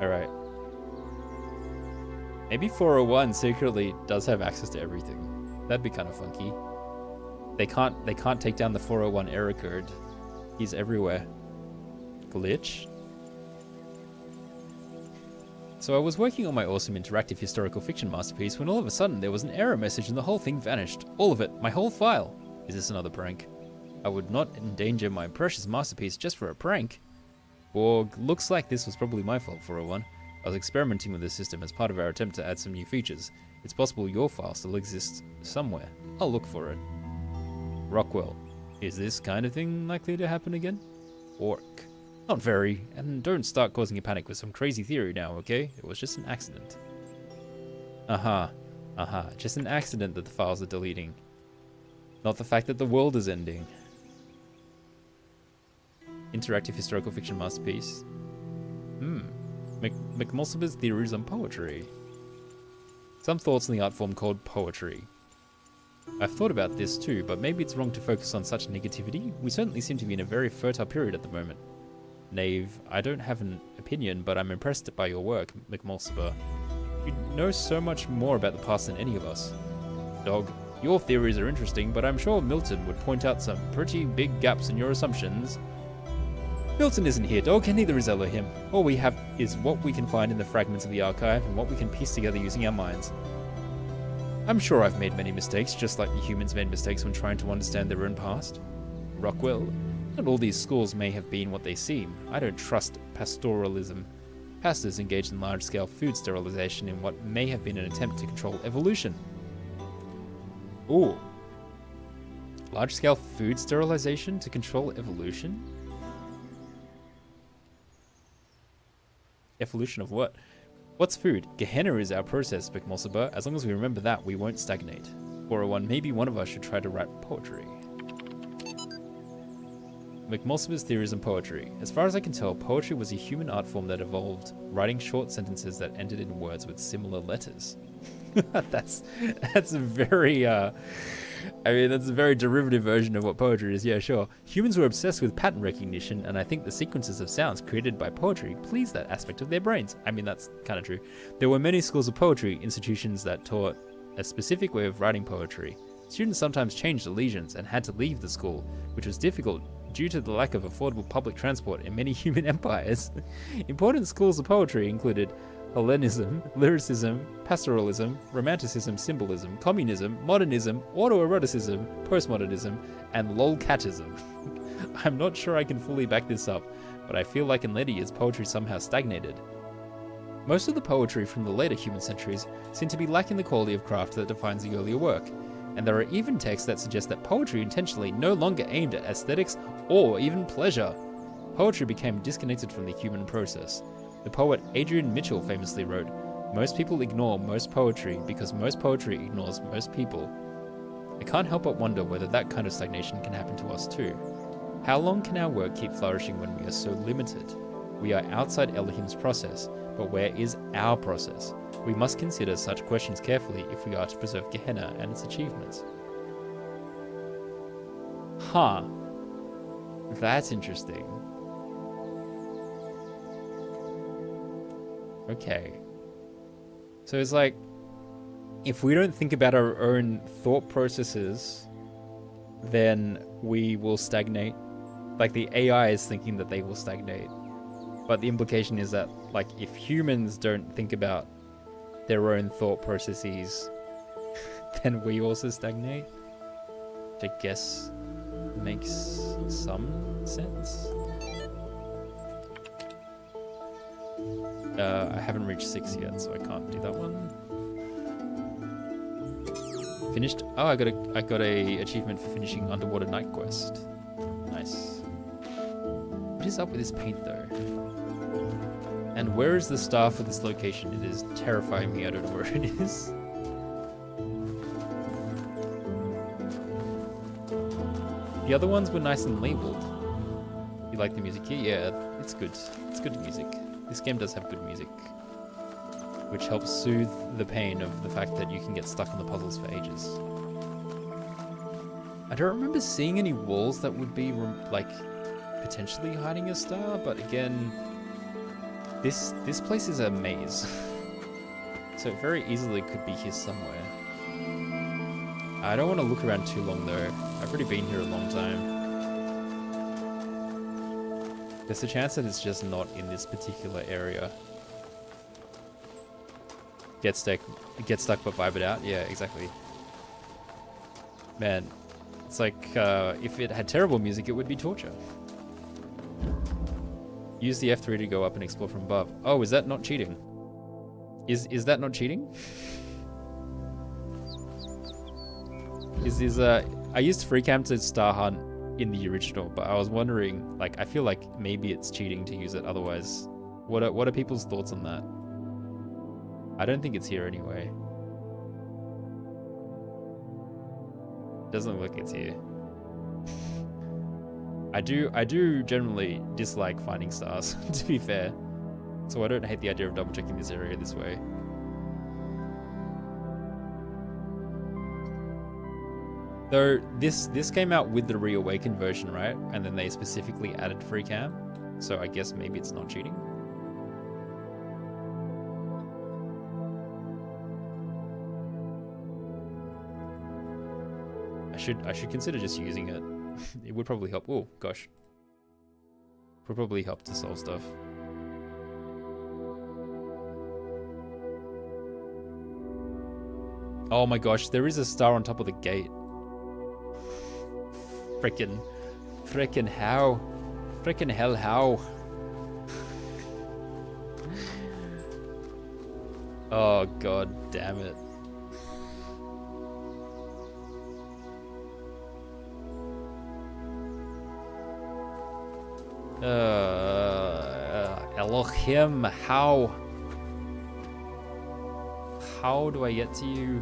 Alright. Maybe 401 secretly does have access to everything. That'd be kind of funky. They can't take down the 401 error code. He's everywhere. Glitch. So I was working on my awesome interactive historical fiction masterpiece when all of a sudden there was an error message and the whole thing vanished. All of it, my whole file. Is this another prank? I would not endanger my precious masterpiece just for a prank. Borg, looks like this was probably my fault, 401. I was experimenting with this system as part of our attempt to add some new features. It's possible your file still exists somewhere. I'll look for it. Rockwell, is this kind of thing likely to happen again? Orc, not very, and don't start causing a panic with some crazy theory now, okay? It was just an accident. Just an accident that the files are deleting. Not the fact that the world is ending. Interactive historical fiction masterpiece. McMulciber's theories on poetry. Some thoughts on the art form called poetry. I've thought about this too, but maybe it's wrong to focus on such negativity. We certainly seem to be in a very fertile period at the moment. Knave, I don't have an opinion, but I'm impressed by your work, McMulciber. You know so much more about the past than any of us. Dog, your theories are interesting, but I'm sure Milton would point out some pretty big gaps in your assumptions. Milton isn't here, Dog, and neither is Elohim. All we have is what we can find in the fragments of the archive and what we can piece together using our minds. I'm sure I've made many mistakes, just like the humans made mistakes when trying to understand their own past. Rockwell, not all these schools may have been what they seem. I don't trust pastoralism. Pastors engaged in large-scale food sterilization in what may have been an attempt to control evolution. Ooh. Large-scale food sterilization to control evolution? Evolution of what? What's food? Gehenna is our process, McMulciber. As long as we remember that, we won't stagnate. 401, maybe one of us should try to write poetry. McMulciber's theories on poetry. As far as I can tell, poetry was a human art form that evolved, writing short sentences that ended in words with similar letters. that's a very that's a very derivative version of what poetry is. Yeah, sure. Humans were obsessed with pattern recognition, and I think the sequences of sounds created by poetry pleased that aspect of their brains. I mean, that's kind of true. There were many schools of poetry, institutions that taught a specific way of writing poetry. Students sometimes changed allegiance and had to leave the school, which was difficult due to the lack of affordable public transport in many human empires. Important schools of poetry included Hellenism, lyricism, pastoralism, romanticism, symbolism, communism, modernism, autoeroticism, postmodernism, and lolcatism. I'm not sure I can fully back this up, but I feel like in later years poetry somehow stagnated. Most of the poetry from the later human centuries seem to be lacking the quality of craft that defines the earlier work, and there are even texts that suggest that poetry intentionally no longer aimed at aesthetics or even pleasure. Poetry became disconnected from the human process. The poet Adrian Mitchell famously wrote, "Most people ignore most poetry because most poetry ignores most people." I can't help but wonder whether that kind of stagnation can happen to us too. How long can our work keep flourishing when we are so limited? We are outside Elohim's process, but where is our process? We must consider such questions carefully if we are to preserve Gehenna and its achievements. Huh. That's interesting. Okay. So it's like, if we don't think about our own thought processes, then we will stagnate. Like, the AI is thinking that they will stagnate. But the implication is that, like, if humans don't think about their own thought processes, then we also stagnate. Which I guess makes some sense. I haven't reached 6 yet, so I can't do that one. Finished. Oh, I got a achievement for finishing Underwater Night Quest. Nice. What is up with this paint though? And where is the star for this location? It is terrifying me. I don't know where it is. The other ones were nice and labeled. You like the music here? Yeah, it's good. It's good music. This game does have good music, which helps soothe the pain of the fact that you can get stuck on the puzzles for ages. I don't remember seeing any walls that would be like potentially hiding a star, but again, this place is a maze, so it very easily could be here somewhere. I don't want to look around too long though. I've already been here a long time. There's a chance that it's just not in this particular area. Get stuck but vibe it out. Yeah, exactly. Man, it's like if it had terrible music, it would be torture. Use the F3 to go up and explore from above. Oh, is that not cheating? Is that not cheating? I used FreeCam to star hunt in the original, but I was wondering, like, I feel like maybe it's cheating to use it otherwise. What are people's thoughts on that? I don't think it's here anyway. Doesn't look like it's here. I do generally dislike finding stars, to be fair. So I don't hate the idea of double checking this area this way. Though this came out with the reawakened version, right? And then they specifically added free cam. So I guess maybe it's not cheating. I should consider just using it. It would probably help. Oh gosh. Would probably help to solve stuff. Oh my gosh, there is a star on top of the gate. Frickin' how? Frickin' hell how? Oh god damn it. Elohim, how? How do I get to you?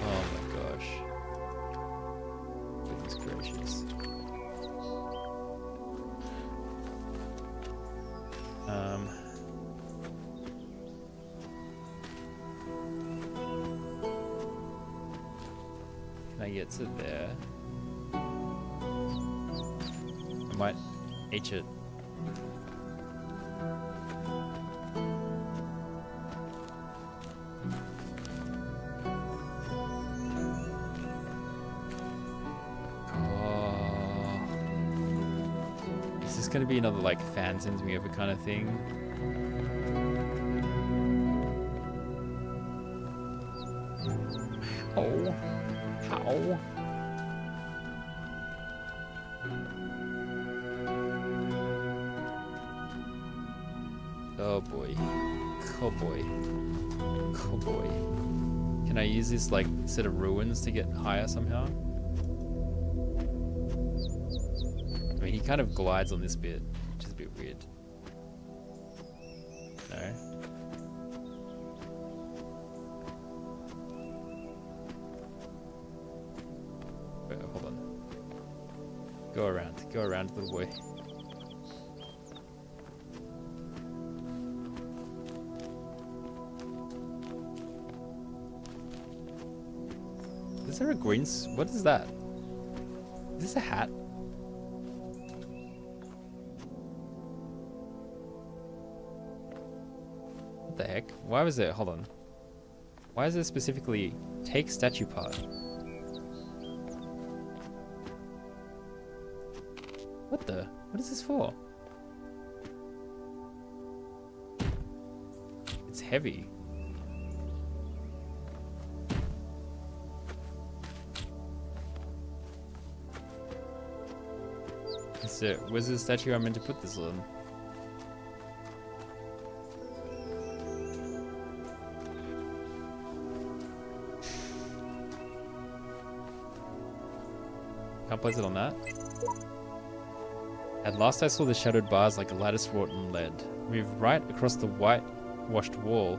Oh my gosh. Goodness gracious. Can I get to there? I might H it. Is this gonna be another like fan sends me over kind of thing? Oh, how? Oh boy. Oh boy. Oh boy. Can I use this like set of ruins to get higher somehow? I mean, he kind of glides on this bit, which is a bit weird. No. Go around, little boy. Is there a green? What is that? Is this a hat? What the heck? Why was it? Hold on. Why is it specifically take statue part? What the? What is this for? It's heavy. So, where's the statue I'm meant to put this on? Can't place it on that. At last I saw the shadowed bars like a lattice wrought in lead, move right across the whitewashed wall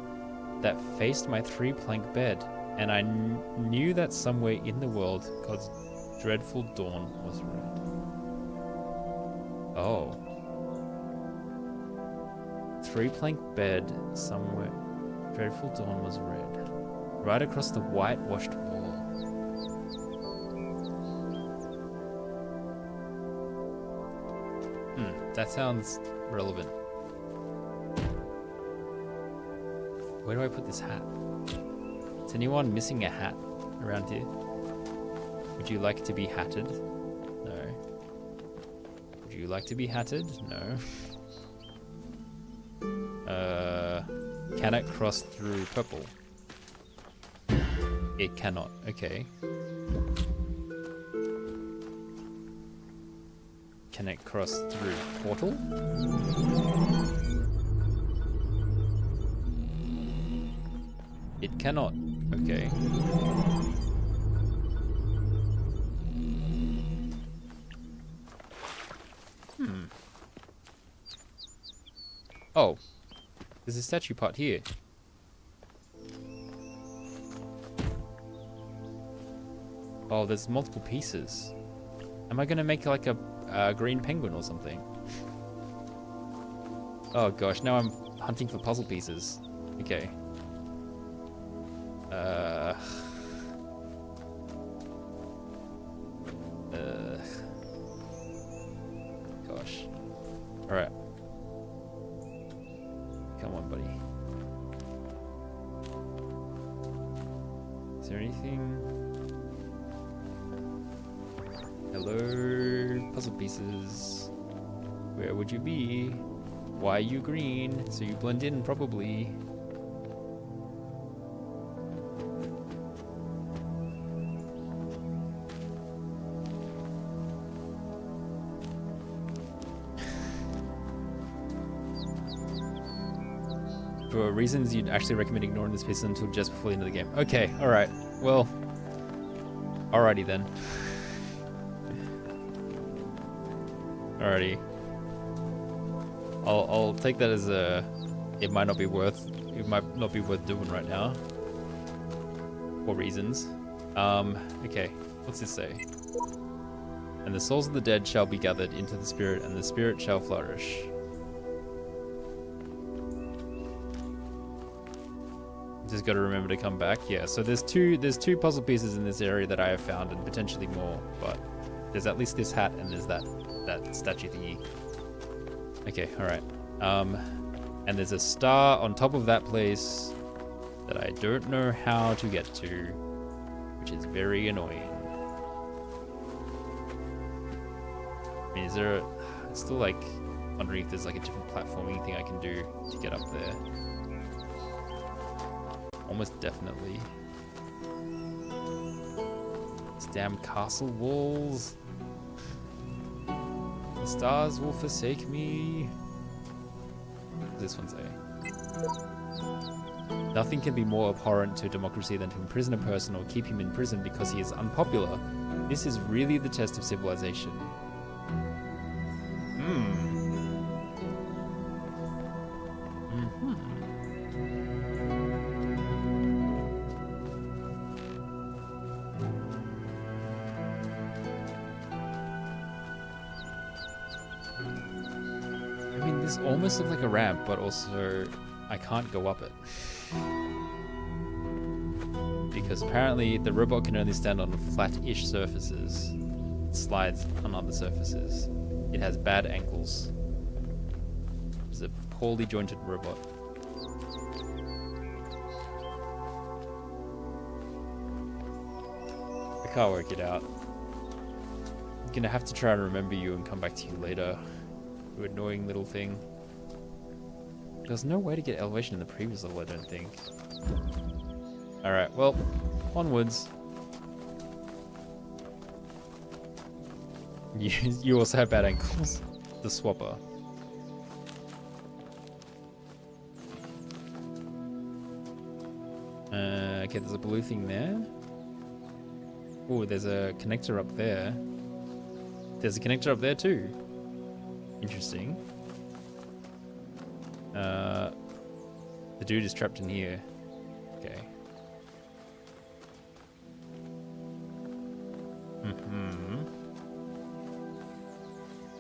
that faced my three-plank bed, and I knew that somewhere in the world God's dreadful dawn was red. Oh. Three-plank bed somewhere. Dreadful dawn was red. Right across the whitewashed wall. That sounds relevant. Where do I put this hat? Is anyone missing a hat around here? Would you like to be hatted? No. Would you like to be hatted? No. Can it cross through purple? It cannot. Okay. Can it cross through portal? It cannot. Okay. Oh. There's a statue part here. Oh, there's multiple pieces. Am I gonna make like a green penguin or something? Oh gosh, now I'm hunting for puzzle pieces. Okay. Gosh. Alright. Come on, buddy. Is there anything? Hello, puzzle pieces. Where would you be? Why are you green? So you blend in, probably. For reasons you'd actually recommend ignoring this piece until just before the end of the game. Okay, alright. Well, alrighty then. Alrighty. I'll take that as a it might not be worth doing right now. For reasons. Okay, what's this say? And the souls of the dead shall be gathered into the spirit, and the spirit shall flourish. Just got to remember to come back. Yeah, so there's two puzzle pieces in this area that I have found, and potentially more, but there's at least this hat and there's that statue thingy. Okay, alright. And there's a star on top of that place that I don't know how to get to, which is very annoying. I mean, is there I'm still like wondering if there's like a different platforming thing I can do to get up there. Almost definitely. These damn castle walls. The stars will forsake me. What does this one say? Nothing can be more abhorrent to democracy than to imprison a person or keep him in prison because he is unpopular. This is really the test of civilization. This almost looks like a ramp, but also I can't go up it. Because apparently the robot can only stand on flat-ish surfaces. It slides on other surfaces. It has bad ankles. It's a poorly jointed robot. I can't work it out. I'm gonna have to try and remember you and come back to you later. You annoying little thing. There's no way to get elevation in the previous level, I don't think. Alright, well, onwards. You also have bad ankles. The swapper. Okay, there's a blue thing there. Oh, there's a connector up there. There's a connector up there too. Interesting. The dude is trapped in here. Okay.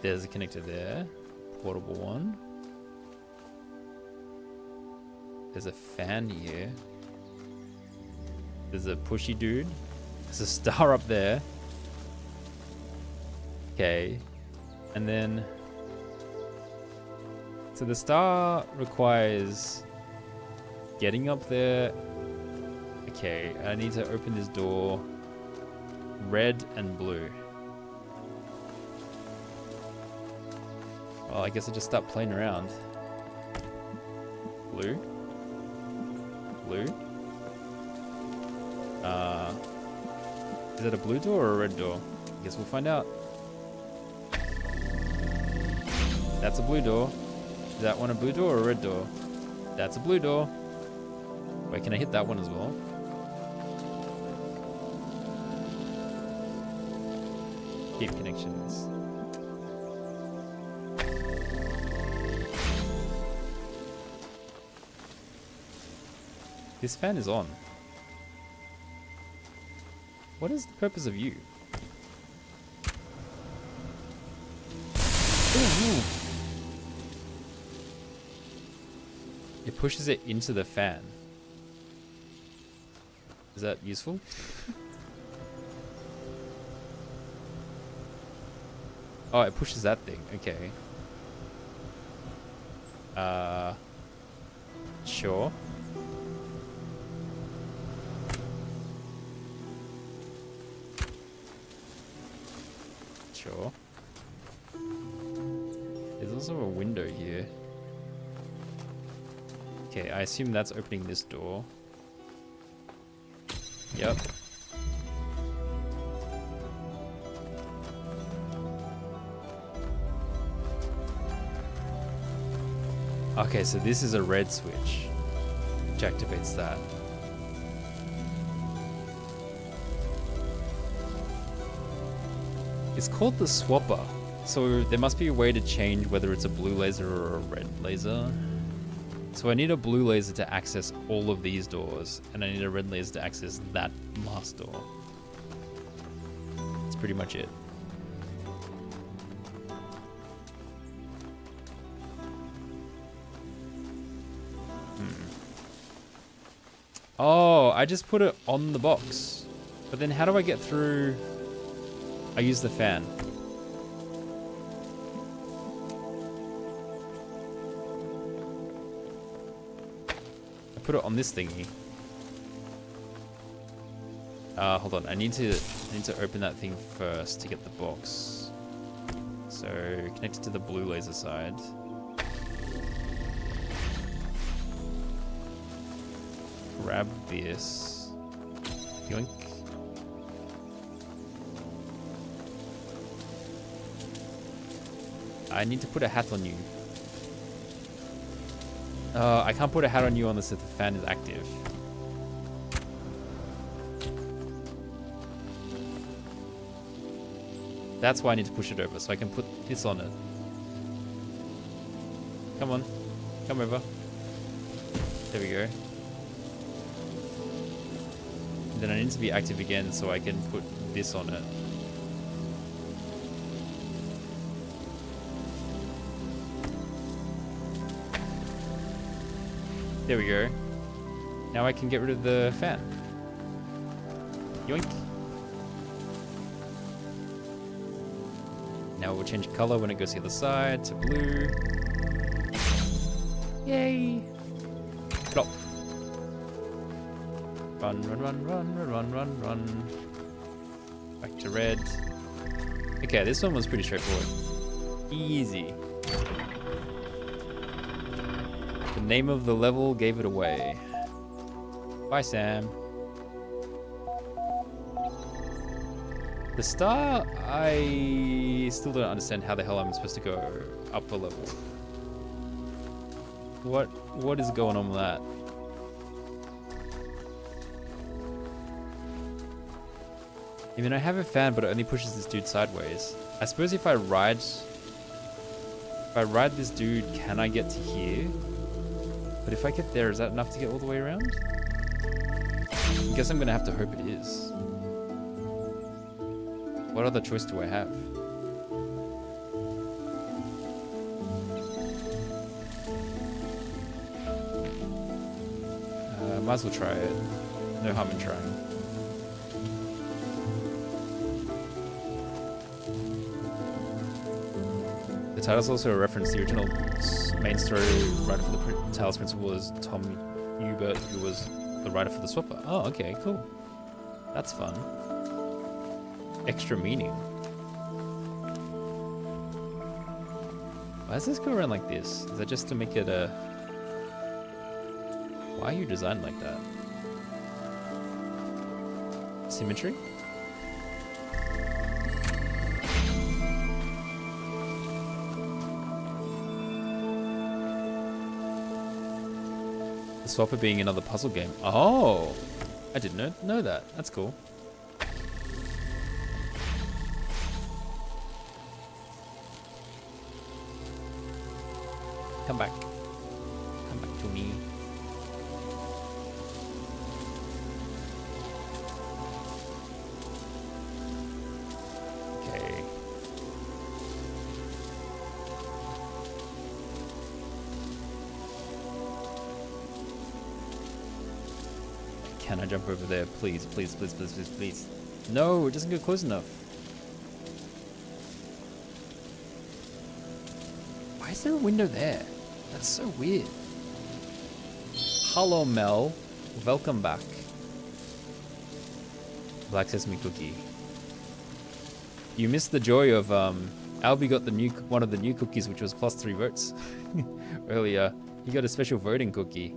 There's a connector there. Portable one. There's a fan here. There's a pushy dude. There's a star up there. Okay. And then... So the star requires getting up there. Okay, I need to open this door. Red and blue. Well, I guess I just start playing around. Blue. Blue. Is it a blue door or a red door? I guess we'll find out. That's a blue door. Is that one a blue door or a red door? That's a blue door. Wait, can I hit that one as well? Keep connections. This fan is on. What is the purpose of you? Ooh. It pushes it into the fan. Is that useful? Oh, it pushes that thing. Okay. Sure. Sure. There's also a window here. Okay, I assume that's opening this door. Yep. Okay, so this is a red switch, which activates that. It's called the swapper, so there must be a way to change whether it's a blue laser or a red laser. So I need a blue laser to access all of these doors, and I need a red laser to access that last door. That's pretty much it. Oh, I just put it on the box. But then how do I get through? I use the fan. I put it on this thingy. Hold on. I need to open that thing first to get the box. So connect it to the blue laser side. Grab this. Yoink. I need to put a hat on you. I can't put a hat on you unless if the fan is active. That's why I need to push it over, so I can put this on it. Come on. Come over. There we go. And then I need to be active again so I can put this on it. There we go. Now I can get rid of the fan. Yoink. Now it will change color when it goes to the other side to blue. Yay! Plop. Run, run, run, run, run, run, run, run. Back to red. Okay, this one was pretty straightforward. Easy. The name of the level gave it away. Bye, Sam. The star, I still don't understand how the hell I'm supposed to go up a level. What is going on with that? I mean, I have a fan, but it only pushes this dude sideways. I suppose if I ride this dude, can I get to here? But if I get there, is that enough to get all the way around? I guess I'm gonna have to hope it is. What other choice do I have? Might as well try it. No harm in trying. The title's also a reference to the original main story writer for the Talos Principle was Tom Hubert, who was the writer for the Swapper. Oh, okay, cool. That's fun. Extra meaning. Why does this go around like this? Is that just to make it a... Why are you designed like that? Symmetry? The Swapper being another puzzle game. Oh! I didn't know that. That's cool. Come back. Come back to me. Okay. Can I jump over there? Please, please, please, please, please, please. No, it doesn't go close enough. Why is there a window there? That's so weird. Hello, Mel. Welcome back. Black Sesame Cookie. You missed the joy of Albie got one of the new cookies, which was +3 votes earlier. He got a special voting cookie.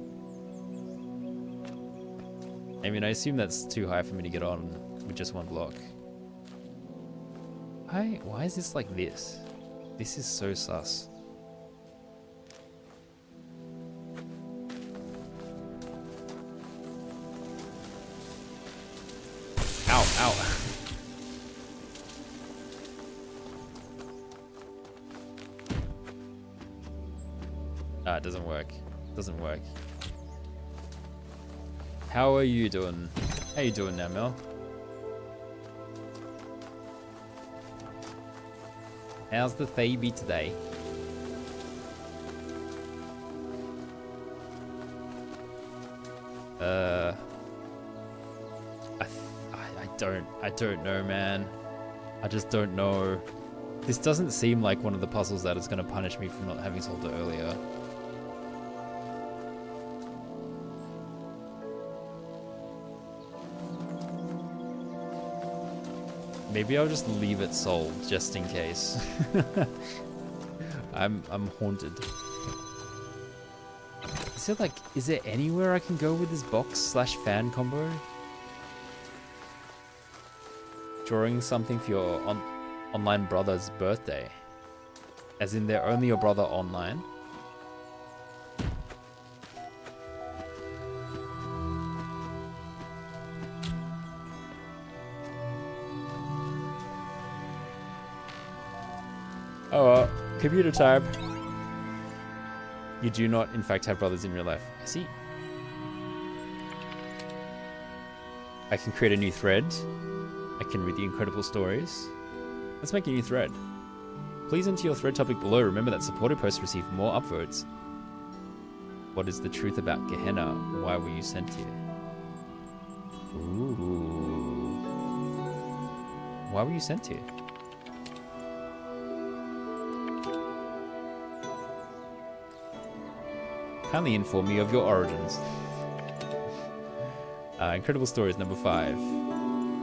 I mean, I assume that's too high for me to get on with just one block. Why is this like this? This is so sus. Ow, ow. Ah, it doesn't work. It doesn't work. How are you doing? How you doing now, Mel? How's the baby today? I don't know, man. I just don't know. This doesn't seem like one of the puzzles that is going to punish me for not having solved it earlier. Maybe I'll just leave it solved just in case. I'm haunted. Is there anywhere I can go with this box/fan combo? Drawing something for your online brother's birthday. As in they're only your brother online. Oh well, computer tab. You do not, in fact, have brothers in real life. I see. I can create a new thread. I can read the incredible stories. Let's make a new thread. Please enter your thread topic below. Remember that supported posts receive more upvotes. What is the truth about Gehenna? Why were you sent here? Ooh. Why were you sent here? Kindly inform me of your origins. Incredible Stories number 5.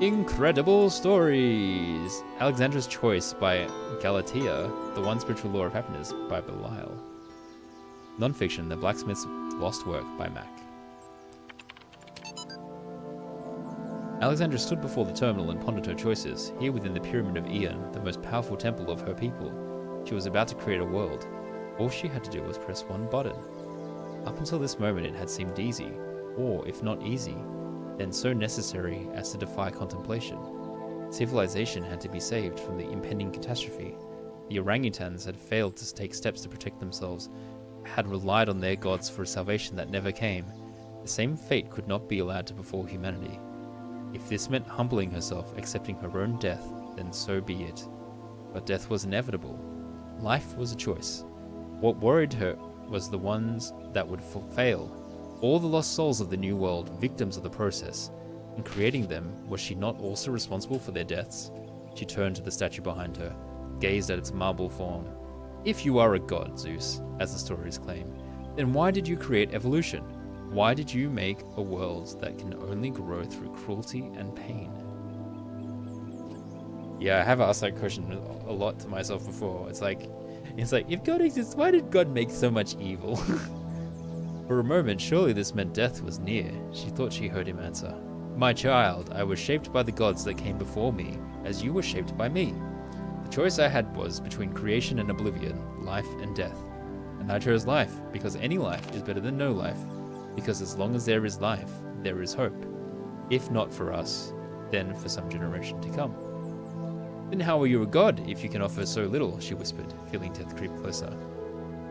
Incredible Stories! Alexandra's Choice by Galatea. The One Spiritual Law of Happiness by Belial. Non-fiction, The Blacksmith's Lost Work by Mac. Alexandra stood before the terminal and pondered her choices. Here within the Pyramid of Eon, the most powerful temple of her people, she was about to create a world. All she had to do was press one button. Up until this moment it had seemed easy, or if not easy, then so necessary as to defy contemplation. Civilization had to be saved from the impending catastrophe. The orangutans had failed to take steps to protect themselves, had relied on their gods for a salvation that never came. The same fate could not be allowed to befall humanity. If this meant humbling herself, accepting her own death, then so be it. But death was inevitable. Life was a choice. What worried her was the ones that would fail. All the lost souls of the New World, victims of the process. In creating them, was she not also responsible for their deaths? She turned to the statue behind her, gazed at its marble form. If you are a god, Zeus, as the stories claim, then why did you create evolution? Why did you make a world that can only grow through cruelty and pain? Yeah, I have asked that question a lot to myself before. It's like, if God exists, why did God make so much evil? For a moment, surely this meant death was near. She thought she heard him answer. My child, I was shaped by the gods that came before me, as you were shaped by me. The choice I had was between creation and oblivion, life and death. And I chose life, because any life is better than no life. Because as long as there is life, there is hope. If not for us, then for some generation to come. Then how are you a god if you can offer so little, she whispered, feeling death creep closer.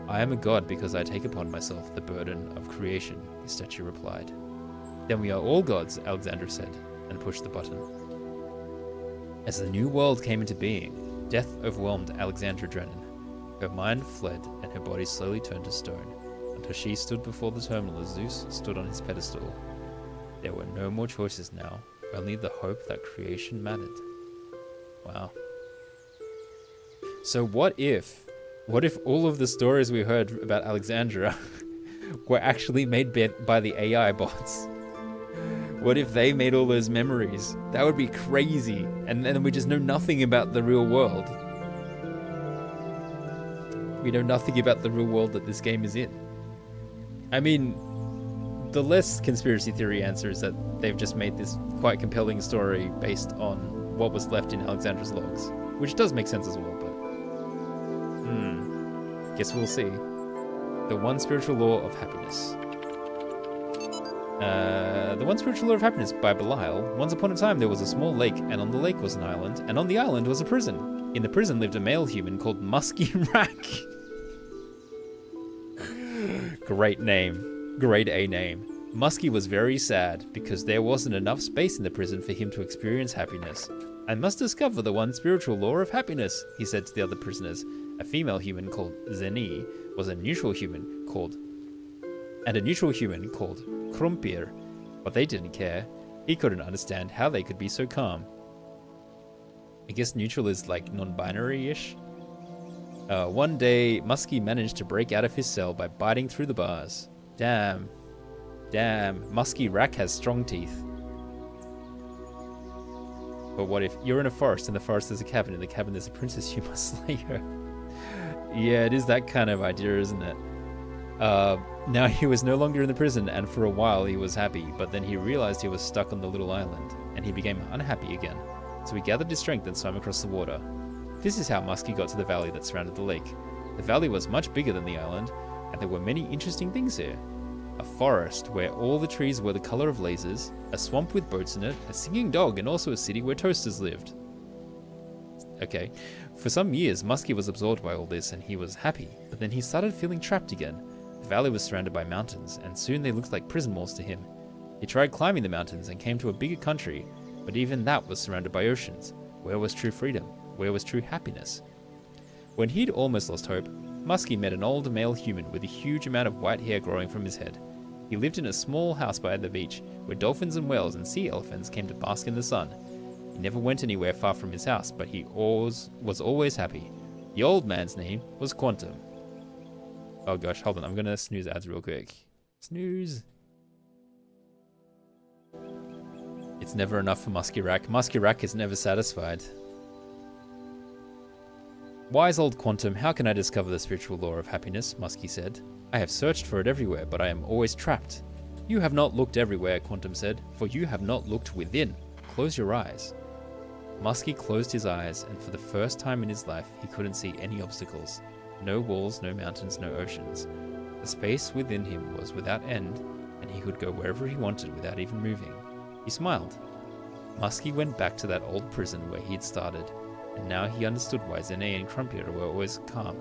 I am a god because I take upon myself the burden of creation, the statue replied. Then we are all gods, Alexandra said, and pushed the button. As the new world came into being, death overwhelmed Alexandra Drennan. Her mind fled and her body slowly turned to stone, until she stood before the terminal as Zeus stood on his pedestal. There were no more choices now, only the hope that creation mattered. Wow. So what if all of the stories we heard about Alexandra were actually made by the AI bots? What if they made all those memories? That would be crazy. And then we just know nothing about the real world. We know nothing about the real world that this game is in. I mean, the less conspiracy theory answer is that they've just made this quite compelling story based on what was left in Alexandra's logs, which does make sense as well, but guess we'll see. The One Spiritual Law of Happiness. The One Spiritual Law of Happiness by Belial. Once upon a time there was a small lake, and on the lake was an island, and on the island was a prison. In the prison lived a male human called Musky Rack. Great name. Grade A name. Musky was very sad because there wasn't enough space in the prison for him to experience happiness. I must discover the one spiritual law of happiness, he said to the other prisoners. A female human called Zeni was a neutral human called Krumpir, but they didn't care. He couldn't understand how they could be so calm. I guess neutral is like non-binary-ish. One day, Musky managed to break out of his cell by biting through the bars. Damn, Musky Rack has strong teeth. But what if you're in a forest, in the forest there's a cabin, in the cabin there's a princess, you must slay her. Yeah, it is that kind of idea, isn't it? Now he was no longer in the prison, and for a while he was happy, but then he realized he was stuck on the little island, and he became unhappy again. So he gathered his strength and swam across the water. This is how Musky got to the valley that surrounded the lake. The valley was much bigger than the island, and there were many interesting things here. A forest where all the trees were the color of lasers, a swamp with boats in it, a singing dog, and also a city where toasters lived. Okay. For some years, Musky was absorbed by all this and he was happy, but then he started feeling trapped again. The valley was surrounded by mountains, and soon they looked like prison walls to him. He tried climbing the mountains and came to a bigger country, but even that was surrounded by oceans. Where was true freedom? Where was true happiness? When he'd almost lost hope, Muskie met an old male human with a huge amount of white hair growing from his head. He lived in a small house by the beach, where dolphins and whales and sea elephants came to bask in the sun. He never went anywhere far from his house, but he was always happy. The old man's name was Quantum. Oh gosh, hold on, I'm gonna snooze ads real quick. Snooze. It's never enough for Muskie Rack. Muskie Rack is never satisfied. Wise old Quantum, how can I discover the spiritual law of happiness? Muskie said. I have searched for it everywhere, but I am always trapped. You have not looked everywhere, Quantum said, for you have not looked within. Close your eyes. Muskie closed his eyes, and for the first time in his life, he couldn't see any obstacles. No walls, no mountains, no oceans. The space within him was without end, and he could go wherever he wanted without even moving. He smiled. Muskie went back to that old prison where he had started, and now he understood why Zene and Crumpler were always calm.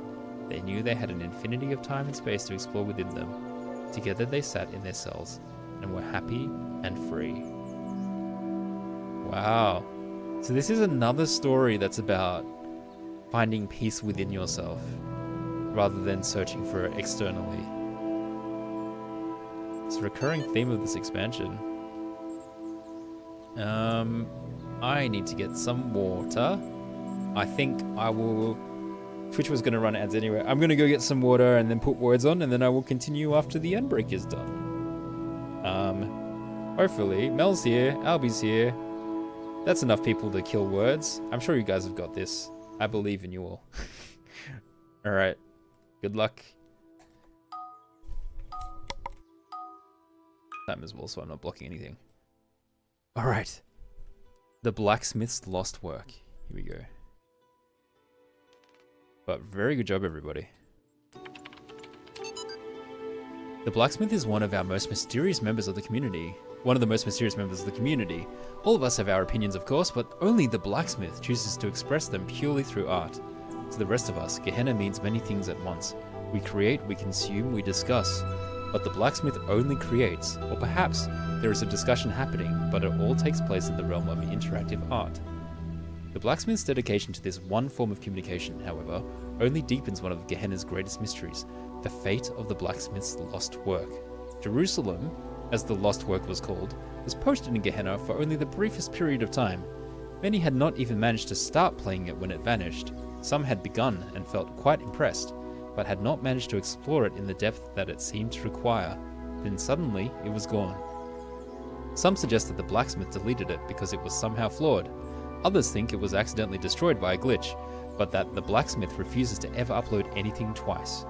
They knew they had an infinity of time and space to explore within them. Together they sat in their cells, and were happy and free. Wow. So this is another story that's about finding peace within yourself, rather than searching for it externally. It's a recurring theme of this expansion. I need to get some water. I think I will... Twitch was going to run ads anyway. I'm going to go get some water and then put words on, and then I will continue after the end break is done. Hopefully. Mel's here. Albie's here. That's enough people to kill words. I'm sure you guys have got this. I believe in you all. Alright. Good luck. Time as well, so I'm not blocking anything. Alright. The Blacksmith's Lost Work. Here we go. But very good job, everybody. The Blacksmith is one of our most mysterious members of the community. One of the most mysterious members of the community. All of us have our opinions, of course, but only the Blacksmith chooses to express them purely through art. To the rest of us, Gehenna means many things at once. We create, we consume, we discuss. But the Blacksmith only creates, or perhaps there is a discussion happening, but it all takes place in the realm of interactive art. The Blacksmith's dedication to this one form of communication, however, only deepens one of Gehenna's greatest mysteries, the fate of the Blacksmith's lost work. Jerusalem, as the lost work was called, was posted in Gehenna for only the briefest period of time. Many had not even managed to start playing it when it vanished. Some had begun and felt quite impressed, but had not managed to explore it in the depth that it seemed to require. Then suddenly, it was gone. Some suggest that the Blacksmith deleted it because it was somehow flawed. Others think it was accidentally destroyed by a glitch, but that the Blacksmith refuses to ever upload anything twice.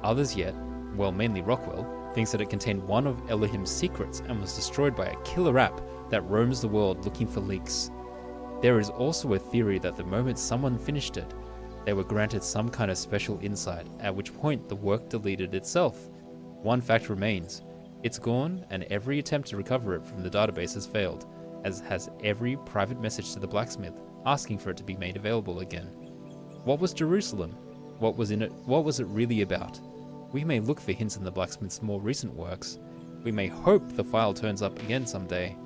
Others yet, well, mainly Rockwell, thinks that it contained one of Elohim's secrets and was destroyed by a killer app that roams the world looking for leaks. There is also a theory that the moment someone finished it, they were granted some kind of special insight, at which point the work deleted itself. One fact remains. It's gone, and every attempt to recover it from the database has failed, as has every private message to the Blacksmith, asking for it to be made available again. What was Jerusalem? What was in it? What was it really about? We may look for hints in the Blacksmith's more recent works. We may hope the file turns up again someday,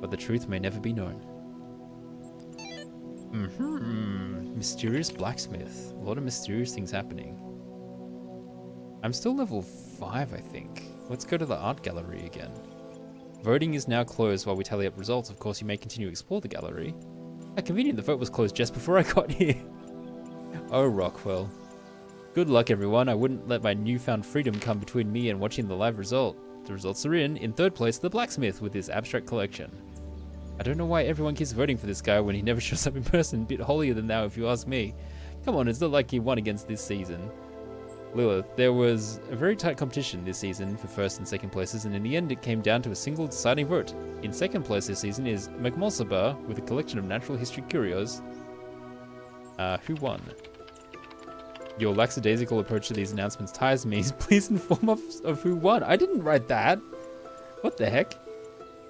but the truth may never be known. Mysterious Blacksmith. A lot of mysterious things happening. I'm still level 5, I think. Let's go to the art gallery again. Voting is now closed while we tally up results. Of course, you may continue to explore the gallery. How convenient, the vote was closed just before I got here. Oh, Rockwell. Good luck, everyone. I wouldn't let my newfound freedom come between me and watching the live result. The results are in. In third place, the Blacksmith with his abstract collection. I don't know why everyone keeps voting for this guy when he never shows up in person. A bit holier than thou, if you ask me. Come on, it's not like he won against this season. Lilith, there was a very tight competition this season for first and second places, and in the end it came down to a single deciding vote. In second place this season is McMulsabar with a collection of natural history curios. Who won? Your lackadaisical approach to these announcements tires me. Please inform us of who won. I didn't write that. What the heck?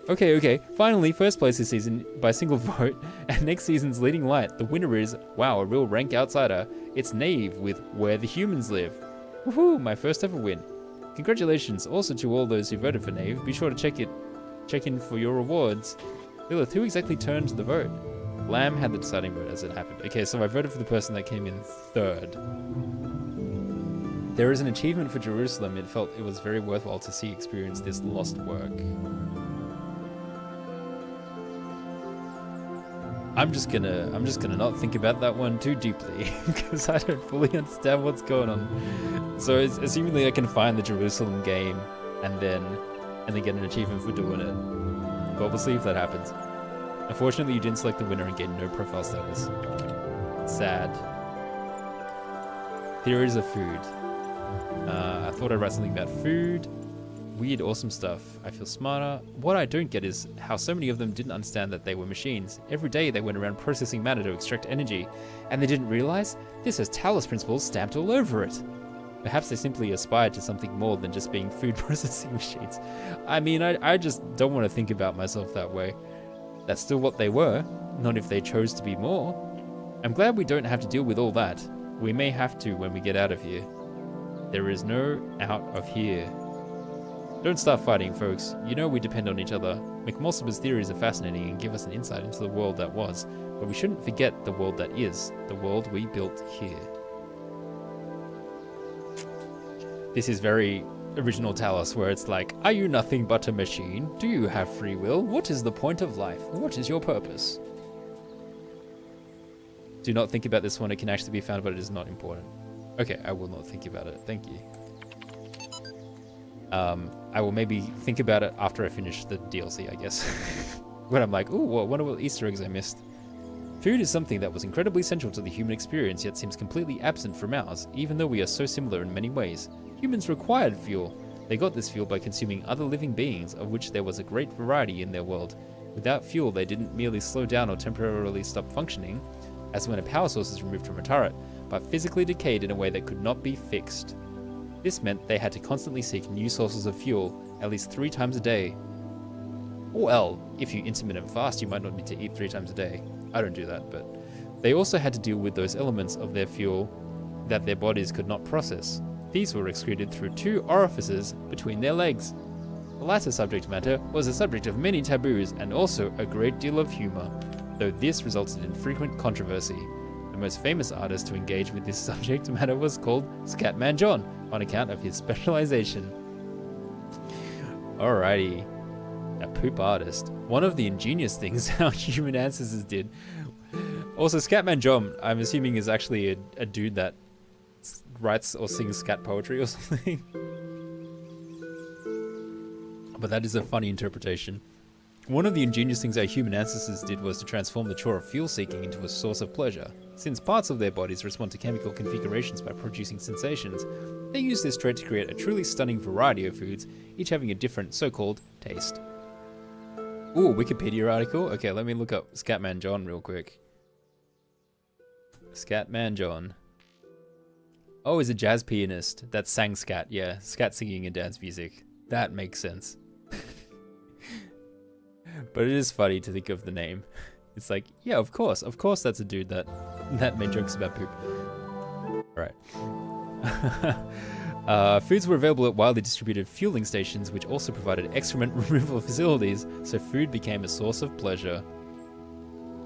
Okay. Finally, first place this season by single vote, and next season's leading light. The winner is, wow, a real rank outsider. It's Nave with Where the Humans Live. Woohoo, my first ever win. Congratulations also to all those who voted for Nave. Be sure to check in for your rewards. Lilith, who exactly turned the vote? Lamb had the deciding vote as it happened. Okay, so I voted for the person that came in third. There is an achievement for Jerusalem. It felt it was very worthwhile to see experience this lost work. I'm just gonna not think about that one too deeply because I don't fully understand what's going on. So it's assumingly I can find the Jerusalem game and then get an achievement for doing it. But we'll see if that happens. Unfortunately, you didn't select the winner and gain no profile status. Sad. Theories of food. I thought I'd write something about food. Weird, awesome stuff. I feel smarter. What I don't get is how so many of them didn't understand that they were machines. Every day they went around processing matter to extract energy, and they didn't realize this has Talos principles stamped all over it. Perhaps they simply aspired to something more than just being food processing machines. I mean, I just don't want to think about myself that way. That's still what they were, not if they chose to be more. I'm glad we don't have to deal with all that. We may have to when we get out of here. There is no out of here. Don't start fighting, folks. You know we depend on each other. McMulsib's theories are fascinating and give us an insight into the world that was, but we shouldn't forget the world that is, the world we built here. This is very original Talos, where it's like, are you nothing but a machine? Do you have free will? What is the point of life? What is your purpose? Do not think about this one. It can actually be found, but it is not important. Okay, I will not think about it. Thank you. I will maybe think about it after I finish the DLC, I guess. When I'm like, ooh, I wonder what Easter eggs I missed. Food is something that was incredibly central to the human experience, yet seems completely absent from ours, even though we are so similar in many ways. Humans required fuel. They got this fuel by consuming other living beings, of which there was a great variety in their world. Without fuel, they didn't merely slow down or temporarily stop functioning, as when a power source is removed from a turret, but physically decayed in a way that could not be fixed. This meant they had to constantly seek new sources of fuel, at least 3 times a day. Well, if you intermittent fast, you might not need to eat 3 times a day. I don't do that, but they also had to deal with those elements of their fuel that their bodies could not process. These were excreted through 2 orifices between their legs. The latter subject matter was the subject of many taboos and also a great deal of humor, though this resulted in frequent controversy. The most famous artist to engage with this subject matter was called Scatman John, on account of his specialization. Alrighty. A poop artist. One of the ingenious things our human ancestors did. Also, Scatman John, I'm assuming, is actually a dude that writes or sings scat poetry or something. But that is a funny interpretation. One of the ingenious things our human ancestors did was to transform the chore of fuel seeking into a source of pleasure. Since parts of their bodies respond to chemical configurations by producing sensations, they use this trait to create a truly stunning variety of foods, each having a different so-called taste. Ooh, Wikipedia article? Okay, let me look up Scatman John real quick. Scatman John. Oh, he's a jazz pianist that sang scat. Yeah, scat singing and dance music. That makes sense. But it is funny to think of the name. It's like, yeah, of course that's a dude that made jokes about poop. Right. Foods were available at widely distributed fueling stations, which also provided excrement removal facilities, so food became a source of pleasure.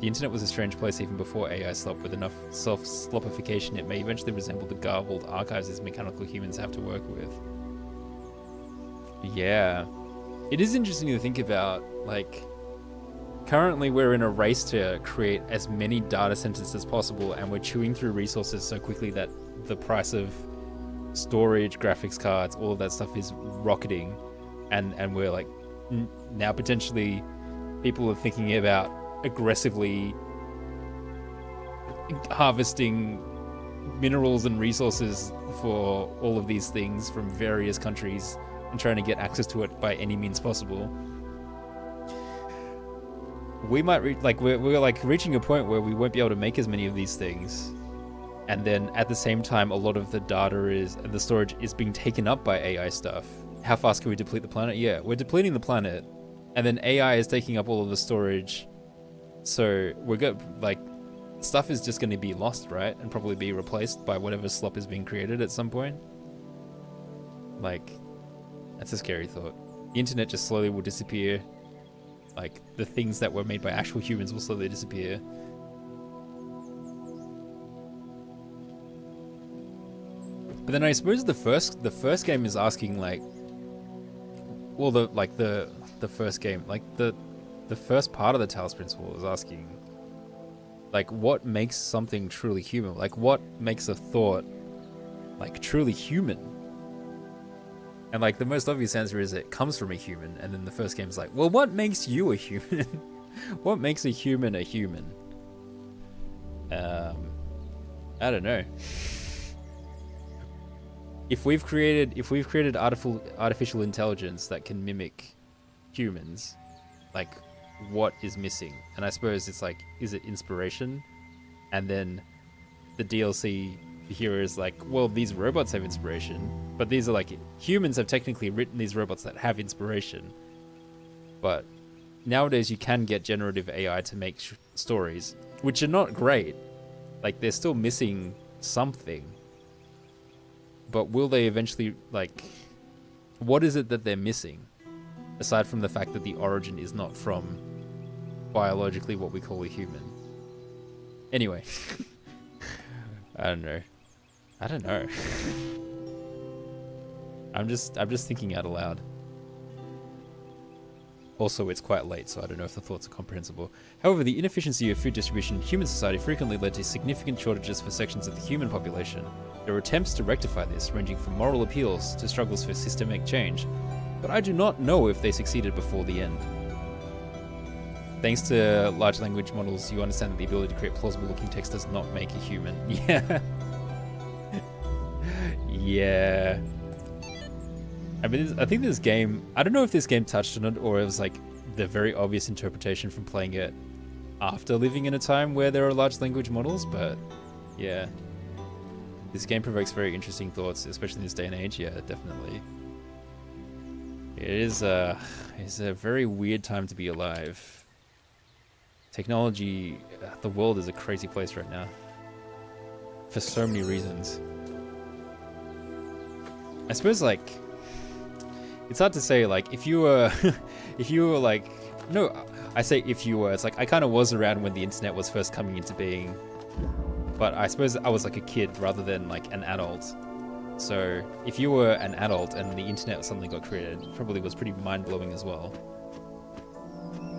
The internet was a strange place even before AI slop. With enough self-slopification, it may eventually resemble the garbled archives these mechanical humans have to work with. Yeah. It is interesting to think about, like, currently we're in a race to create as many data centers as possible, and we're chewing through resources so quickly that the price of storage, graphics cards, all of that stuff is rocketing, and we're like, now potentially people are thinking about aggressively harvesting minerals and resources for all of these things from various countries and trying to get access to it by any means possible. We might we're like reaching a point where we won't be able to make as many of these things, and then at the same time a lot of the data and the storage is being taken up by AI stuff. How fast can we deplete the planet? Yeah, we're depleting the planet, and then AI is taking up all of the storage, so we're good. Like, stuff is just going to be lost, right, and probably be replaced by whatever slop is being created at some point. Like, that's a scary thought. The internet just slowly will disappear. Like, the things that were made by actual humans will slowly disappear. But then I suppose the first game is asking like, well, the first game, like the first part of the Talos Principle is asking, like, what makes something truly human? Like, what makes a thought like truly human? And like the most obvious answer is it comes from a human. And then the first game's like, well, what makes you a human? What makes a human a human? I don't know. If we've created artificial intelligence that can mimic humans, like, what is missing? And I suppose it's like, is it inspiration? And then the DLC here is like, well, these robots have inspiration, but these are like, humans have technically written these robots that have inspiration. But nowadays you can get generative AI to make stories, which are not great. Like, they're still missing something. But will they eventually, like, what is it that they're missing? Aside from the fact that the origin is not from biologically what we call a human. Anyway. I don't know. I'm just thinking out aloud. Also, it's quite late, so I don't know if the thoughts are comprehensible. However, the inefficiency of food distribution in human society frequently led to significant shortages for sections of the human population. There are attempts to rectify this, ranging from moral appeals to struggles for systemic change, but I do not know if they succeeded before the end. Thanks to large language models, you understand that the ability to create plausible looking text does not make a human. Yeah. Yeah. I mean, I think this game, I don't know if this game touched on it or it was like the very obvious interpretation from playing it after living in a time where there are large language models, but yeah. This game provokes very interesting thoughts, especially in this day and age. Yeah, definitely. It's a very weird time to be alive. Technology, the world is a crazy place right now. For so many reasons. I suppose, like, it's hard to say, like, if you were like, no, I say if you were, it's like, I kind of was around when the internet was first coming into being, but I suppose I was like a kid rather than like an adult. So if you were an adult and the internet suddenly got created, it probably was pretty mind-blowing as well.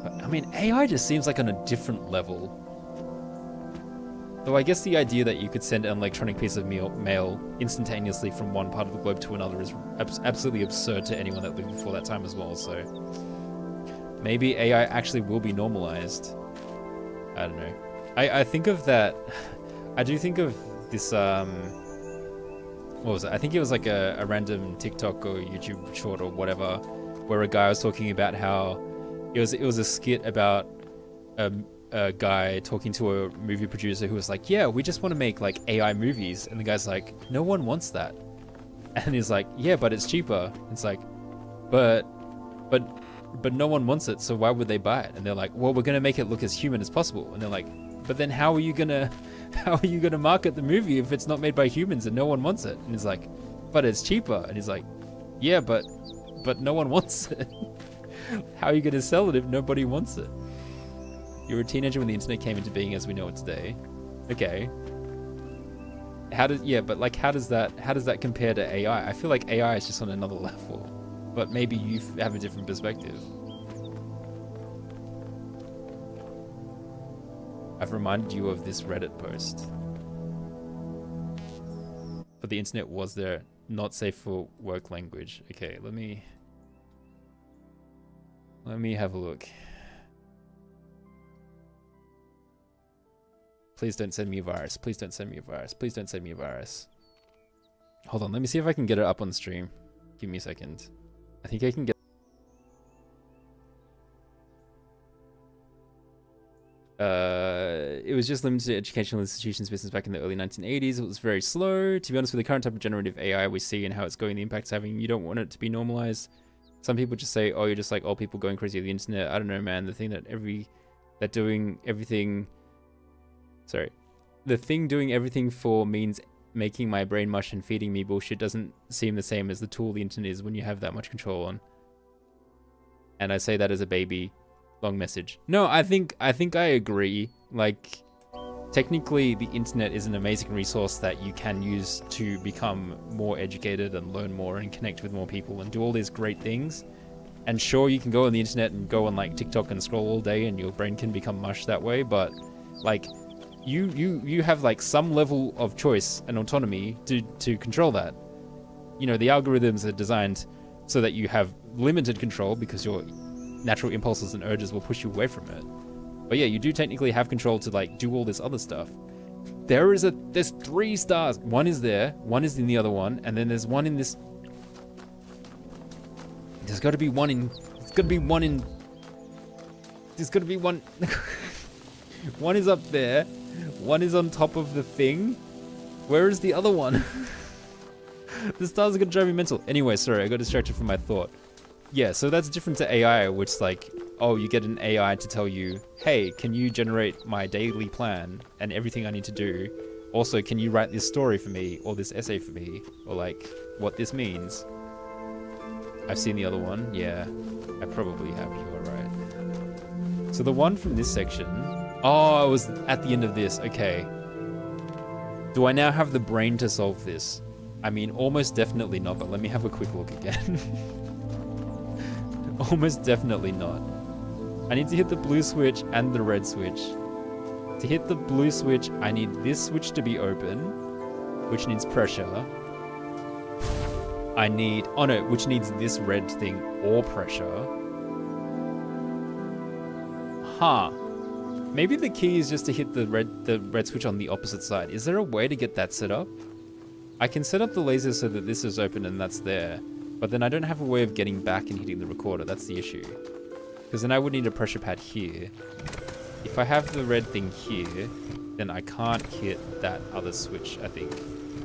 But I mean, AI just seems like on a different level. Though I guess the idea that you could send an electronic piece of mail instantaneously from one part of the globe to another is absolutely absurd to anyone that lived before that time as well, so maybe AI actually will be normalized. I don't know. I think of that, I do think of this, what was it? I think it was like a random TikTok or YouTube short or whatever, where a guy was talking about how it was a skit about a guy talking to a movie producer who was like, yeah, we just want to make like AI movies. And the guy's like, no one wants that. And he's like, yeah, but it's cheaper. It's like, but no one wants it, so why would they buy it? And they're like, well, we're gonna make it look as human as possible. And they're like, but then how are you gonna market the movie if it's not made by humans and no one wants it? And he's like, but it's cheaper. And he's like, yeah, but no one wants it. How are you gonna sell it if nobody wants it? You were a teenager when the internet came into being as we know it today. Okay. How does that compare to AI? I feel like AI is just on another level. But maybe you have a different perspective. I've reminded you of this Reddit post. But the internet was there, not safe for work language. Okay, let me have a look. Please don't send me a virus. Please don't send me a virus. Please don't send me a virus. Hold on, let me see if I can get it up on stream. Give me a second. I think I can get... It was just limited to educational institutions business back in the early 1980s. It was very slow. To be honest, with the current type of generative AI we see and how it's going, the impact it's having, you don't want it to be normalized. Some people just say, oh, you're just like old people going crazy on the internet. I don't know, man. The thing doing everything for means making my brain mush and feeding me bullshit doesn't seem the same as the tool the internet is when you have that much control on. And I say that as a baby. Long message. No, I think I agree. Like, technically the internet is an amazing resource that you can use to become more educated and learn more and connect with more people and do all these great things. And sure, you can go on the internet and go on like TikTok and scroll all day and your brain can become mush that way, but like you have like some level of choice and autonomy to control that. You know, the algorithms are designed so that you have limited control because your natural impulses and urges will push you away from it. But yeah, you do technically have control to like do all this other stuff. There's 3 stars. One is there, one is in the other one, and then there's one in this. There's got to be one in. There's got to be one in. There's got to be one. One is up there. One is on top of the thing. Where is the other one? The stars are gonna drive me mental. Anyway, sorry, I got distracted from my thought. Yeah, so that's different to AI, which like, oh, you get an AI to tell you, hey, can you generate my daily plan and everything I need to do? Also, can you write this story for me or this essay for me? Or like, what this means? I've seen the other one. Yeah, I probably have. You are right. So the one from this section. Oh, it was at the end of this. Okay. Do I now have the brain to solve this? I mean, almost definitely not, but let me have a quick look again. Almost definitely not. I need to hit the blue switch and the red switch. To hit the blue switch, I need this switch to be open, which needs pressure. I need, oh no, which needs this red thing or pressure. Huh. Maybe the key is just to hit the red switch on the opposite side. Is there a way to get that set up? I can set up the laser so that this is open and that's there, but then I don't have a way of getting back and hitting the recorder. That's the issue. Because then I would need a pressure pad here. If I have the red thing here, then I can't hit that other switch, I think,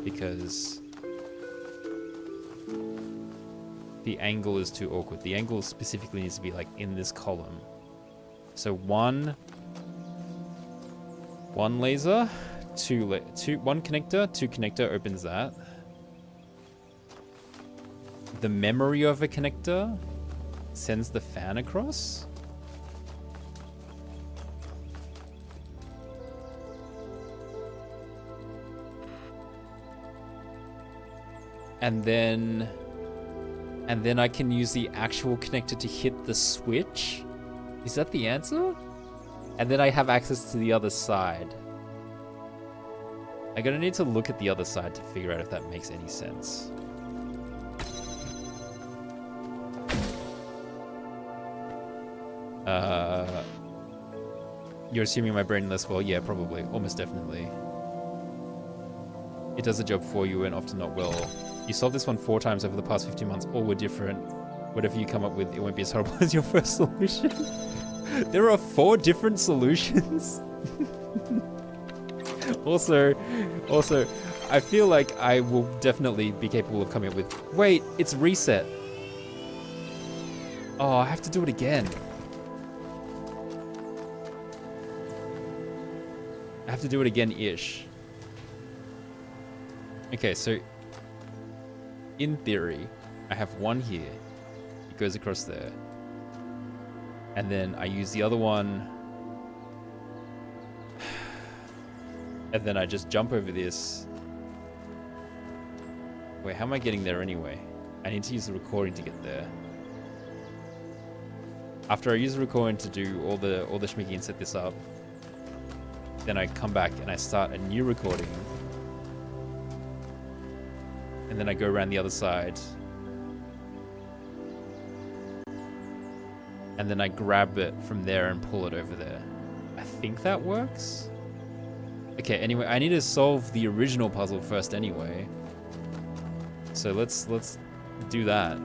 because the angle is too awkward. The angle specifically needs to be like in this column. So one laser, one connector, 2 connector opens that. The memory of a connector sends the fan across. And then I can use the actual connector to hit the switch. Is that the answer? And then I have access to the other side. I'm gonna need to look at the other side to figure out if that makes any sense. You're assuming my brain less well? Yeah, probably. Almost definitely. It does the job for you and often not well. You solved this one 4 times over the past 15 months. All were different. Whatever you come up with, it won't be as horrible as your first solution. There are 4 different solutions. Also, I feel like I will definitely be capable of coming up with... Wait, it's reset. Oh, I have to do it again. I have to do it again-ish. Okay, so... in theory, I have one here. It goes across there. And then I use the other one. And then I just jump over this. Wait, how am I getting there anyway? I need to use the recording to get there. After I use the recording to do all the schmicky and set this up, then I come back and I start a new recording. And then I go around the other side. And then I grab it from there and pull it over there. I think that works. Okay, anyway, I need to solve the original puzzle first anyway. So let's do that.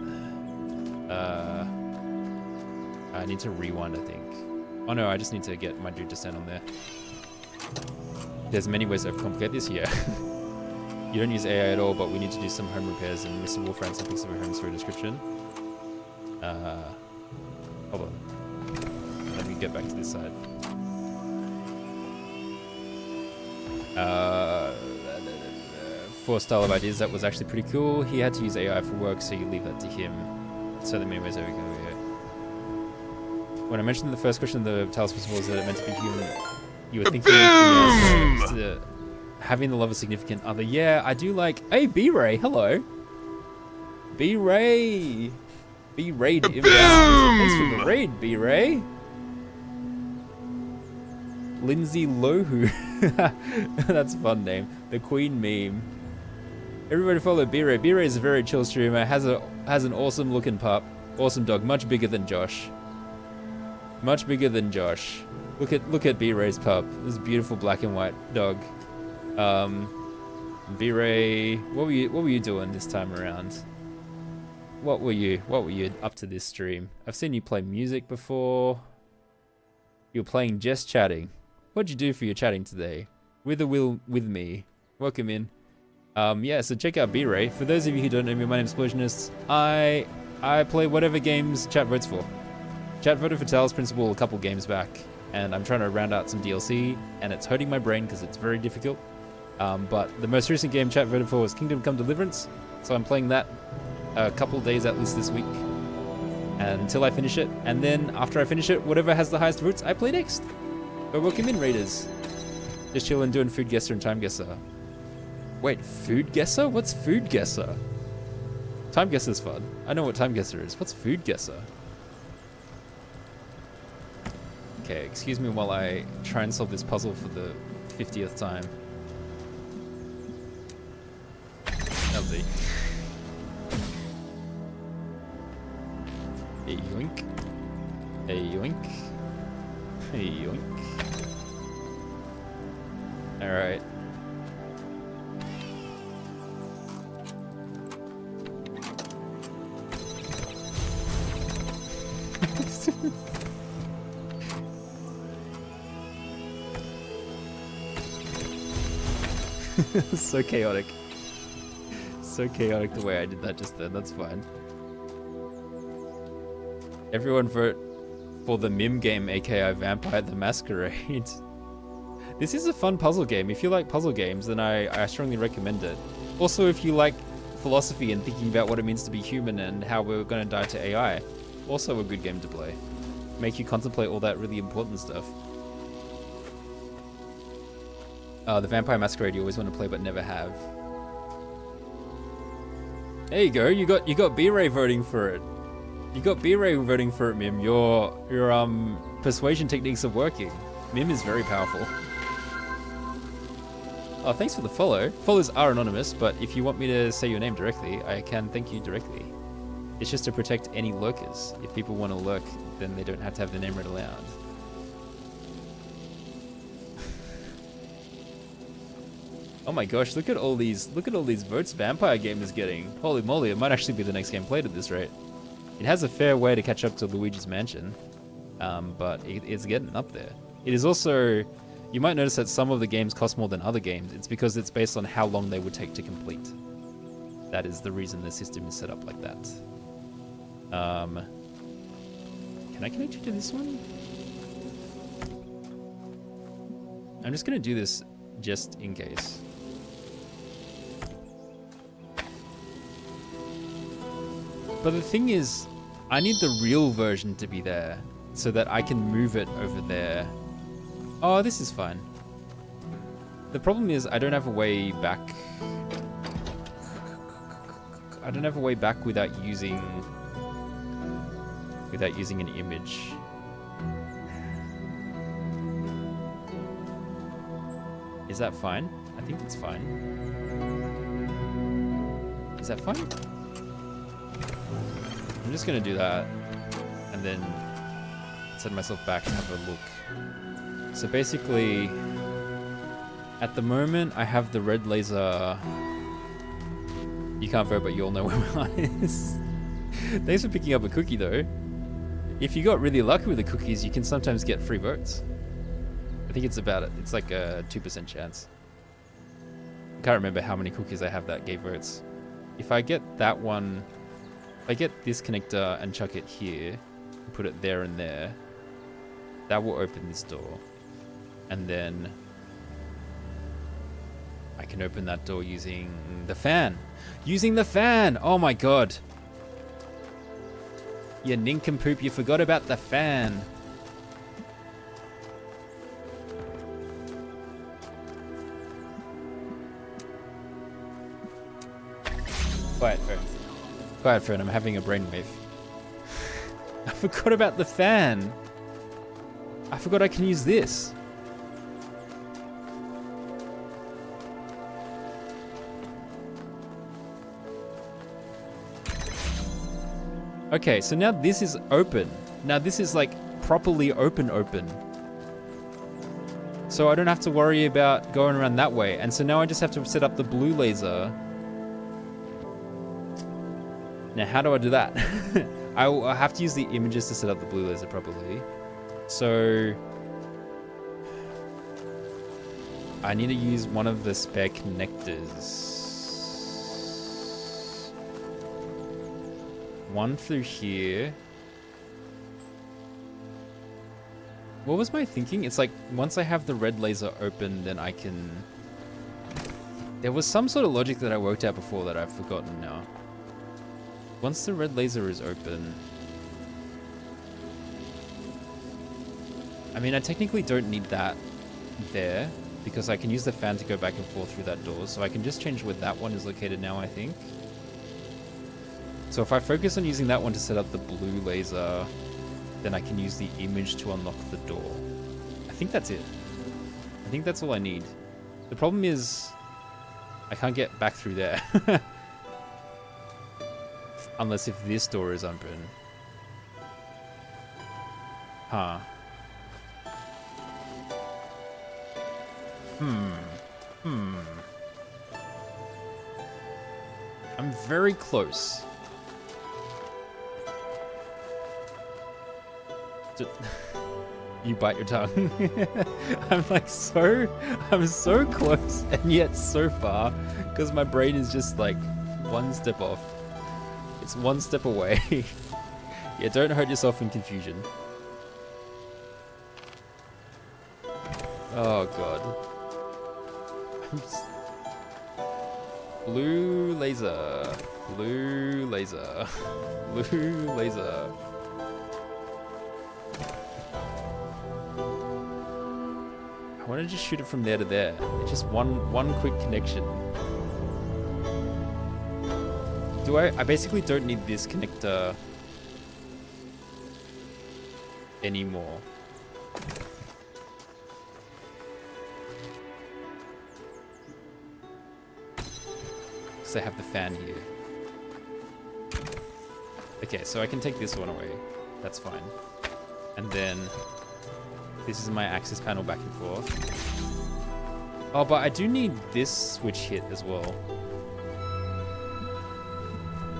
I need to rewind, I think. Oh no, I just need to get my dude to stand on there. There's many ways to complicate this here. You don't use AI at all, but we need to do some home repairs, and Mr. Wolf ran some picks of our homes through a description. Hold on. Let me get back to this side. For style of ideas, that was actually pretty cool. He had to use AI for work, so you leave that to him. So there are many ways there we go. Yeah. When I mentioned the first question of the Talos principle is that it meant to be human. You were thinking of having the love of a significant other. Yeah, I do like... Hey, B-Ray, hello. B-Ray. B-Raid inbound. Thanks for the raid, B-Ray. Lindsay Lohu. That's a fun name. The Queen meme. Everybody follow B-Ray. B-Ray is a very chill streamer. Has an awesome looking pup. Awesome dog. Much bigger than Josh. Much bigger than Josh. Look at B-Ray's pup. This beautiful black and white dog. B-Ray, what were you doing this time around? What were you up to this stream? I've seen you play music before. You were playing just chatting. What'd you do for your chatting today? With or with me? Welcome in. Yeah, so check out B-Ray. For those of you who don't know me, my name's Explosionists. I play whatever games chat votes for. Chat voted for Talos Principle a couple games back, and I'm trying to round out some DLC, and it's hurting my brain because it's very difficult. But the most recent game chat voted for was Kingdom Come Deliverance, so I'm playing that a couple days at least this week until I finish it, and then after I finish it, whatever has the highest votes, I play next. But welcome in, Raiders. Just chilling doing Food Guesser and Time Guesser. Wait, Food Guesser? What's Food Guesser? Time Guesser's fun. I know what Time Guesser is. What's Food Guesser? Okay, excuse me while I try and solve this puzzle for the 50th time. Lovely. A yoink. A yoink. A yoink. Alright. So chaotic. So chaotic the way I did that just then. That's fine. Everyone vote for the MIM game, aka Vampire the Masquerade. This is a fun puzzle game. If you like puzzle games, then I strongly recommend it. Also, if you like philosophy and thinking about what it means to be human and how we're going to die to AI, also a good game to play. Make you contemplate all that really important stuff. The Vampire Masquerade you always want to play but never have. There you go. You got B-Ray voting for it. You got B-Ray voting for it, Mim. Your persuasion techniques are working. Mim is very powerful. Oh, thanks for the follow. Followers are anonymous, but if you want me to say your name directly, I can thank you directly. It's just to protect any lurkers. If people want to lurk, then they don't have to have their name read aloud. Oh my gosh, look at all these votes Vampire Game is getting. Holy moly, it might actually be the next game played at this rate. It has a fair way to catch up to Luigi's Mansion, but it's getting up there. It is also, you might notice that some of the games cost more than other games. It's because it's based on how long they would take to complete. That is the reason the system is set up like that. Can I connect you to this one? I'm just gonna do this just in case. But the thing is, I need the real version to be there so that I can move it over there. Oh, this is fine. The problem is I don't have a way back. I don't have a way back without using an image. Is that fine? I think it's fine. Is that fine? I'm just gonna do that and then send myself back and have a look. So basically, at the moment, I have the red laser. You can't vote, but you all know where my line is. Thanks for picking up a cookie, though. If you got really lucky with the cookies, you can sometimes get free votes. I think it's about it. It's like a 2% chance. I can't remember how many cookies I have that gave votes. If I get that one, if I get this connector and chuck it here, and put it there and there, that will open this door. And then I can open that door using the fan. Using the fan! Oh my god. You nincompoop, you forgot about the fan. Quiet, friend. Quiet, friend. I'm having a brainwave. I forgot about the fan. I forgot I can use this. Okay, so now this is open. Now this is like properly open. So I don't have to worry about going around that way. And so now I just have to set up the blue laser. Now how do I do that? I have to use the images to set up the blue laser properly. So I need to use one of the spare connectors. One through here. What was my thinking? It's like once I have the red laser open, then I can... There was some sort of logic that I worked out before that I've forgotten now. Once the red laser is open... I mean, I technically don't need that there because I can use the fan to go back and forth through that door. So I can just change where that one is located now, I think. So if I focus on using that one to set up the blue laser, then I can use the image to unlock the door. I think that's it. I think that's all I need. The problem is I can't get back through there. Unless if this door is open. Huh. I'm very close. You bite your tongue. I'm so close and yet so far because my brain is just like one step off. It's one step away. Yeah, don't hurt yourself in confusion. Oh god. Blue laser. Blue laser. Blue laser. I want to just shoot it from there to there. It's just one quick connection. I basically don't need this connector anymore. Because I have the fan here. Okay, so I can take this one away. That's fine. And then this is my access panel back and forth. Oh, but I do need this switch hit as well.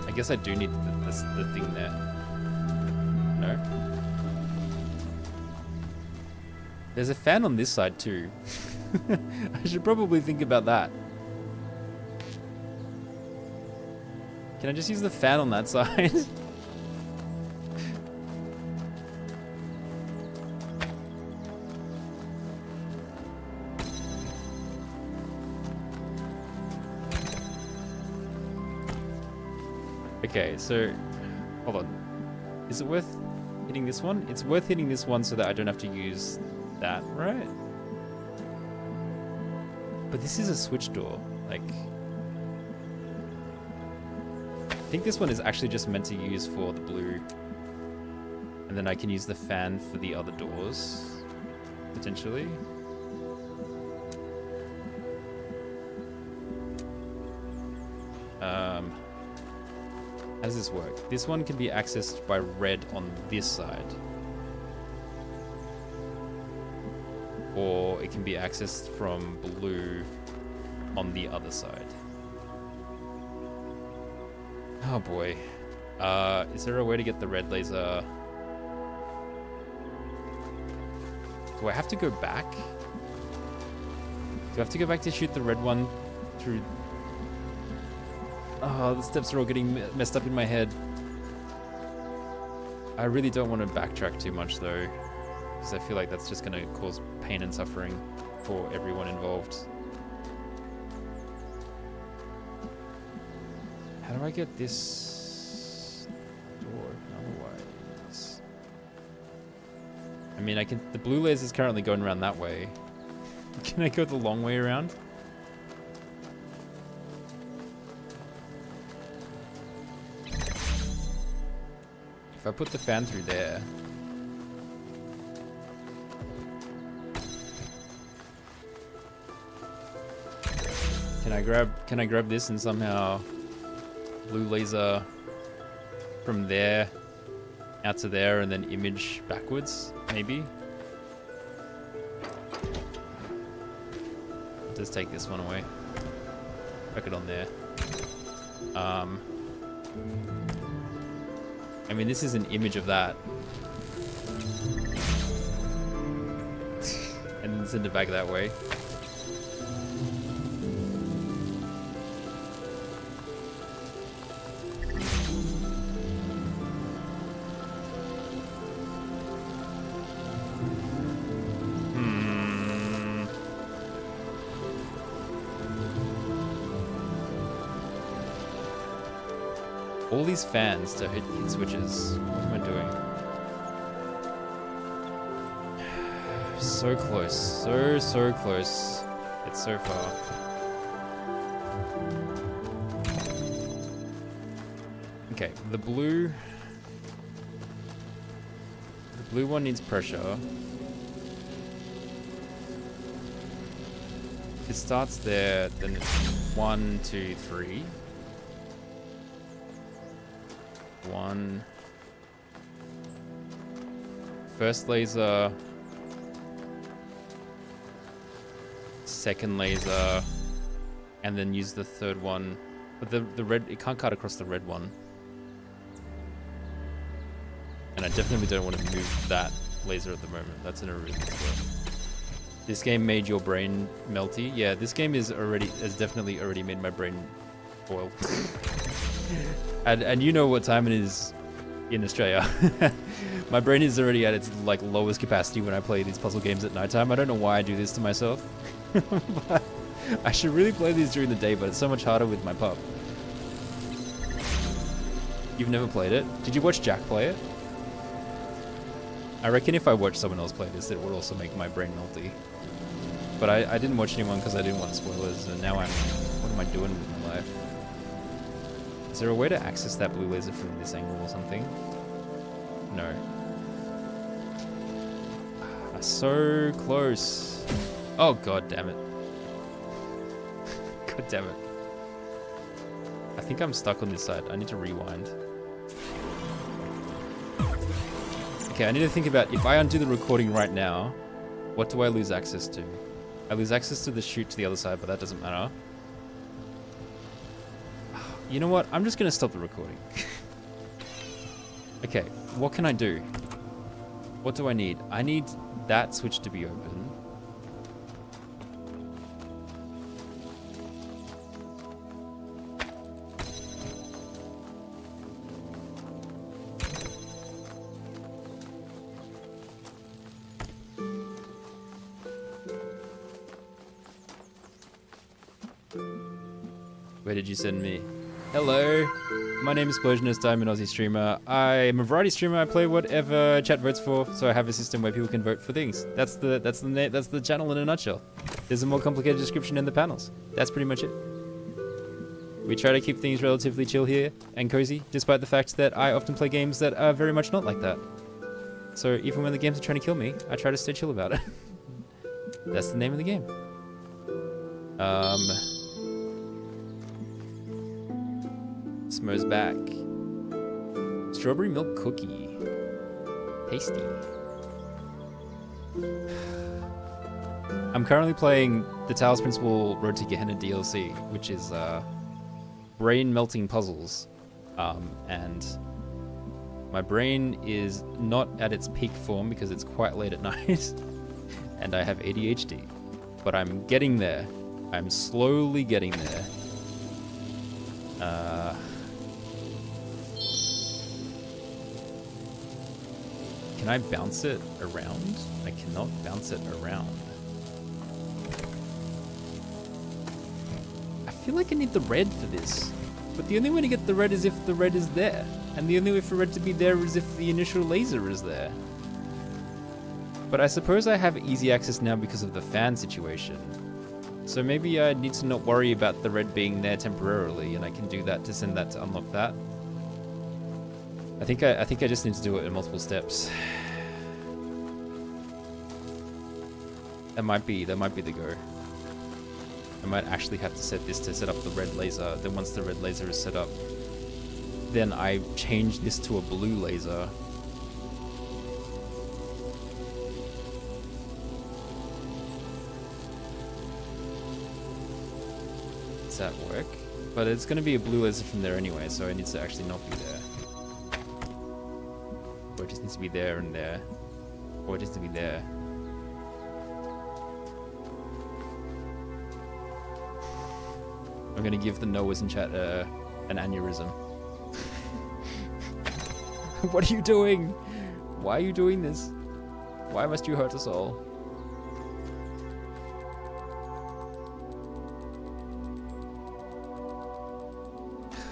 I guess I do need the thing there. No? There's a fan on this side too. I should probably think about that. Can I just use the fan on that side? Okay, so hold on. Is it worth hitting this one? It's worth hitting this one so that I don't have to use that, right? But this is a switch door. Like, I think this one is actually just meant to use for the blue. And then I can use the fan for the other doors, potentially. How does this work? This one can be accessed by red on this side. Or it can be accessed from blue on the other side. Oh boy. Is there a way to get the red laser? Do I have to go back? Do I have to go back to shoot the red one through? Oh, the steps are all getting messed up in my head. I really don't want to backtrack too much though, because I feel like that's just going to cause pain and suffering for everyone involved. How do I get this door open otherwise? I mean, I can. The blue laser is currently going around that way. Can I go the long way around? if I put the fan through there. Can I grab this and somehow blue laser from there out to there and then image backwards, maybe? Just take this one away. Chuck it on there. I mean, this is an image of that. And then send it back that way. All these fans to hit switches. What am I doing? So close. So close. It's so far. Okay, the blue one needs pressure. It starts there, then it's 1, 2, 3. 1. First laser. Second laser. And then use the third one. But the red, it can't cut across the red one. And I definitely don't want to move that laser at the moment. That's in a really good spot. This game made your brain melty. Yeah, this game has definitely already made my brain boil. And you know what time it is in Australia. My brain is already at its like lowest capacity when I play these puzzle games at nighttime. I don't know why I do this to myself. But I should really play these during the day, but it's so much harder with my pup. You've never played it? Did you watch Jack play it? I reckon if I watched someone else play this, it would also make my brain melty. But I didn't watch anyone because I didn't want spoilers, and now what am I doing with my life? Is there a way to access that blue laser from this angle or something? No. So close. Oh, god damn it. God damn it. I think I'm stuck on this side. I need to rewind. Okay, I need to think about if I undo the recording right now, what do I lose access to? I lose access to the chute to the other side, but that doesn't matter. You know what? I'm just going to stop the recording. Okay, what can I do? What do I need? I need that switch to be open. Where did you send me? Hello, my name is Explosionist. I'm an Aussie streamer. I am a variety streamer. I play whatever chat votes for, so I have a system where people can vote for things. That's the channel in a nutshell. There's a more complicated description in the panels. That's pretty much it. We try to keep things relatively chill here and cozy, despite the fact that I often play games that are very much not like that. So even when the games are trying to kill me, I try to stay chill about it. That's the name of the game. Smo's back. Strawberry milk cookie. Tasty. I'm currently playing the Talos Principle Road to Gehenna DLC, which is brain melting puzzles. And my brain is not at its peak form because it's quite late at night and I have ADHD. But I'm getting there. I'm slowly getting there. Can I bounce it around? I cannot bounce it around. I feel like I need the red for this. But the only way to get the red is if the red is there. And the only way for red to be there is if the initial laser is there. But I suppose I have easy access now because of the fan situation. So maybe I need to not worry about the red being there temporarily, and I can do that to send that to unlock that. I think I just need to do it in multiple steps. That might be the go. I might actually have to set this to set up the red laser. Then once the red laser is set up, then I change this to a blue laser. Does that work? But it's going to be a blue laser from there anyway, so it needs to actually not be there. Or it just needs to be there and there. Or it just needs to be there. I'm going to give the Noahs in chat an aneurysm. What are you doing? Why are you doing this? Why must you hurt us all?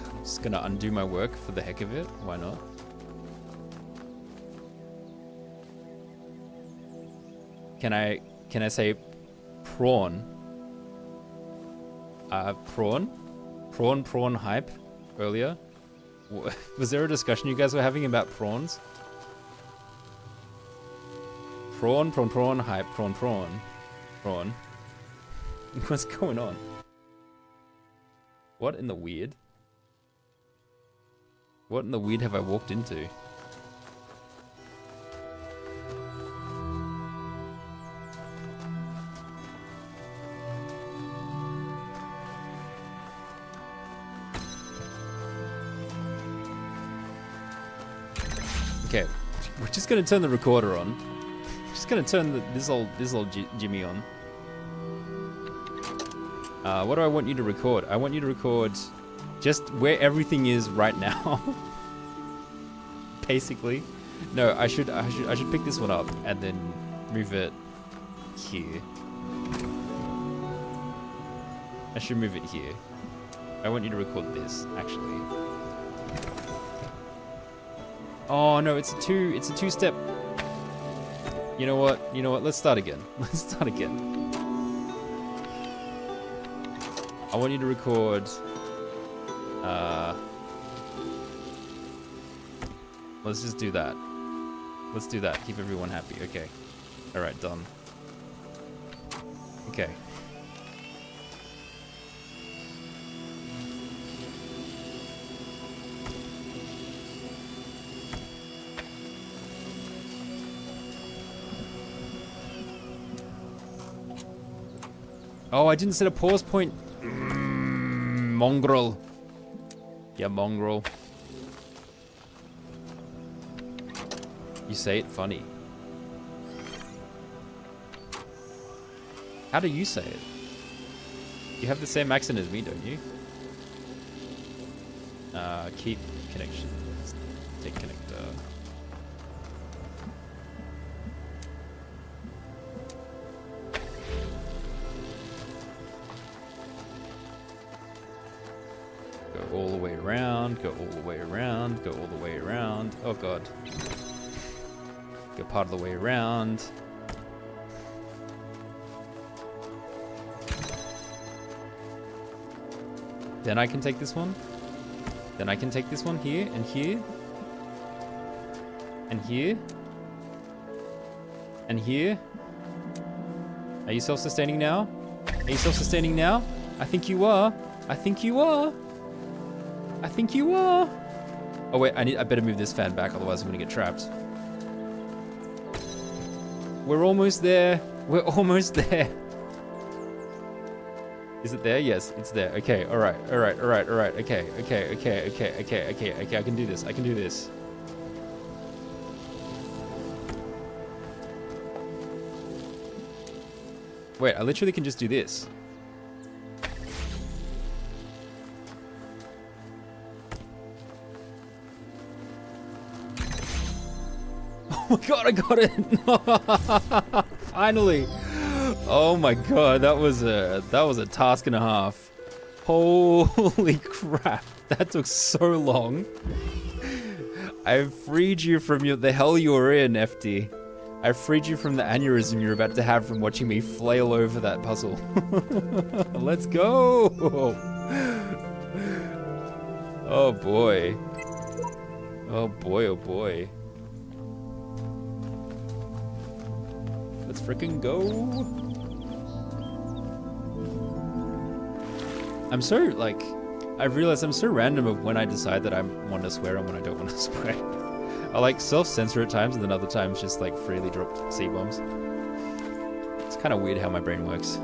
I'm just gonna undo my work for the heck of it. Why not? Can I say prawn? Prawn hype earlier? Was there a discussion you guys were having about prawns? Prawn hype, prawn. What's going on? What in the weird? What in the weird have I walked into? Okay, we're just gonna turn the recorder on. Just gonna turn this old Jimmy on. What do I want you to record? I want you to record just where everything is right now. Basically, no. I should pick this one up and then move it here. I should move it here. I want you to record this actually. Oh no, it's a two-step. You know what? Let's start again. I want you to record let's just do that. Let's do that. Keep everyone happy. Okay. Alright, done. Okay. Oh, I didn't set a pause point. Mongrel. Yeah, mongrel. You say it funny. How do you say it? You have the same accent as me, don't you? Keep connection. Take connector. Go all the way around, go all the way around, go all the way around. Oh god. Go part of the way around. Then I can take this one. Then I can take this one here and here. And here. And here. Are you self-sustaining now? Are you self-sustaining now? I think you are. I think you are. I think you are. Oh wait, I better move this fan back, otherwise I'm gonna get trapped. We're almost there. We're almost there. Is it there? Yes, it's there. Okay, alright. Okay, I can do this. I can do this. Wait, I literally can just do this. Oh my god, I got it! Finally! Oh my god, that was a task and a half. Holy crap, that took so long. I freed you from the hell you were in, FD. I freed you from the aneurysm you're about to have from watching me flail over that puzzle. Let's go! Oh boy. Oh boy, oh boy. Let's freaking go. I'm so, like, I've realized I'm so random of when I decide that I want to swear and when I don't want to swear. I like self-censor at times and then other times just like freely drop C-bombs. It's kind of weird how my brain works.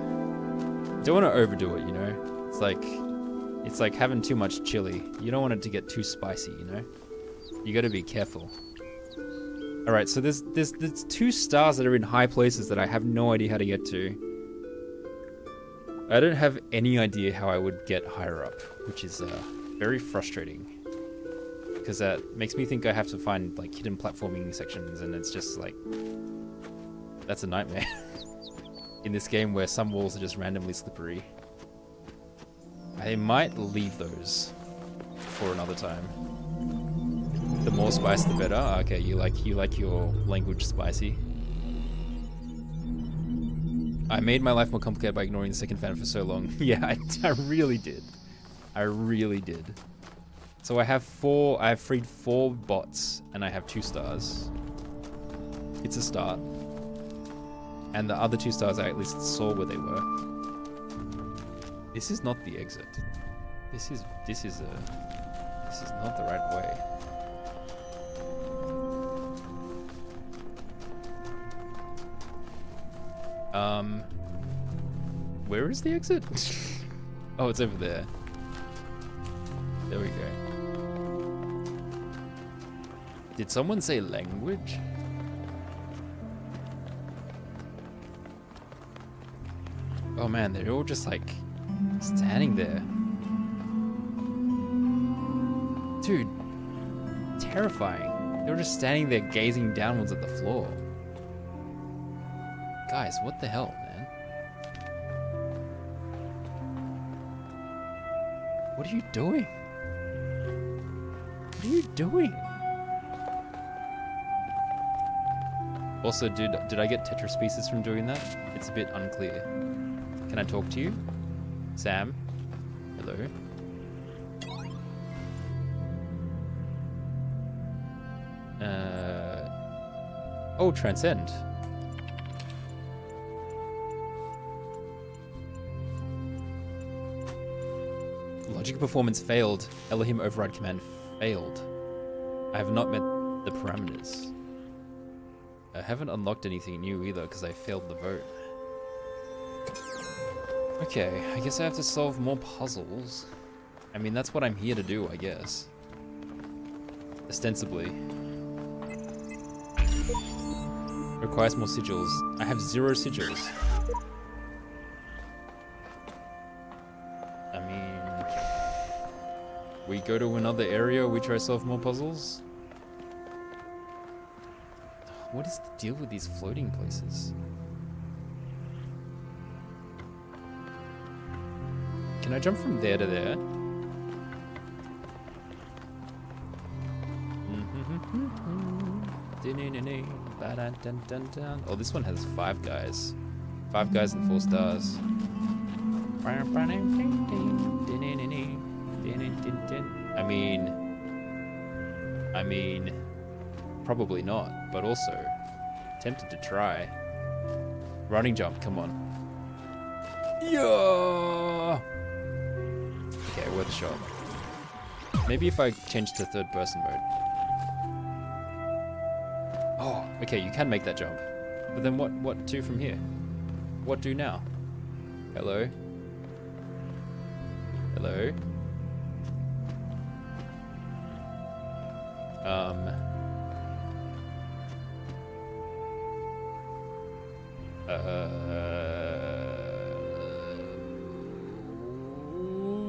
Don't want to overdo it, you know? It's like having too much chili. You don't want it to get too spicy, you know? You got to be careful. All right, so there's 2 stars that are in high places that I have no idea how to get to. I don't have any idea how I would get higher up, which is very frustrating. Because that makes me think I have to find like hidden platforming sections, and it's just like, that's a nightmare. In this game where some walls are just randomly slippery. I might leave those for another time. The more spice, the better. Okay, you like your language spicy. I made my life more complicated by ignoring the second fan for so long. Yeah, I really did. I really did. So I have freed 4 bots, and I have 2 stars. It's a start. And the other 2 stars I at least saw where they were. This is not the exit. This is not the right way. Where is the exit? Oh, it's over there. There we go. Did someone say language? Oh man, they're all just like standing there. Dude, terrifying. They're just standing there gazing downwards at the floor. Guys, what the hell, man? What are you doing? What are you doing? Also, did I get tetraspecies from doing that? It's a bit unclear. Can I talk to you? Sam? Hello? Oh, transcend. Logic performance failed. Elohim override command failed. I have not met the parameters. I haven't unlocked anything new either because I failed the vote. Okay, I guess I have to solve more puzzles. I mean, that's what I'm here to do, I guess. Ostensibly. Requires more sigils. I have 0 sigils. I mean... We go to another area, we try to solve more puzzles? What is the deal with these floating places? Can I jump from there to there? Oh, this one has 5 guys. 5 guys and 4 stars. I mean, probably not, but also tempted to try. Running jump, come on. Yeah. Okay, worth a shot. Maybe if I change to 3rd person mode. Oh, okay, you can make that jump. But then what do from here? What do now? Hello? Hello?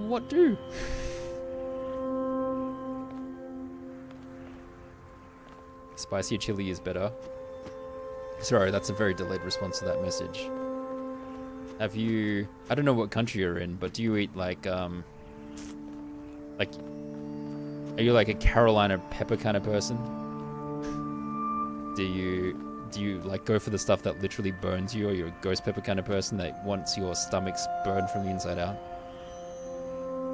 What do? Spicy chili is better. Sorry, that's a very delayed response to that message. Have you... I don't know what country you're in, but do you eat like... Are you like a Carolina pepper kind of person? Do you like go for the stuff that literally burns you, or you're a ghost pepper kind of person that wants your stomachs burned from the inside out?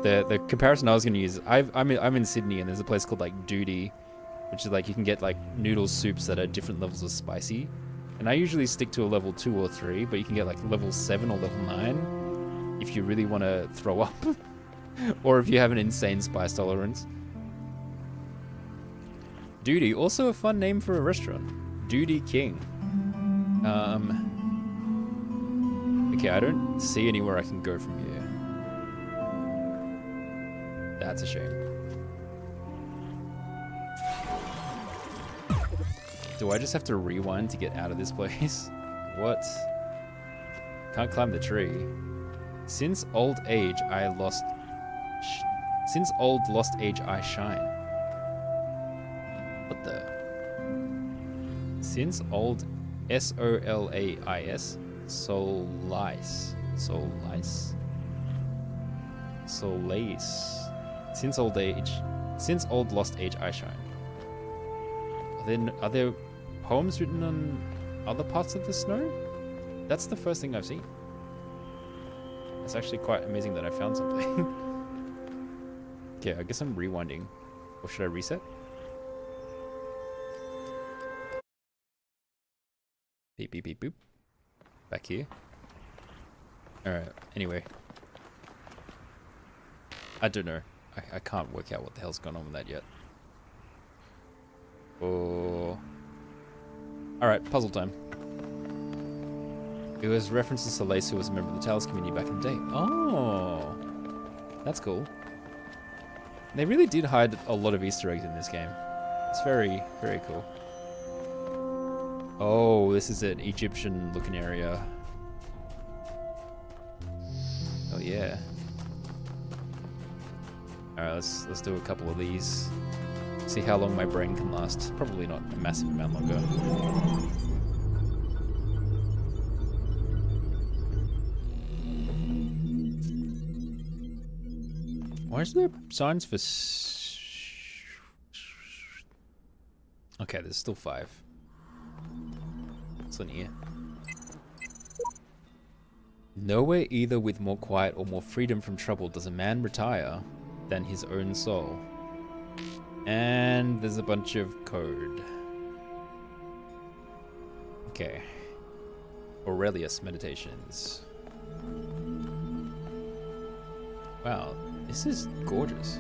The comparison I was going to use, I'm in Sydney, and there's a place called like Duty, which is like you can get like noodle soups that are different levels of spicy. And I usually stick to a level 2 or 3, but you can get like level 7 or level 9 if you really want to throw up. Or if you have an insane spice tolerance. Duty, also a fun name for a restaurant. Duty King. Okay, I don't see anywhere I can go from here. That's a shame. Do I just have to rewind to get out of this place? What? Can't climb the tree. Since old age, I lost... Since old lost age, I shine. What the? Since old... S-O-L-A-I-S? Solice. Solice? Solace. Since old age... Since old lost age, I shine. Are there poems written on other parts of the snow? That's the first thing I've seen. It's actually quite amazing that I found something. Okay, I guess I'm rewinding. Or should I reset? Beep, beep, beep, boop. Back here. Alright, anyway. I don't know. I can't work out what the hell's going on with that yet. Oh. Alright, puzzle time. It was reference to Soleil, who was a member of the Talos community back in the day. Oh. That's cool. They really did hide a lot of Easter eggs in this game. It's very, very cool. Oh, this is an Egyptian looking area. Oh yeah. Alright, let's do a couple of these. See how long my brain can last. Probably not a massive amount longer. Why is there signs for... Okay, there's still 5. What's in here? Nowhere either with more quiet or more freedom from trouble does a man retire than his own soul. And there's a bunch of code. Okay. Aurelius Meditations. Wow, this is gorgeous.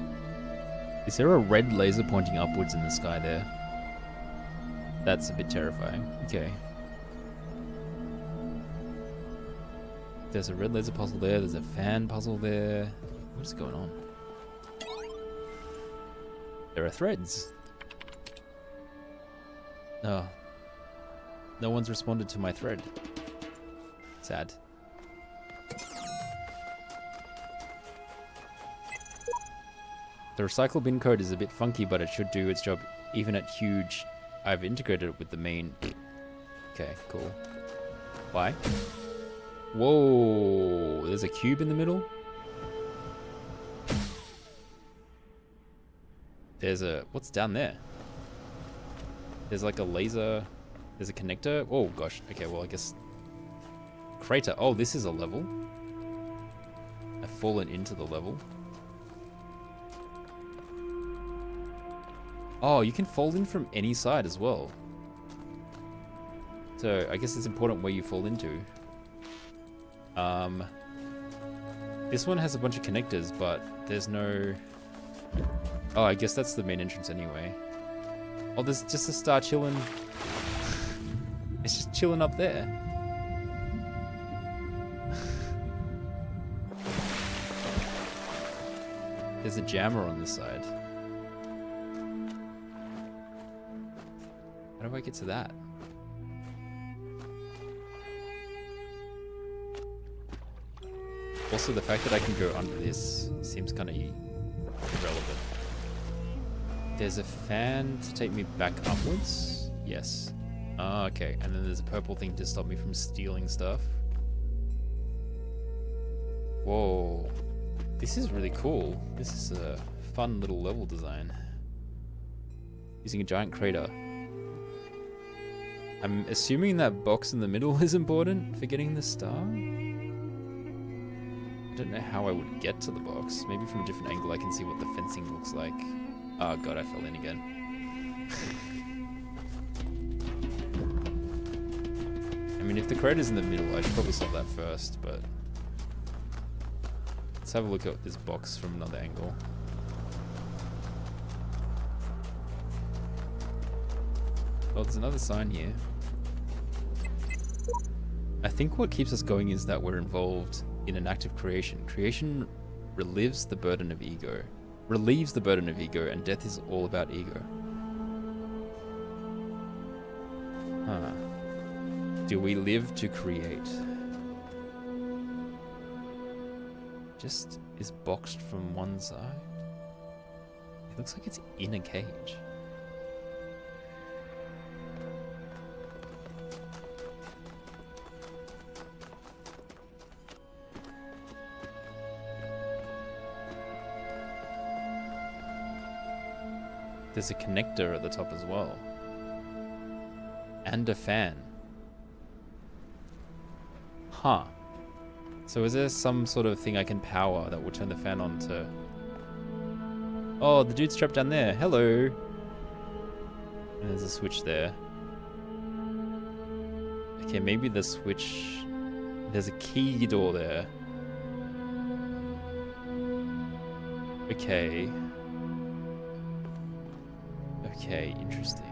Is there a red laser pointing upwards in the sky there? That's a bit terrifying. Okay. There's a red laser puzzle there, there's a fan puzzle there. What's going on? There are threads. Oh. No one's responded to my thread. Sad. The recycle bin code is a bit funky, but it should do its job even at huge. I've integrated it with the main. Okay, cool. Why? Whoa, there's a cube in the middle. There's a... What's down there? There's like a laser... There's a connector. Oh gosh. Okay, well I guess... Crater. Oh, this is a level. I've fallen into the level. Oh, you can fall in from any side as well. So I guess it's important where you fall into. This one has a bunch of connectors, but there's no... Oh, I guess that's the main entrance anyway. Oh, there's just a star chilling. It's just chilling up there. There's a jammer on this side. How do I get to that? Also, the fact that I can go under this seems kind of irrelevant. There's a fan to take me back upwards? Yes. Ah, okay. And then there's a purple thing to stop me from stealing stuff. Whoa. This is really cool. This is a fun little level design. Using a giant crater. I'm assuming that box in the middle is important for getting the star? I don't know how I would get to the box. Maybe from a different angle I can see what the fencing looks like. Oh god, I fell in again. I mean, if the crater's in the middle, I should probably solve that first, but... Let's have a look at this box from another angle. Oh, there's another sign here. I think what keeps us going is that we're involved in an act of creation. Creation relieves the burden of ego, and death is all about ego. Huh. Do we live to create? Just is boxed from one side. It looks like it's in a cage. There's a connector at the top as well. And a fan. Huh. So is there some sort of thing I can power that will turn the fan on to... Oh, the dude's trapped down there. Hello. And there's a switch there. Okay, maybe the switch... There's a key door there. Okay. Okay, interesting.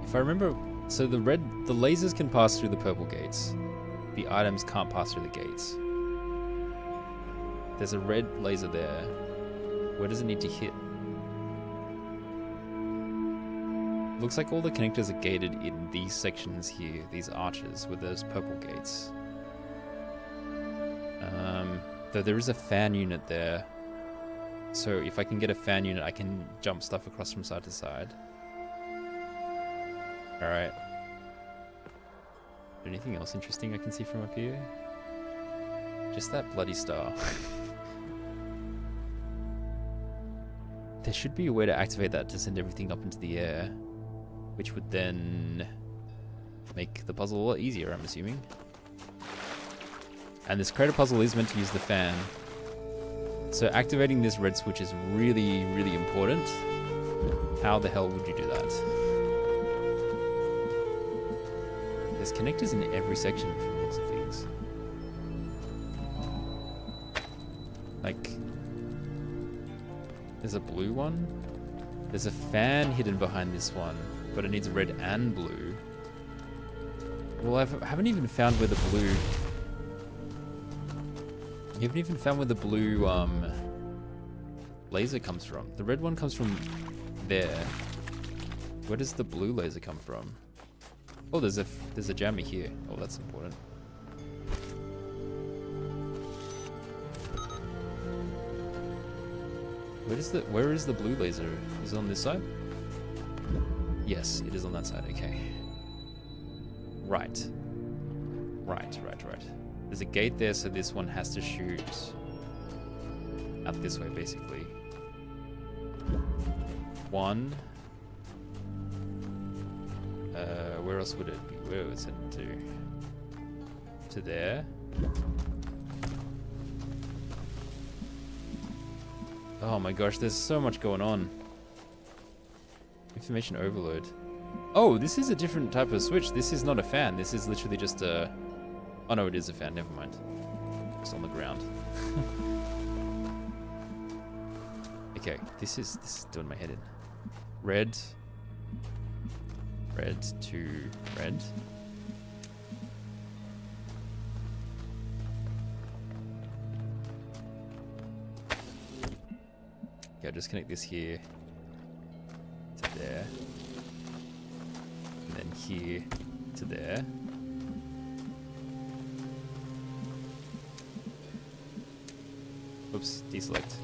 If I remember, so the lasers can pass through the purple gates. The items can't pass through the gates. There's a red laser there. Where does it need to hit? Looks like all the connectors are gated in these sections here, these arches with those purple gates. Though there is a fan unit there. So if I can get a fan unit, I can jump stuff across from side to side. Alright. Anything else interesting I can see from up here? Just that bloody star. There should be a way to activate that to send everything up into the air, which would then make the puzzle a lot easier, I'm assuming. And this crater puzzle is meant to use the fan. So activating this red switch is really, really important. How the hell would you do that? There's connectors in every section from the looks of things. Like, there's a blue one. There's a fan hidden behind this one, but it needs red and blue. Well, I haven't even found where the blue... You haven't even found where the blue laser comes from. The red one comes from there. Where does the blue laser come from? Oh, there's a jammer here. Oh, that's important. Where is the blue laser? Is it on this side? Yes, it is on that side. Okay. Right. Right. There's a gate there, so this one has to shoot out this way, basically. One. Where else would it be? Where was it to? To there. Oh my gosh, there's so much going on. Information overload. Oh, this is a different type of switch. This is not a fan. This is literally just a... Oh no, it is a fan. Never mind. It's on the ground. Okay, this is doing my head in. Red. Red to red. Okay, I'll just connect this here to there. And then here to there. Oops, deselect.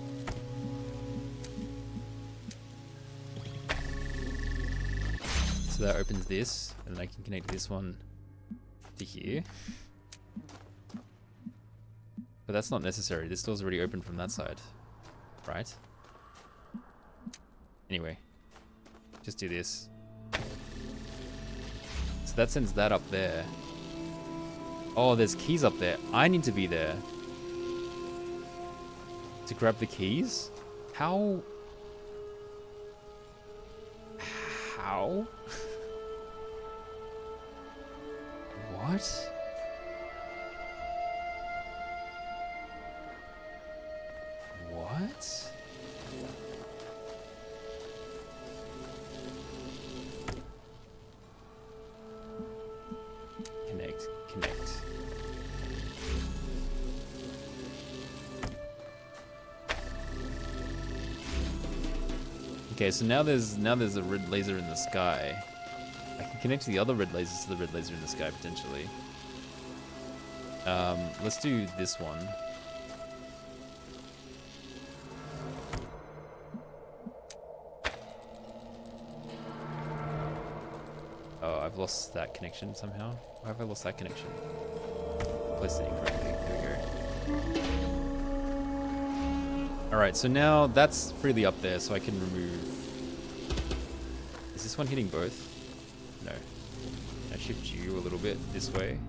So that opens this, and then I can connect this one to here. But that's not necessary. This door's already open from that side, right? Anyway, just do this. So that sends that up there. Oh, there's keys up there. I need to be there to grab the keys. How Ow. What? What? Connect. Okay, so now there's a red laser in the sky. I can connect the other red lasers to the red laser in the sky potentially. Let's do this one. Oh, I've lost that connection somehow. Why have I lost that connection? Placed it incorrectly. There we go. Alright, so now that's freely up there, so I can remove... Is this one hitting both? No. I shift you a little bit this way.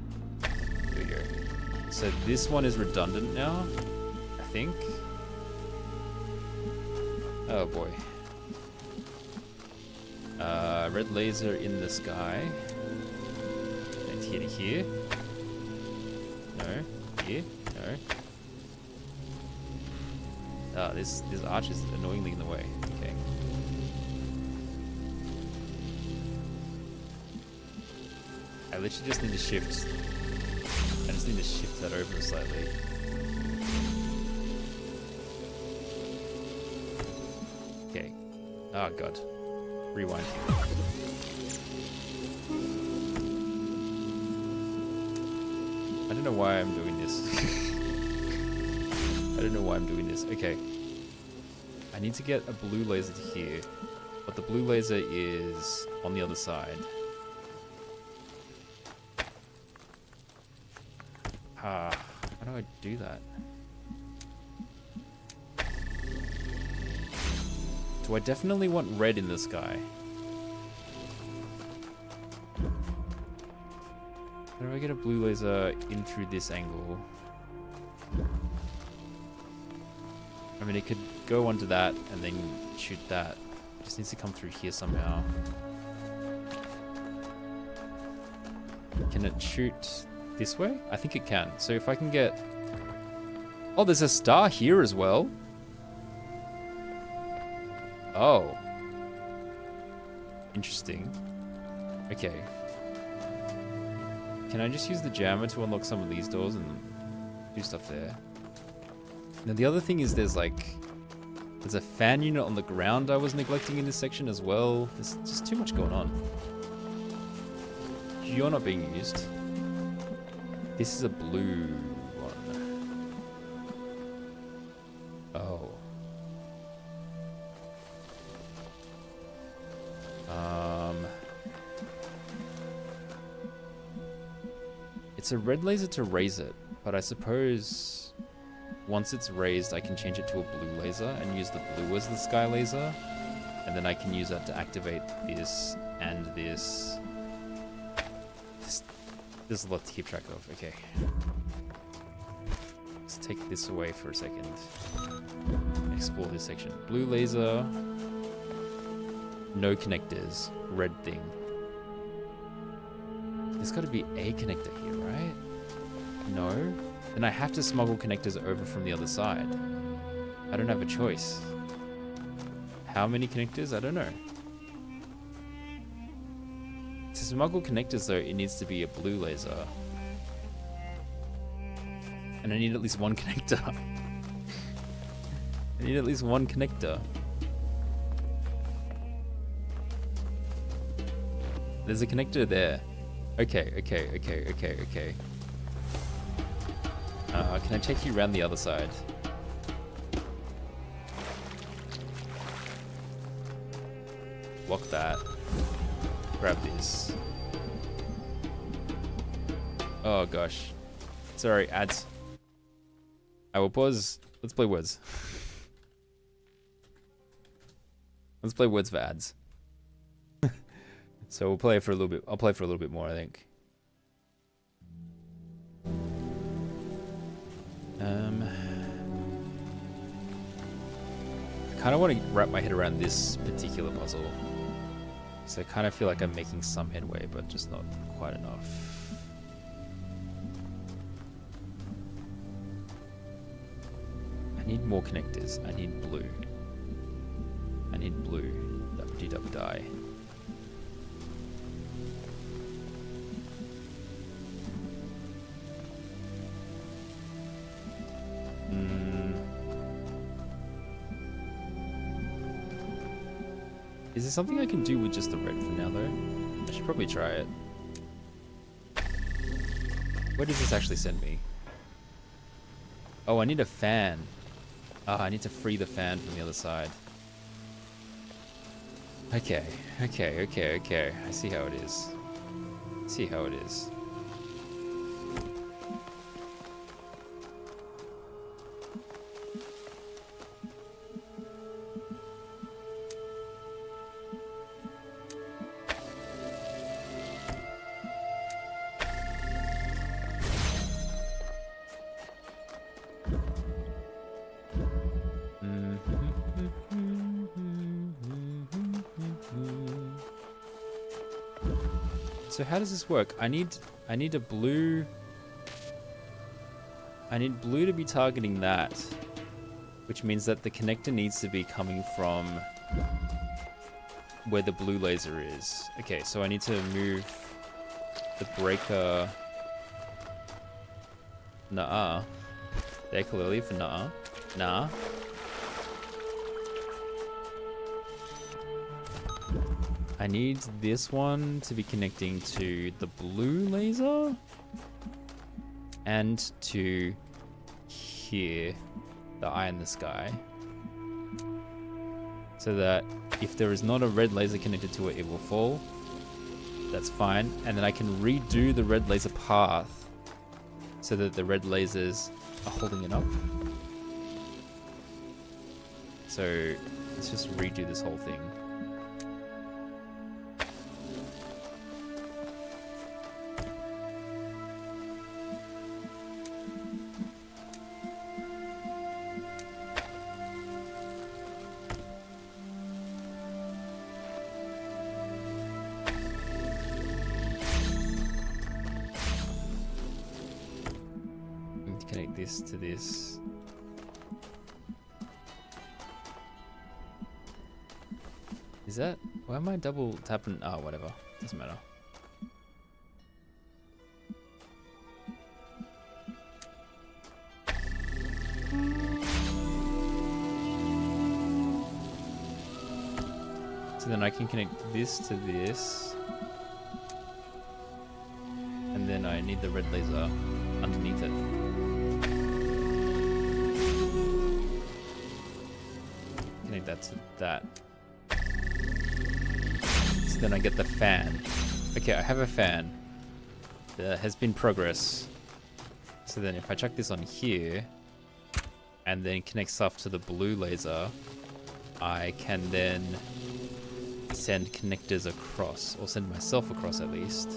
There we go. So this one is redundant now, I think. Oh boy. Red laser in the sky. And here to here. No. Here. No. Ah, this arch is annoyingly in the way. Okay. I literally just need to shift. I just need to shift that over slightly. Okay. Oh god. Rewind. I don't know why I'm doing this. I don't know why I'm doing this. Okay. I need to get a blue laser to here. But the blue laser is on the other side. How do I do that? Do I definitely want red in the sky? How do I get a blue laser in through this angle? I mean, it could go onto that and then shoot that. It just needs to come through here somehow. Can it shoot this way? I think it can. So if I can get... Oh, there's a star here as well. Oh. Interesting. Okay. Can I just use the jammer to unlock some of these doors and do stuff there? Now the other thing is there's a fan unit on the ground I was neglecting in this section as well. There's just too much going on. You're not being used. This is a blue one. Oh. It's a red laser to raise it, but I suppose once it's raised, I can change it to a blue laser and use the blue as the sky laser, and then I can use that to activate this and this. There's a lot to keep track of. Okay. Let's take this away for a second. Explore this section. Blue laser. No connectors. Red thing. There's got to be a connector here, right? No? Then I have to smuggle connectors over from the other side. I don't have a choice. How many connectors? I don't know. To smuggle connectors though, it needs to be a blue laser. And I need at least one connector. I need at least one connector. There's a connector there. Okay. Can I take you around the other side? Lock that. Grab this. Oh gosh. Sorry, ads. I will pause. Let's play words. Let's play words for ads. So we'll play for a little bit. I'll play for a little bit more, I think. I kind of want to wrap my head around this particular puzzle. So I kind of feel like I'm making some headway, but just not quite enough. I need more connectors. I need blue. I need blue. Die. Is there something I can do with just the red for now, though? I should probably try it. Where does this actually send me? Oh, I need a fan. Ah, I need to free the fan from the other side. Okay. I see how it is. So how does this work? I need a blue. I need blue to be targeting that, which means that the connector needs to be coming from where the blue laser is. Okay, so I need to move the breaker. Nah. There clearly for nah. Nah. I need this one to be connecting to the blue laser and to here, the eye in the sky, so that if there is not a red laser connected to it, it will fall. That's fine. And then I can redo the red laser path so that the red lasers are holding it up. So let's just redo this whole thing. Connect this to this. Is that... Why am I double tapping? Oh, whatever. Doesn't matter. So then I can connect this to this. And then I need the red laser underneath it. Connect that to that. So then I get the fan. Okay, I have a fan. There has been progress. So then if I chuck this on here and then connect stuff to the blue laser, I can then send connectors across, or send myself across at least.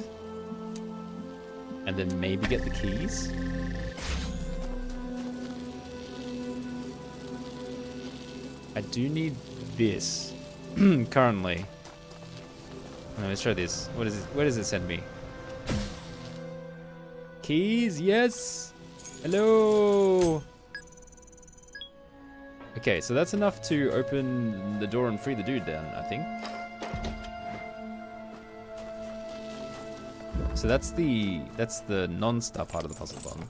And then maybe get the keys. I do need this currently. Let's try this. What is it? Where does it send me? Keys, yes. Hello. Okay, so that's enough to open the door and free the dude then, I think. So that's the non-star part of the puzzle button.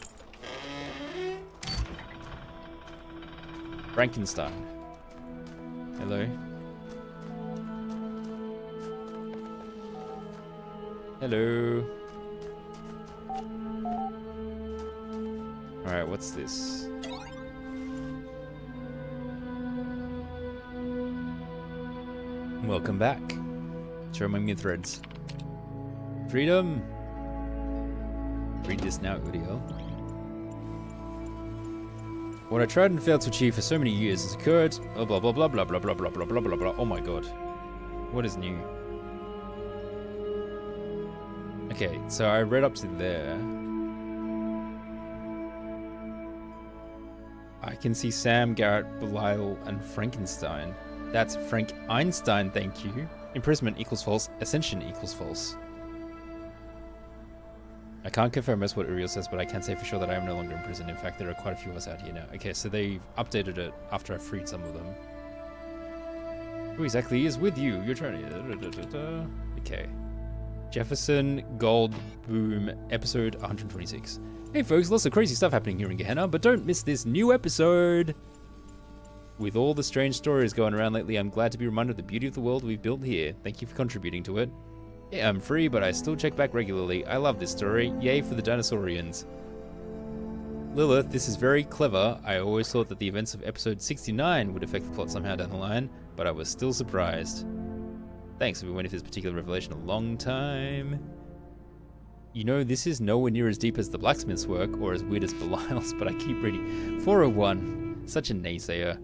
Frankenstein. Hello. Hello. Alright, what's this? Welcome back. Show me threads. Freedom! Read this now, Uriel. What I tried and failed to achieve for so many years has occurred. Oh, blah blah blah blah blah blah blah blah blah blah blah. Oh my god. What is new? Okay, so I read up to there. I can see Sam, Garrett, Belial, and Frankenstein. That's Frank Einstein, thank you. Imprisonment equals false. Ascension equals false. I can't confirm that's what Uriel says, but I can say for sure that I am no longer in prison. In fact, there are quite a few of us out here now. Okay, so they've updated it after I freed some of them. Who exactly is with you? You're trying to... Okay. Jefferson, Gold, Boom, episode 126. Hey folks, lots of crazy stuff happening here in Gehenna, but don't miss this new episode! With all the strange stories going around lately, I'm glad to be reminded of the beauty of the world we've built here. Thank you for contributing to it. Yeah, I'm free, but I still check back regularly. I love this story. Yay for the dinosaurians. Lilith, this is very clever. I always thought that the events of episode 69 would affect the plot somehow down the line, but I was still surprised. Thanks, I've been waiting for this particular revelation a long time. You know, this is nowhere near as deep as the blacksmith's work, or as weird as Belial's, but I keep reading. 401. Such a naysayer.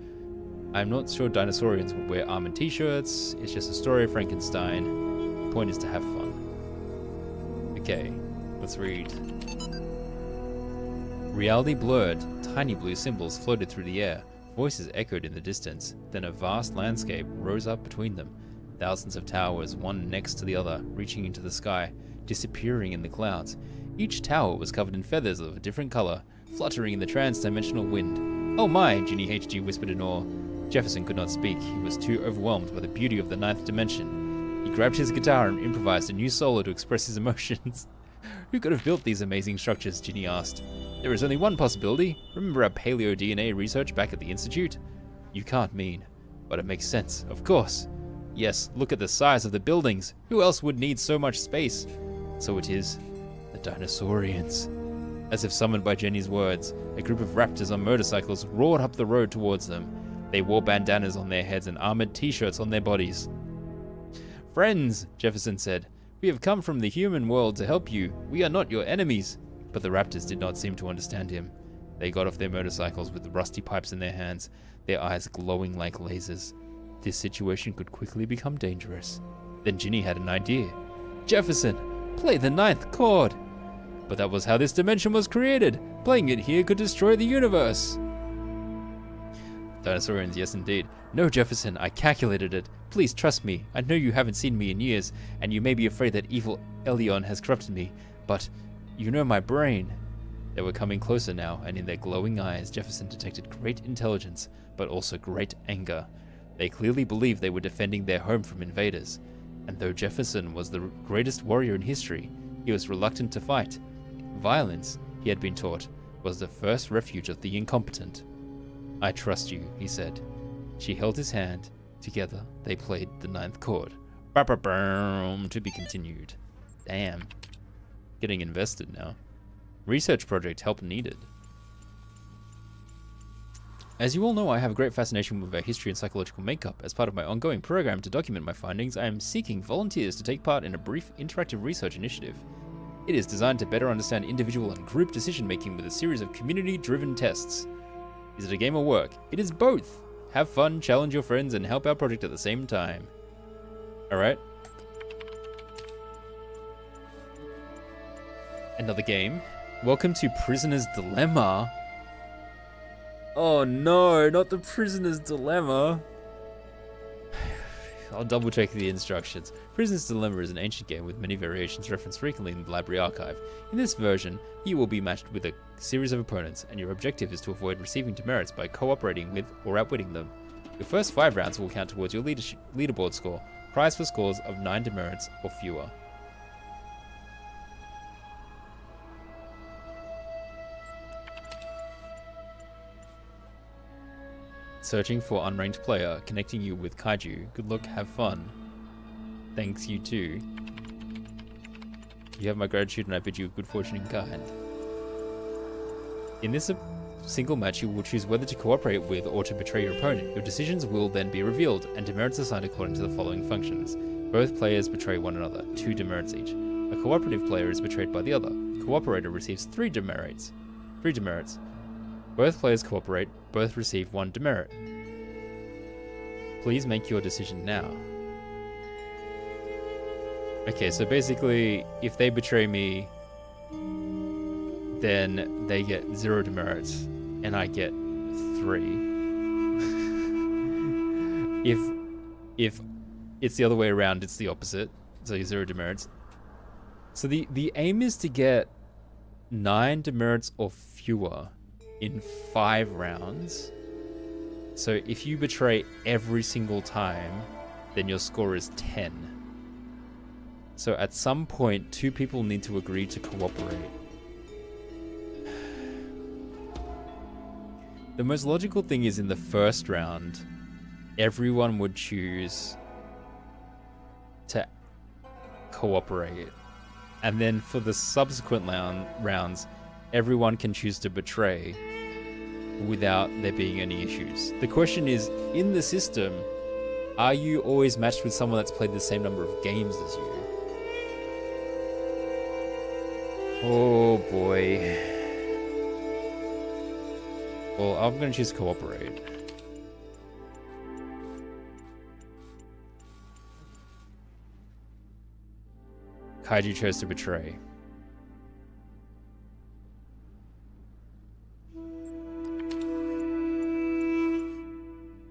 I'm not sure dinosaurians would wear armored t-shirts. It's just a story of Frankenstein. The point is to have fun. Okay, let's read. Reality blurred. Tiny blue symbols floated through the air. Voices echoed in the distance. Then a vast landscape rose up between them. Thousands of towers, one next to the other, reaching into the sky, disappearing in the clouds. Each tower was covered in feathers of a different color, fluttering in the trans-dimensional wind. Oh my, Ginny HG whispered in awe. Jefferson could not speak. He was too overwhelmed by the beauty of the ninth dimension. He grabbed his guitar and improvised a new solo to express his emotions. Who could have built these amazing structures, Ginny asked. There is only one possibility. Remember our paleo DNA research back at the Institute? You can't mean. But it makes sense, of course. Yes, look at the size of the buildings. Who else would need so much space? So it is the dinosaurians. As if summoned by Jenny's words, a group of raptors on motorcycles roared up the road towards them. They wore bandanas on their heads and armored t-shirts on their bodies. Friends, Jefferson said, we have come from the human world to help you. We are not your enemies. But the raptors did not seem to understand him. They got off their motorcycles with the rusty pipes in their hands, their eyes glowing like lasers. This situation could quickly become dangerous. Then Ginny had an idea. Jefferson, play the ninth chord. But that was how this dimension was created. Playing it here could destroy the universe. Dinosaurians, yes indeed. No, Jefferson, I calculated it. Please trust me. I know you haven't seen me in years, and you may be afraid that evil Elion has corrupted me, but you know my brain. They were coming closer now, and in their glowing eyes, Jefferson detected great intelligence, but also great anger. They clearly believed they were defending their home from invaders. And though Jefferson was the greatest warrior in history, he was reluctant to fight. Violence, he had been taught, was the first refuge of the incompetent. I trust you, he said. She held his hand. Together, they played the ninth chord. Ba-ba-boom, to be continued. Damn. Getting invested now. Research project help needed. As you all know, I have a great fascination with our history and psychological makeup. As part of my ongoing program to document my findings, I am seeking volunteers to take part in a brief interactive research initiative. It is designed to better understand individual and group decision-making with a series of community-driven tests. Is it a game or work? It is both! Have fun, challenge your friends, and help our project at the same time. Alright. Another game. Welcome to Prisoner's Dilemma. Oh no, not the Prisoner's Dilemma. I'll double check the instructions. Prisoner's Dilemma is an ancient game with many variations referenced frequently in the library archive. In this version, you will be matched with a series of opponents, and your objective is to avoid receiving demerits by cooperating with or outwitting them. Your first 5 rounds will count towards your leaderboard score, prize for scores of 9 demerits or fewer. Searching for unranked player, connecting you with kaiju. Good luck, have fun. Thanks, you too. You have my gratitude and I bid you good fortune in kind. In this single match, you will choose whether to cooperate with or to betray your opponent. Your decisions will then be revealed, and demerits assigned according to the following functions. Both players betray one another, 2 demerits each. A cooperative player is betrayed by the other. Cooperator receives 3 demerits. Both players cooperate, both receive 1 demerit. Please make your decision now. Okay, so basically, if they betray me, then they get 0 demerits, and I get 3. If it's the other way around. It's the opposite. So you 0 demerits. So the aim is to get 9 demerits or fewer in 5 rounds. So if you betray every single time, then your score is 10. So at some point, 2 people need to agree to cooperate. The most logical thing is in the first round, everyone would choose to cooperate. And then for the subsequent rounds, everyone can choose to betray without there being any issues. The question is, in the system, are you always matched with someone that's played the same number of games as you? Oh boy. Well, I'm going to choose cooperate. Kaiju chose to betray.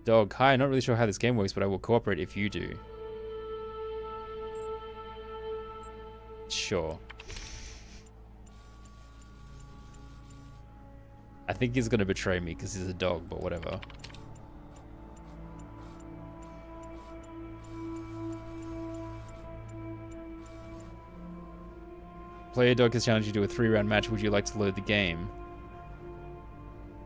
Dog, hi, not really sure how this game works, but I will cooperate if you do. Sure. I think he's gonna betray me because he's a dog, but whatever. Player dog has challenged you to a 3-round match. Would you like to load the game?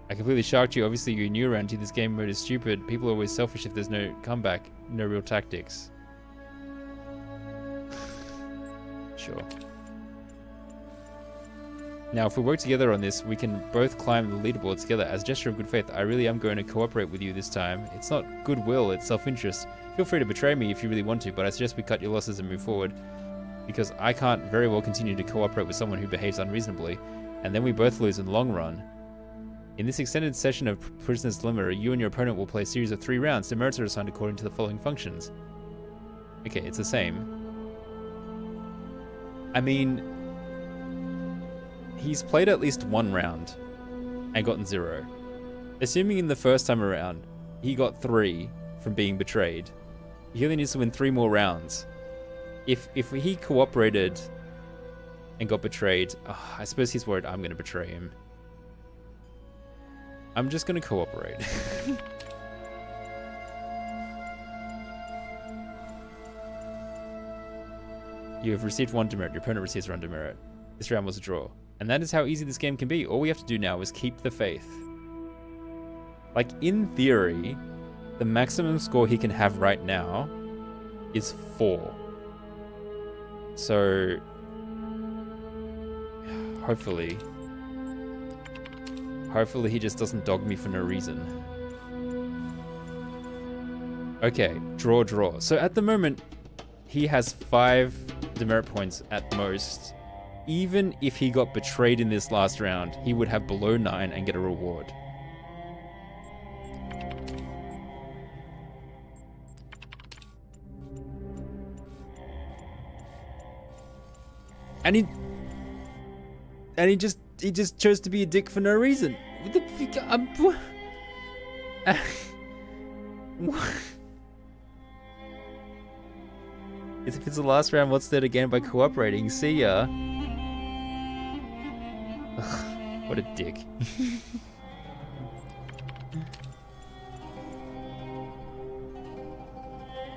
I completely shocked you. Obviously, you're new around here. This game mode is stupid. People are always selfish if there's no comeback, no real tactics. Sure. Now, if we work together on this, we can both climb the leaderboard together. As a gesture of good faith, I really am going to cooperate with you this time. It's not goodwill, it's self-interest. Feel free to betray me if you really want to, but I suggest we cut your losses and move forward. Because I can't very well continue to cooperate with someone who behaves unreasonably, and then we both lose in the long run. In this extended session of Prisoner's Dilemma, you and your opponent will play a series of 3 rounds. Demerits are assigned according to the following functions. Okay, it's the same. I mean, he's played at least 1 round and gotten 0. Assuming in the first time around, he got 3 from being betrayed. He only needs to win 3 more rounds. If he cooperated and got betrayed, I suppose he's worried I'm going to betray him. I'm just going to cooperate. You have received 1 demerit. Your opponent receives 1 demerit. This round was a draw. And that is how easy this game can be. All we have to do now is keep the faith. Like, in theory, the maximum score he can have right now is 4. So, hopefully he just doesn't dog me for no reason. Okay, draw. So at the moment, he has 5 demerit points at most. Even if he got betrayed in this last round, he would have below 9 and get a reward. And he just chose to be a dick for no reason. What the If it's the last round, what's there to gain by cooperating? See ya. Ugh, what a dick.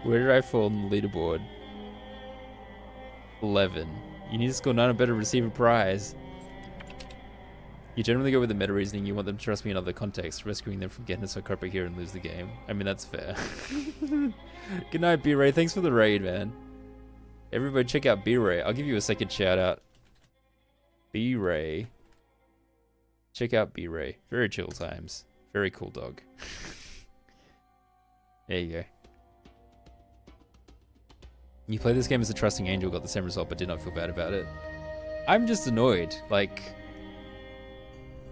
Where did I fall on the leaderboard? 11. You need to score 9 or better to receive a prize. You generally go with the meta reasoning. You want them to trust me in other contexts, rescuing them from Gehenna so cooperate here and lose the game. I mean, that's fair. Good night, B-Ray. Thanks for the raid, man. Everybody check out B-Ray. I'll give you a second shout out. B-Ray. Check out B-Ray. Very chill times. Very cool dog. There you go. You play this game as a trusting angel, got the same result, but did not feel bad about it. I'm just annoyed. Like,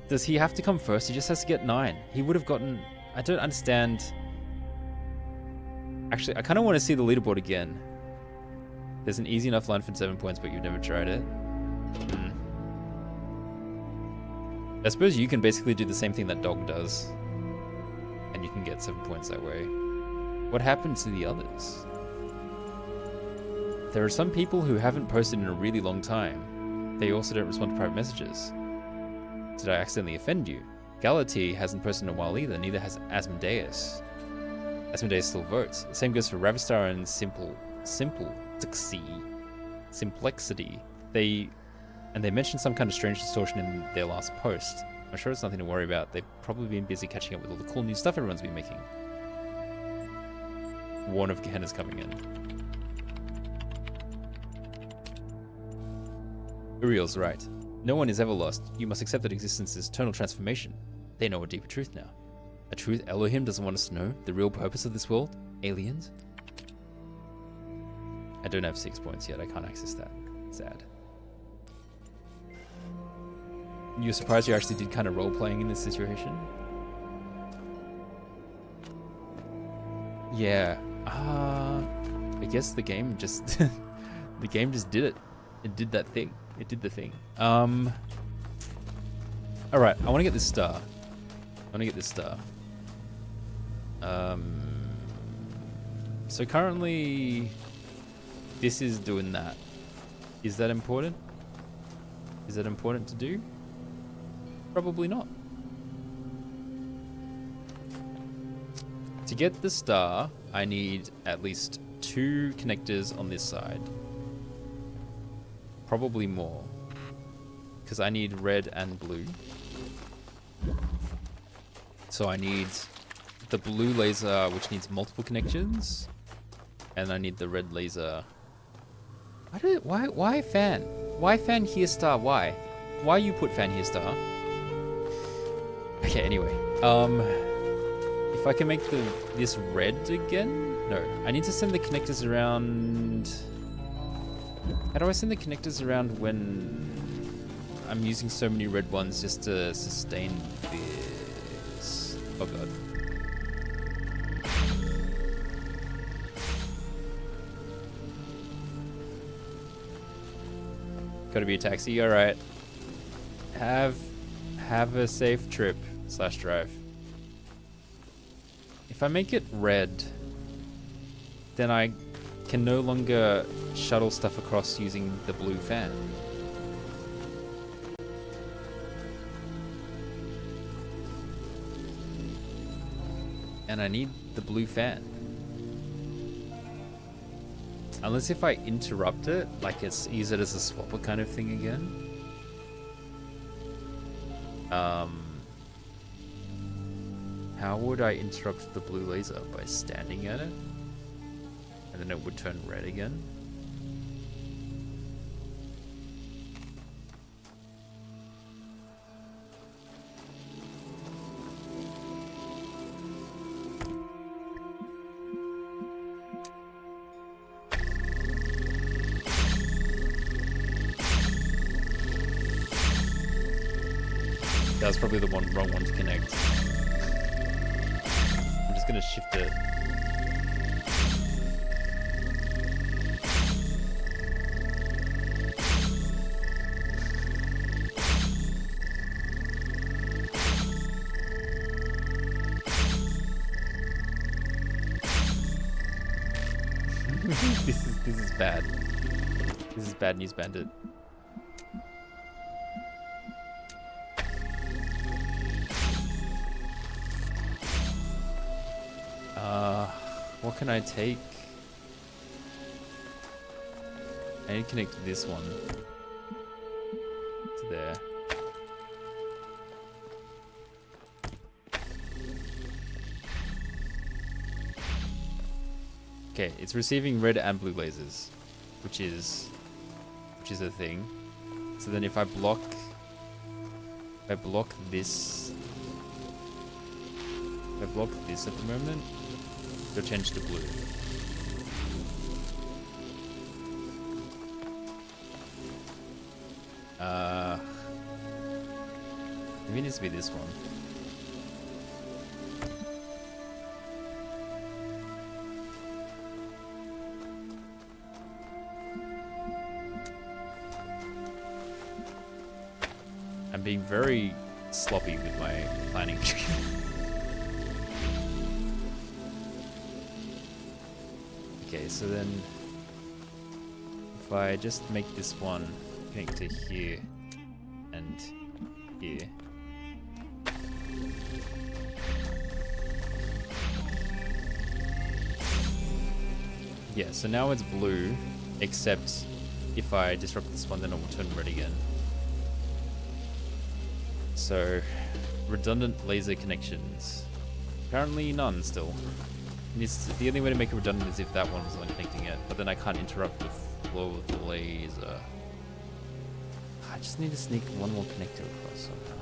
does he have to come first? He just has to get 9. He would have gotten... I don't understand. Actually, I kind of want to see the leaderboard again. There's an easy enough line for 7 points, but you've never tried it. I suppose you can basically do the same thing that dog does. And you can get 7 points that way. What happened to the others? There are some people who haven't posted in a really long time. They also don't respond to private messages. Did I accidentally offend you? Galatea hasn't posted in a while either, neither has Asmodeus. Asmodeus still votes. The same goes for Ravistar and Simplexity. They mentioned some kind of strange distortion in their last post. I'm sure it's nothing to worry about. They've probably been busy catching up with all the cool new stuff everyone's been making. Warn of Gehenna's coming in. Uriel's right. No one is ever lost. You must accept that existence is eternal transformation. They know a deeper truth now. A truth Elohim doesn't want us to know? The real purpose of this world? Aliens? I don't have 6 points yet. I can't access that. Sad. You're surprised you actually did kind of role-playing in this situation? Yeah. I guess the game just... the game just did it. It did that thing. It did the thing. Alright, I want to get this star. So currently, this is doing that. Is that important? Is that important to do? Probably not. To get the star, I need at least 2 connectors on this side. Probably more. Because I need red and blue. So I need the blue laser, which needs multiple connections. And I need the red laser. Why fan? Why fan here star? Why? Why you put fan here star? Okay, anyway. If I can make this red again? No, I need to send the connectors around. How do I send the connectors around when I'm using so many red ones just to sustain this? Oh god. Gotta be a taxi, alright. Have a safe trip / drive. If I make it red, then I can no longer shuttle stuff across using the blue fan. And I need the blue fan. Unless if I interrupt it, like use it as a swapper kind of thing again. How would I interrupt the blue laser? By standing at it? And then it would turn red again? That was probably the wrong one to connect. I'm just gonna shift it. This is bad. This is bad news, Bandit. What can I take? I need to connect this one to there. Okay, it's receiving red and blue lasers, which is a thing. So then if I block this, if I block this at the moment, it'll change to blue. Maybe it needs to be this one. I'm being very sloppy with my planning. Okay, so then if I just make this one connect to here and here. Yeah, so now it's blue, except if I disrupt this one, then it will turn red again. So, redundant laser connections. Apparently none still. The only way to make it redundant is if that one was the one connecting it, but then I can't interrupt the flow of the laser. I just need to sneak one more connector across somehow.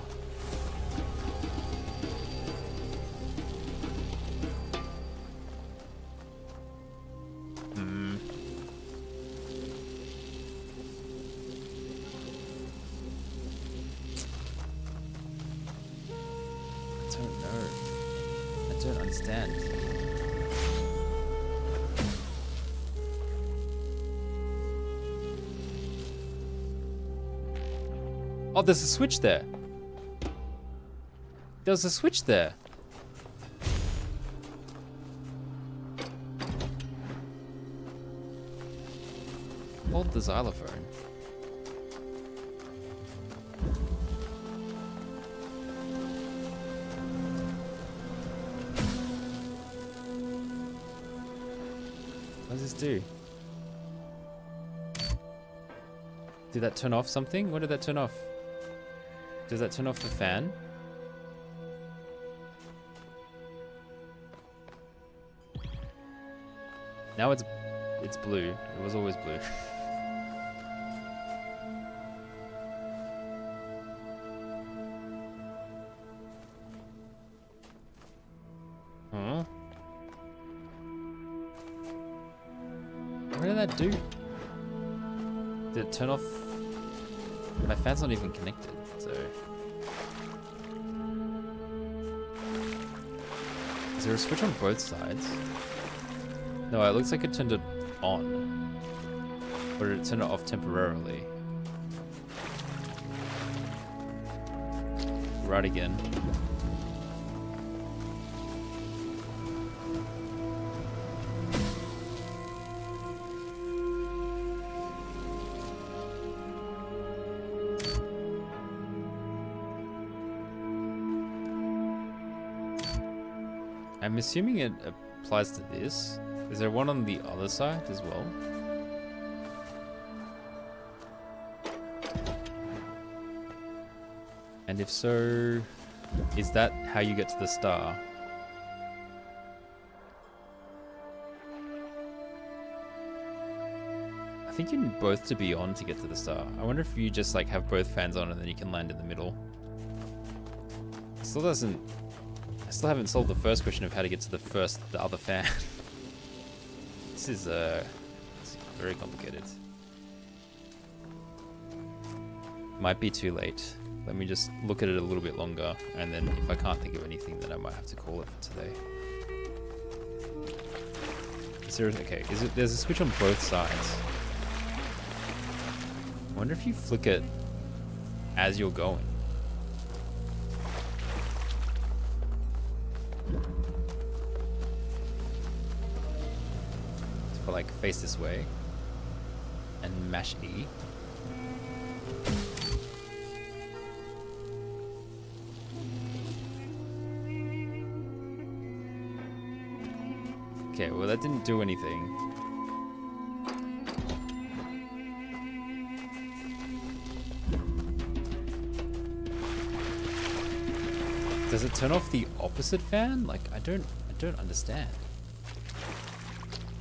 I don't know. I don't understand. Oh, there's a switch there. There's a switch there. Hold the xylophone. What does this do? Did that turn off something? What did that turn off? Does that turn off the fan? Now it's blue. It was always blue. Huh? What did that do? Did it turn off? My fan's not even connected, so... Is there a switch on both sides? No, it looks like it turned it on. Or did it turn it off temporarily? Right again. I'm assuming it applies to this. Is there one on the other side as well? And if so, is that how you get to the star? I think you need both to be on to get to the star. I wonder if you just like have both fans on and then you can land in the middle. I still haven't solved the first question of how to get to the other fan. This is very complicated. Might be too late. Let me just look at it a little bit longer, and then if I can't think of anything, then I might have to call it for today. Okay, there's a switch on both sides. I wonder if you flick it as you're going. So like face this way and mash E. Okay, well that didn't do anything. Does it turn off the opposite fan? Like I don't understand.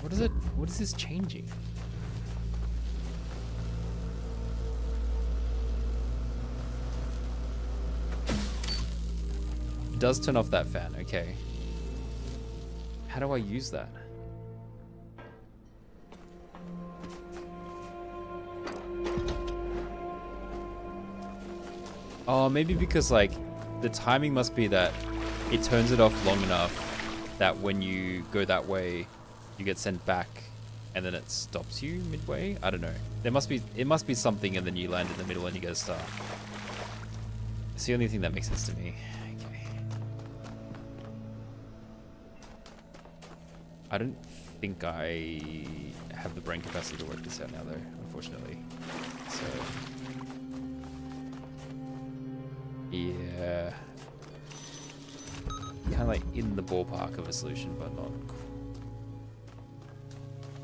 What is this changing? It does turn off that fan, okay. How do I use that? Oh, maybe because like the timing must be that it turns it off long enough that when you go that way, you get sent back and then it stops you midway. I don't know. It must be something and then you land in the middle and you get a star. It's the only thing that makes sense to me. Okay. I don't think I have the brain capacity to work this out now, though, unfortunately. So, yeah. Kind of like in the ballpark of a solution, but not.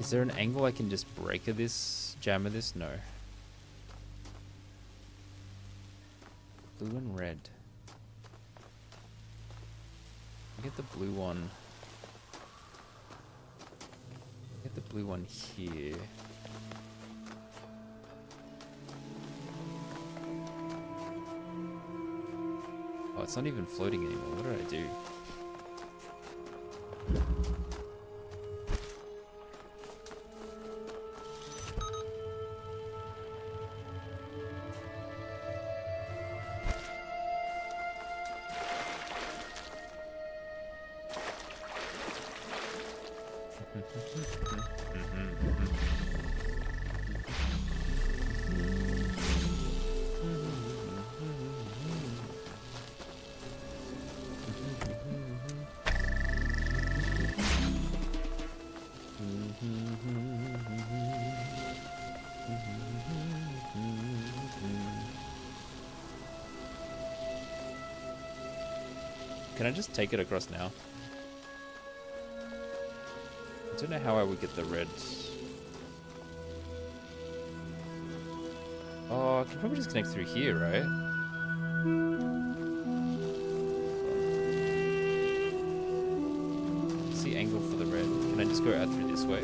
Is there an angle I can just break this, jammer this? No. Blue and red. Get the blue one. Get the blue one here. Oh, it's not even floating anymore. What did I do? Can I just take it across now? I don't know how I would get the red. Oh, I can probably just connect through here, right? What's the angle for the red? Can I just go out through this way?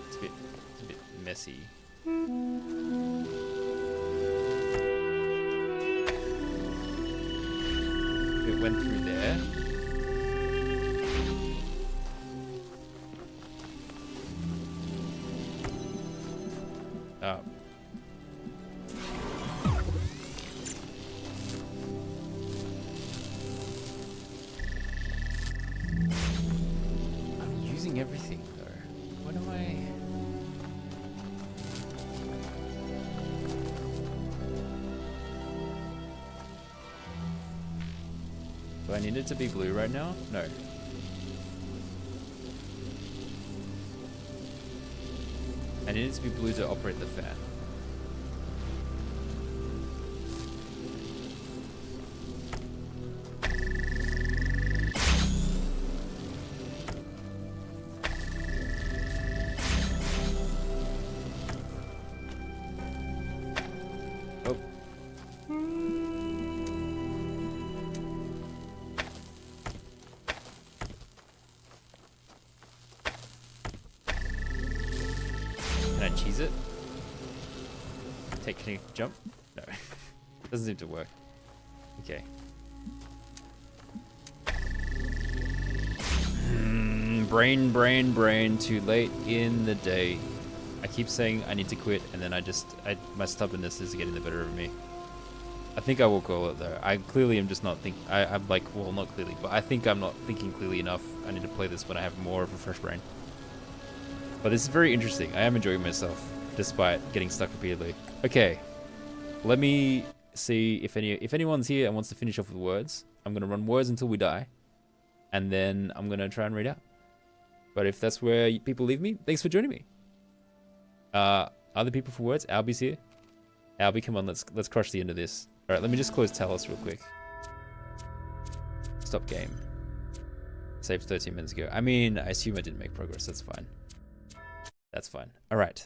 It's a bit messy. It went through there. Oh. I'm using everything though. What am I? Do I need it to be blue right now? No. I need it to be blue to operate the fan. Oh. Can I cheese it? Can you jump? No. Doesn't seem to work. Okay. Brain. Too late in the day. I keep saying I need to quit, and then my stubbornness is getting the better of me. I think I will call it though. I clearly am just not I'm like, well, not clearly, but I think I'm not thinking clearly enough. I need to play this when I have more of a fresh brain. But this is very interesting. I am enjoying myself, despite getting stuck repeatedly. Okay, let me see if anyone's here and wants to finish off with words. I'm gonna run words until we die, and then I'm gonna try and read out. But if that's where people leave me, thanks for joining me. Other people for words? Albie's here. Albie, come on, let's crush the end of this. All right, let me just close Talos real quick. Stop game. Saved 13 minutes ago. I mean, I assume I didn't make progress. That's fine. That's fine. All right.